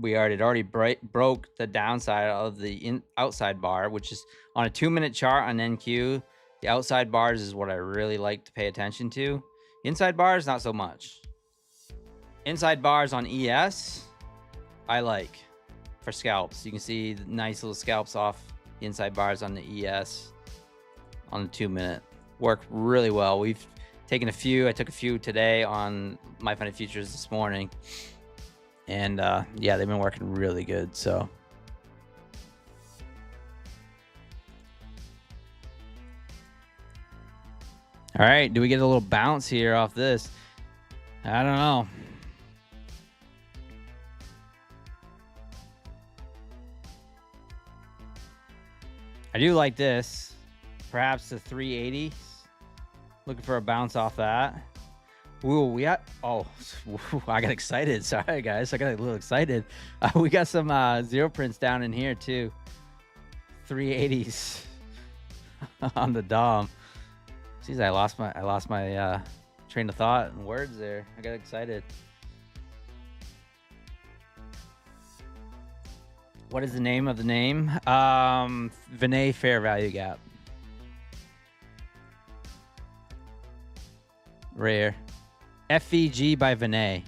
We already broke the downside of the outside bar, which is on a 2-minute chart on NQ. The outside bars is what I really like to pay attention to. Inside bars, not so much. Inside bars on ES, I like for scalps. You can see the nice little scalps off the inside bars on the ES on the 2-minute. Work really well. We've taken a few. I took a few today on My Funny Futures this morning. And yeah, they've been working really good. So all right, do we get a little bounce here off this? I don't know. I do like this. Perhaps the 380s. Looking for a bounce off that. Ooh, we got. Oh, I got excited. Sorry, guys. I got a little excited. We got some zero prints down in here too. 380s on the Dom. Jeez, I lost my train of thought and words there. I got excited. What is the name of the name? Vinay Fair Value Gap. Rare. FVG by Vinay.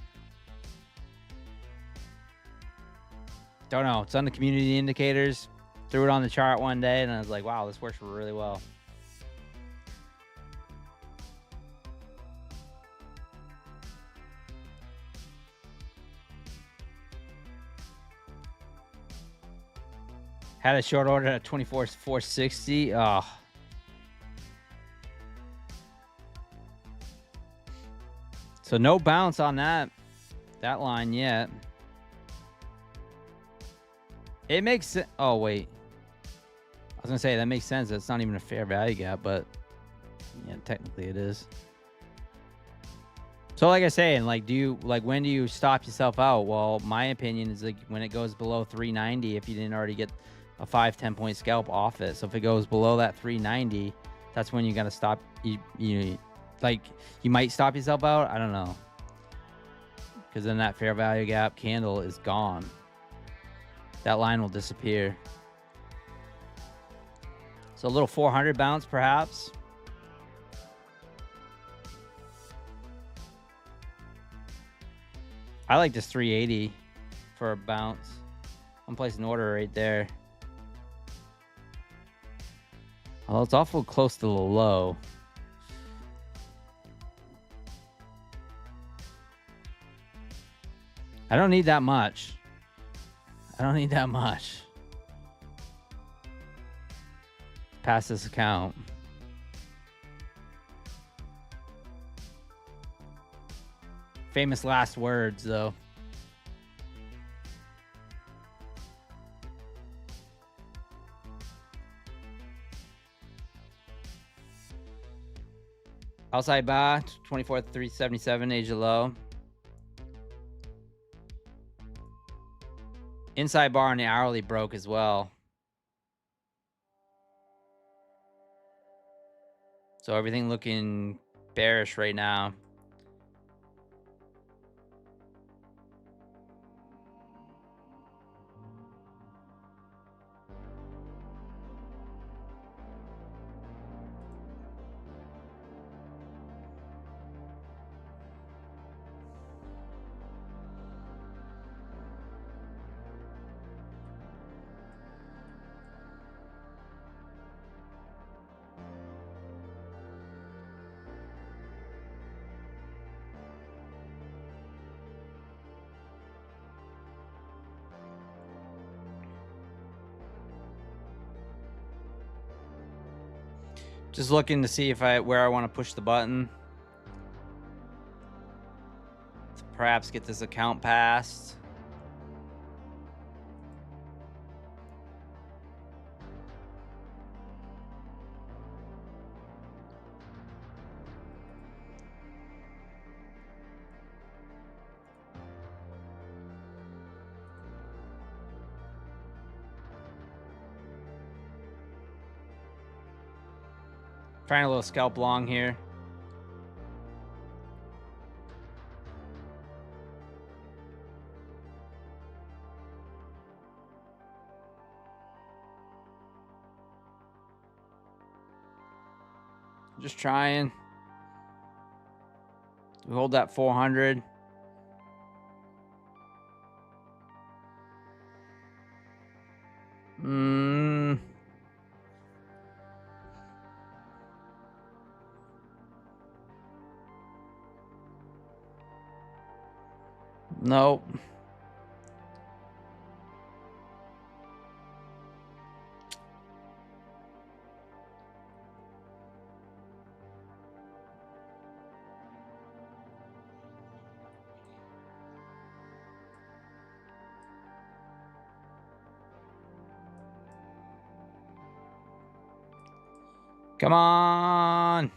Don't know. It's on the community indicators. Threw it on the chart one day, and I was like, wow, this works really well. Had a short order at 24,460. Oh. So no bounce on that line yet. It makes sense. Oh, wait. I was going to say, that makes sense. It's not even a fair value gap, but yeah, technically it is. So like I say, and like, when do you stop yourself out? Well, my opinion is like when it goes below 390, if you didn't already get a 5-10 point scalp off it. So if it goes below that 390, that's when you got to stop. You might stop yourself out. I don't know. Because then that fair value gap candle is gone. That line will disappear. So a little 400 bounce perhaps. I like this 380 for a bounce. I'm placing an order right there. Well, it's awful close to the low. I don't need that much. Pass this account. Famous last words, though. Outside bar, 24,377, Asia low. Inside bar on the hourly broke as well. So everything looking bearish right now. Just looking to see where I want to push the button to perhaps get this account passed. Trying a little scalp long here. Just trying. We hold that 400. Nope. Come on.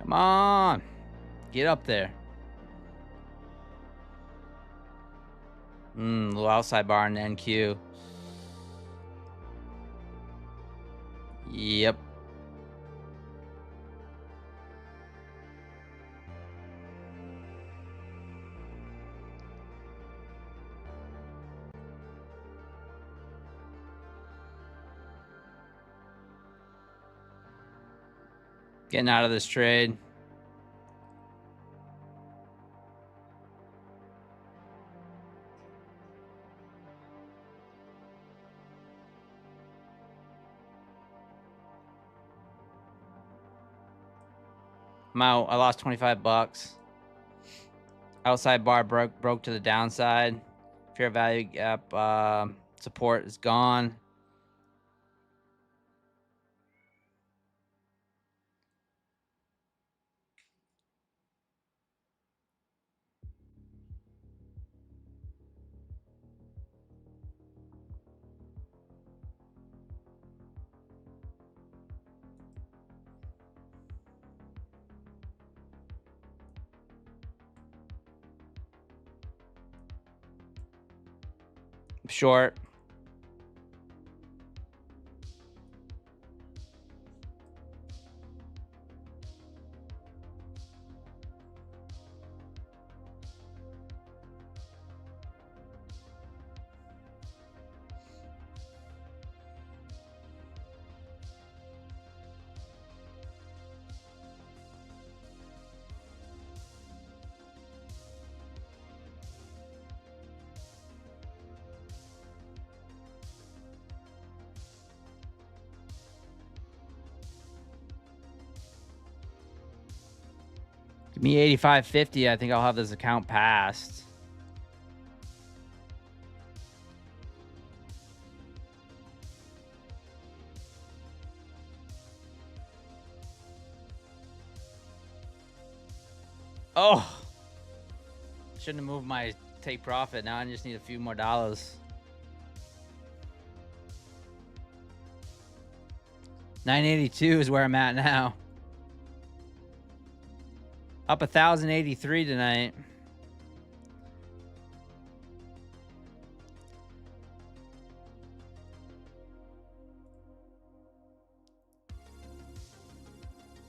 Come on. Get up there. Little outside bar in NQ. Yep. Getting out of this trade. I'm out. I lost 25 bucks. Outside bar broke to the downside. Fair value gap support is gone. Short. Give me 85.50. I think I'll have this account passed. Oh, shouldn't have moved my take profit. Now I just need a few more dollars. $982 is where I'm at now. Up 1,083 tonight.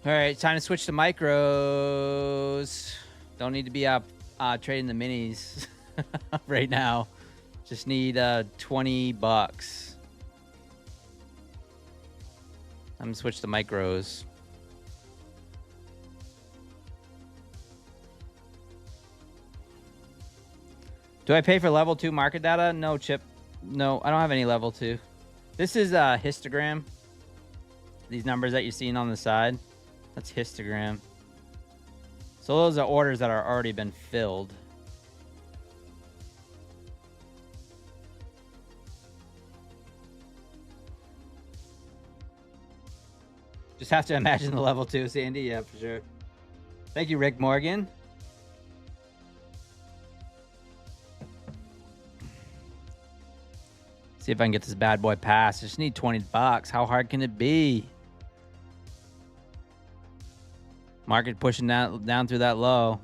All right, time to switch to micros. Don't need to be up trading the minis right now. Just need 20 bucks. I'm gonna switch to micros. Do I pay for level 2 market data? No, Chip. No, I don't have any level 2. This is a histogram. These numbers that you're seeing on the side, that's histogram. So those are orders that are already been filled. Just have to imagine the level 2, Sandy. Yeah, for sure. Thank you, Rick Morgan. See if I can get this bad boy passed. I just need 20 bucks. How hard can it be? Market pushing down through that low.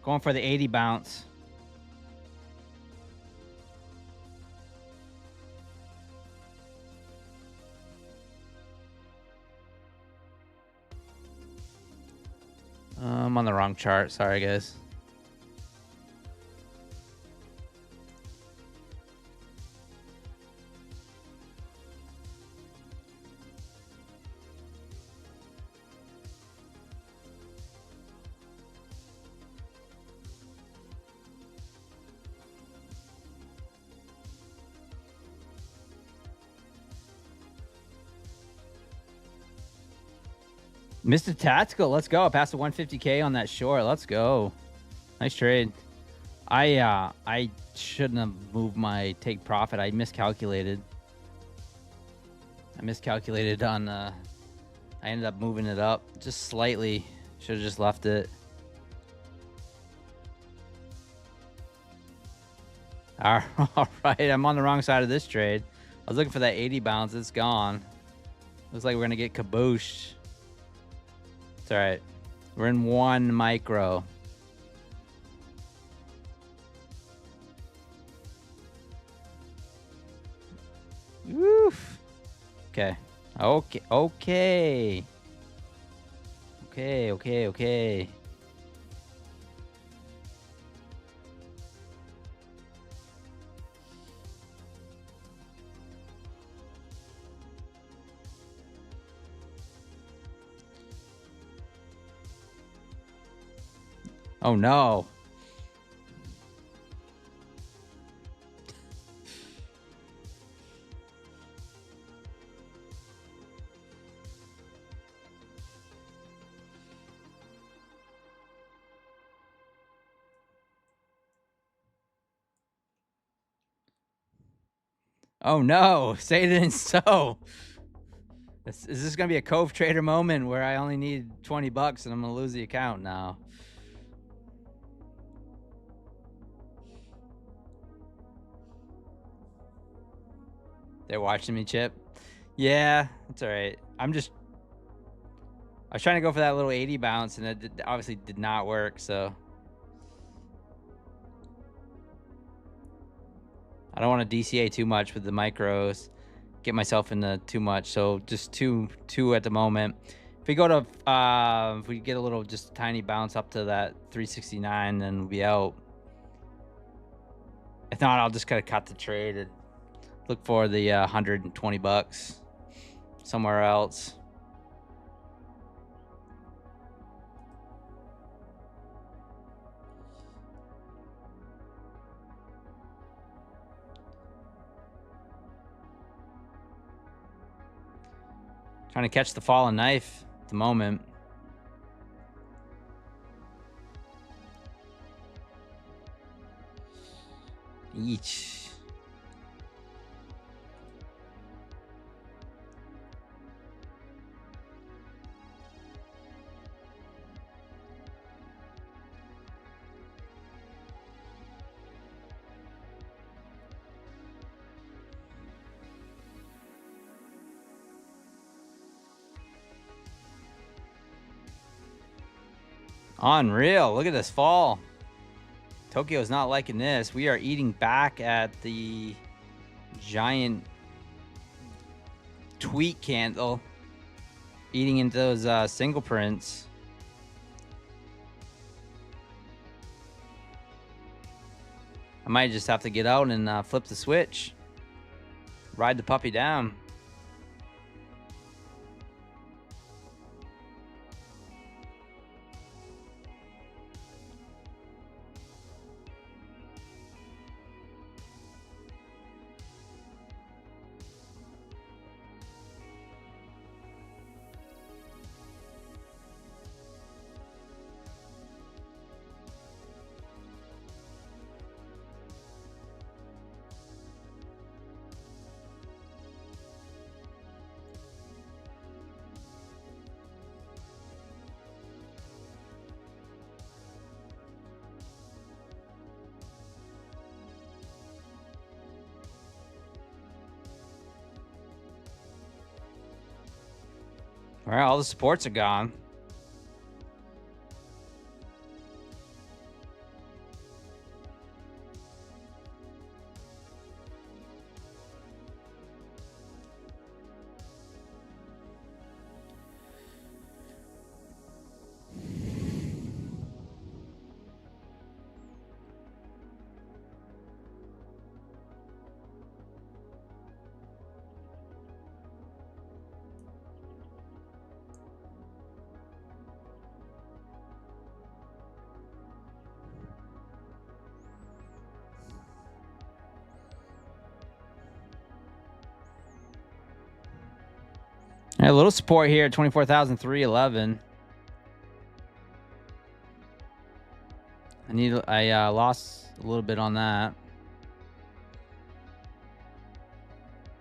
Going for the 80 bounce. I'm on the wrong chart. Sorry, guys. Mr. Tactical, let's go. I passed the 150K on that short. Let's go. Nice trade. I shouldn't have moved my take profit. I miscalculated. On I ended up moving it up just slightly. Should have just left it. All right, I'm on the wrong side of this trade. I was looking for that 80 bounce. It's gone. Looks like we're gonna get kabooshed. It's all right. We're in 1 micro. Woof. Okay. Okay. Okay. Okay. Oh no. Oh no. Say it didn't so. Is this gonna be a Cove Trader moment where I only need 20 bucks and I'm gonna lose the account now? They're watching me, Chip. Yeah, it's all right. I was trying to go for that little 80 bounce and it obviously did not work, so I don't want to DCA too much with the micros, get myself into too much. So just two at the moment. If we go to if we get a little just tiny bounce up to that 369, then we'll be out. If not, I'll just gotta cut the trade and look for the 120 bucks somewhere else. Trying to catch the fallen knife at the moment. Each. Unreal. Look at this fall. Tokyo's not liking this. We are eating back at the giant tweet candle. Eating into those single prints. I might just have to get out and flip the switch. Ride the puppy down. All right, all the supports are gone. A little support here at 24,311. I lost a little bit on that.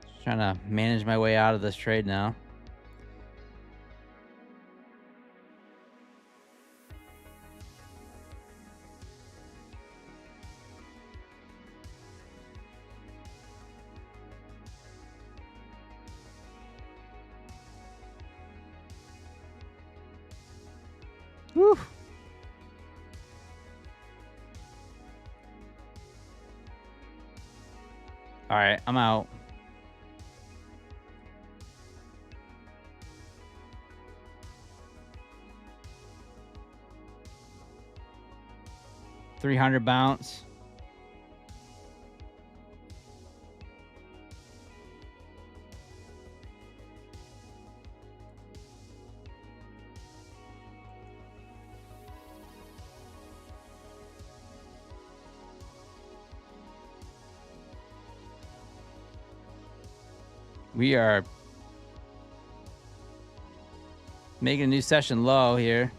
Just trying to manage my way out of this trade now. Whew. All right, I'm out. $300 bounce. We are making a new session low here.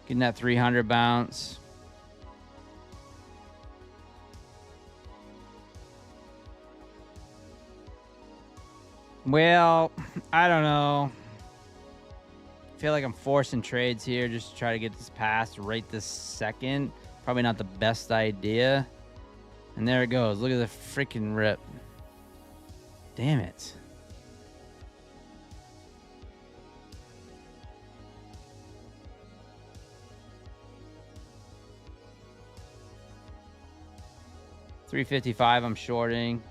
Getting that 300 bounce. Well, I don't know. I feel like I'm forcing trades here just to try to get this passed right this second. Probably not the best idea. And there it goes. Look at the freaking rip. Damn it. $355 I'm shorting.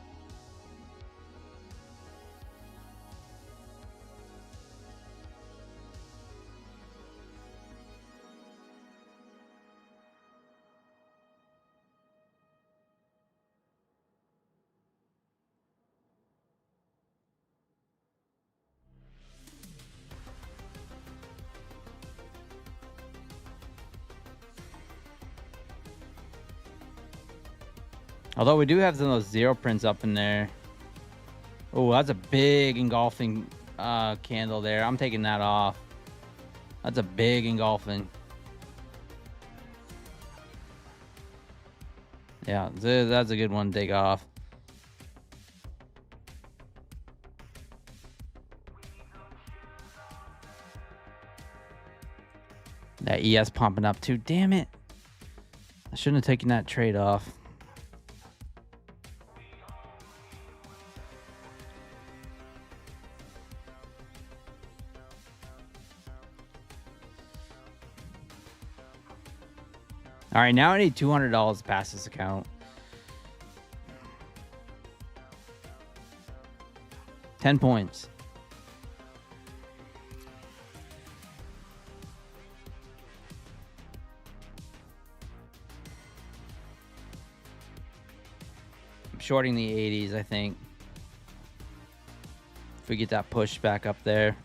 Although we do have some of those zero prints up in there. Oh, that's a big engulfing candle there. I'm taking that off. That's a big engulfing. Yeah, that's a good one to take off. That ES pumping up too. Damn it. I shouldn't have taken that trade off. All right, now I need $200 to pass this account. 10 points. I'm shorting the 80s, I think. If we get that push back up there.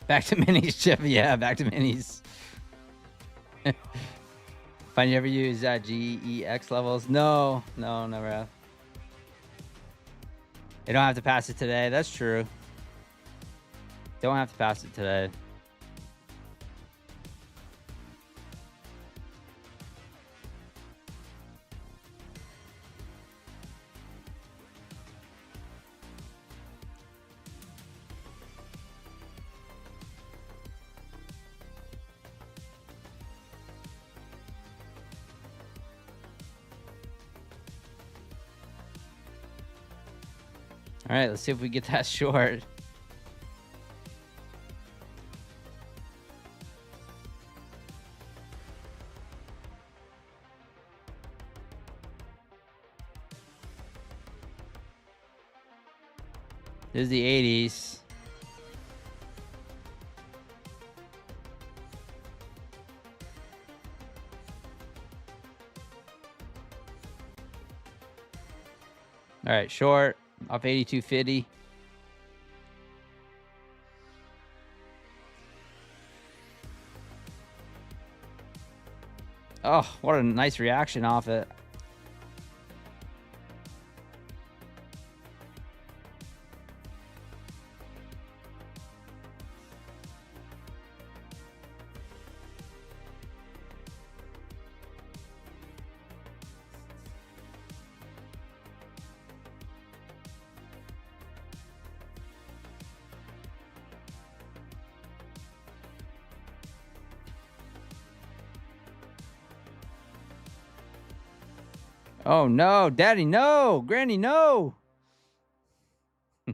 Back to minis, Chip. Yeah, back to minis. Find you ever use GEX levels? No, never have. You don't have to pass it today. That's true. Don't have to pass it today. All right, let's see if we get that short. This is the 80s. All right, short off 82.50. Oh, what a nice reaction off it. Oh no, Daddy, no, Granny, no. I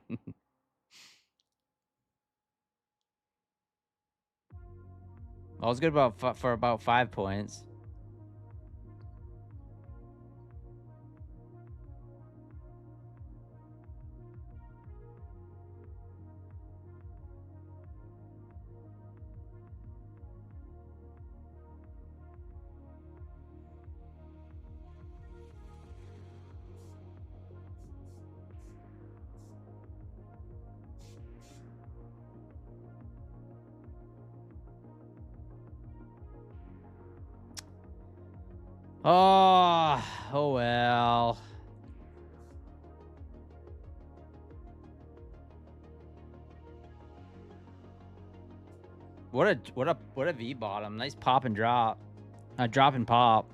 was good for about 5 points. Oh well. What a V bottom. Nice pop and drop. Drop and pop.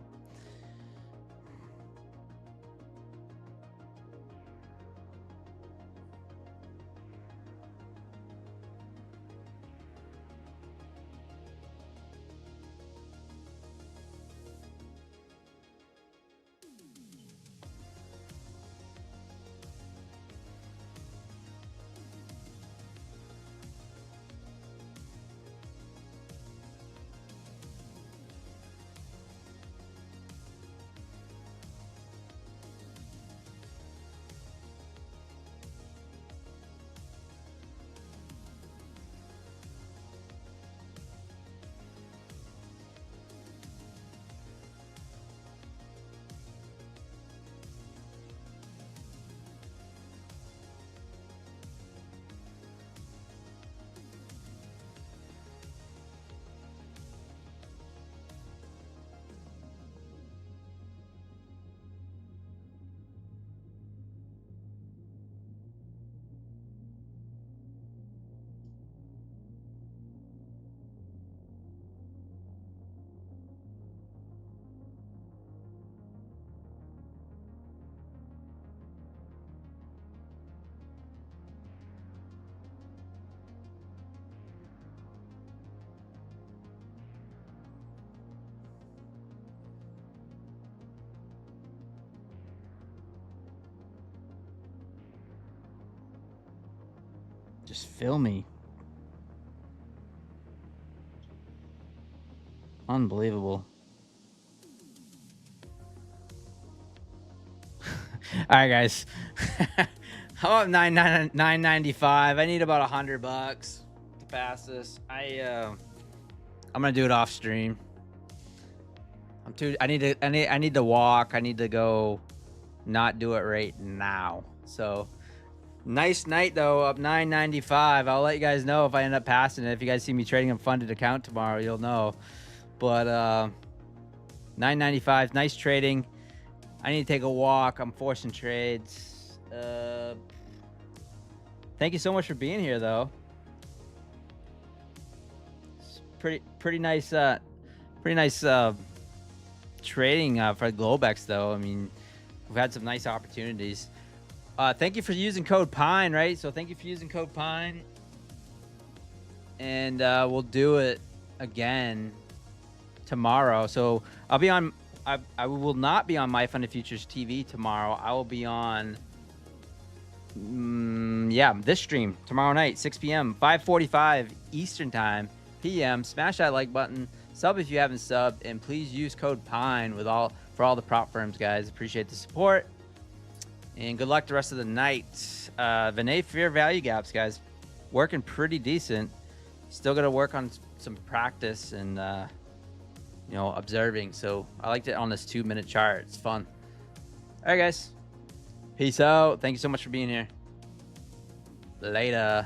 Just fill me. Unbelievable. All right, guys. I'm up 995. I need about $100 to pass this. I'm gonna do it off stream. I need to walk. I need to go. Not do it right now. So. Nice night though, up 995. I'll let you guys know if I end up passing it. If you guys see me trading a funded account tomorrow, you'll know. But 995, nice trading. I need to take a walk. I'm forcing trades. Thank you so much for being here though. It's pretty nice trading for Globex though. I mean, we've had some nice opportunities. Thank you for using code PINE, right? So thank you for using code PINE. And we'll do it again tomorrow. So I'll be on, I will not be on My Funded Futures TV tomorrow. I will be on, this stream tomorrow night, 6 p.m., 5:45 Eastern Time, p.m. Smash that like button. Sub if you haven't subbed. And please use code PINE for all the prop firms, guys. Appreciate the support. And good luck the rest of the night. Vinay fair value gaps, guys. Working pretty decent. Still got to work on some practice and, observing. So I liked it on this 2-minute chart. It's fun. All right, guys. Peace out. Thank you so much for being here. Later.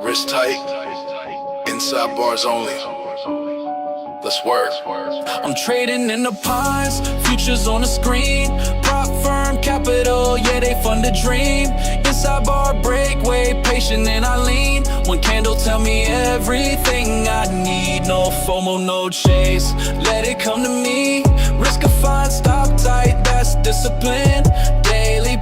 Wrist tight, inside bars only. Let's work. I'm trading in the pies, futures on the screen. Prop firm capital, yeah, they fund the dream. Inside bar breakaway, patient and I lean. One candle tell me everything I need. No FOMO, no chase, let it come to me. Risk of fine, stop tight, that's discipline. Daily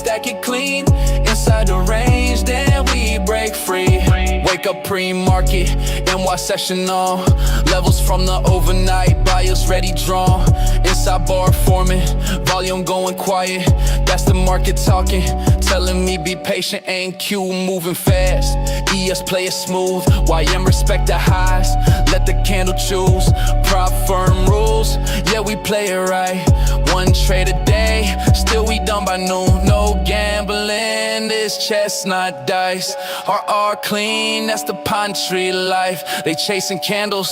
stack it clean. Inside the range, then we break free. Wake up pre-market, NY session on. Levels from the overnight, buyers ready drawn. Inside bar forming, volume going quiet. That's the market talking, telling me be patient. Ain't Q moving fast, ES play it smooth. YM respect the highs, let the candle choose. Prop firm rules, yeah we play it right. One trade a day, still we done by noon. No gambling, this chestnut dice. RR clean, that's the pine tree life. They chasing candles,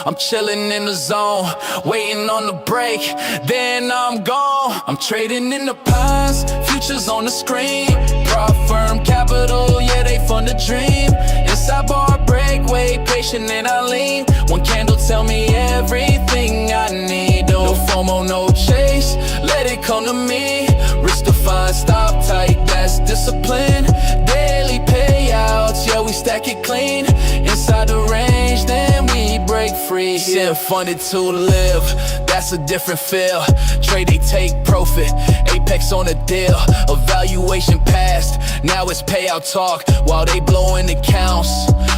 I'm chilling in the zone, waiting on the break, then I'm gone. I'm trading in the pines, futures on the screen. Prop firm capital, yeah they fund the dream. Inside bar break, wait patient and I lean. One candle tell me everything I need. No FOMO, no chase, let it come to me. Risk defined, stop tight, that's discipline. Daily payouts, yeah we stack it clean. Inside the range, then we break free. Yeah, funded to live, that's a different feel. Trade, they take profit, apex on the deal. Evaluation passed, now it's payout talk. While they blowing accounts,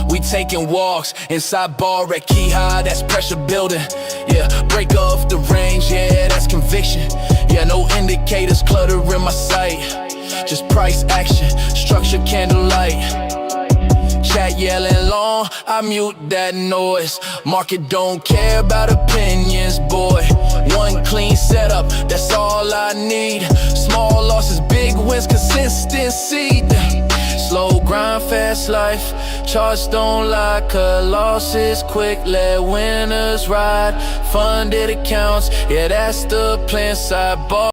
we taking walks. Inside bar at key high, that's pressure building. Yeah, break off the range, yeah, that's conviction. Yeah, no indicators clutter in my sight. Just price action, structure candlelight. Chat yelling long, I mute that noise. Market don't care about opinions, boy. One clean setup, that's all I need. Small losses, big wins, consistency. Slow grind, fast life. Charts don't lie, cut losses quick, let winners ride. Funded accounts, yeah that's the plan. Sidebar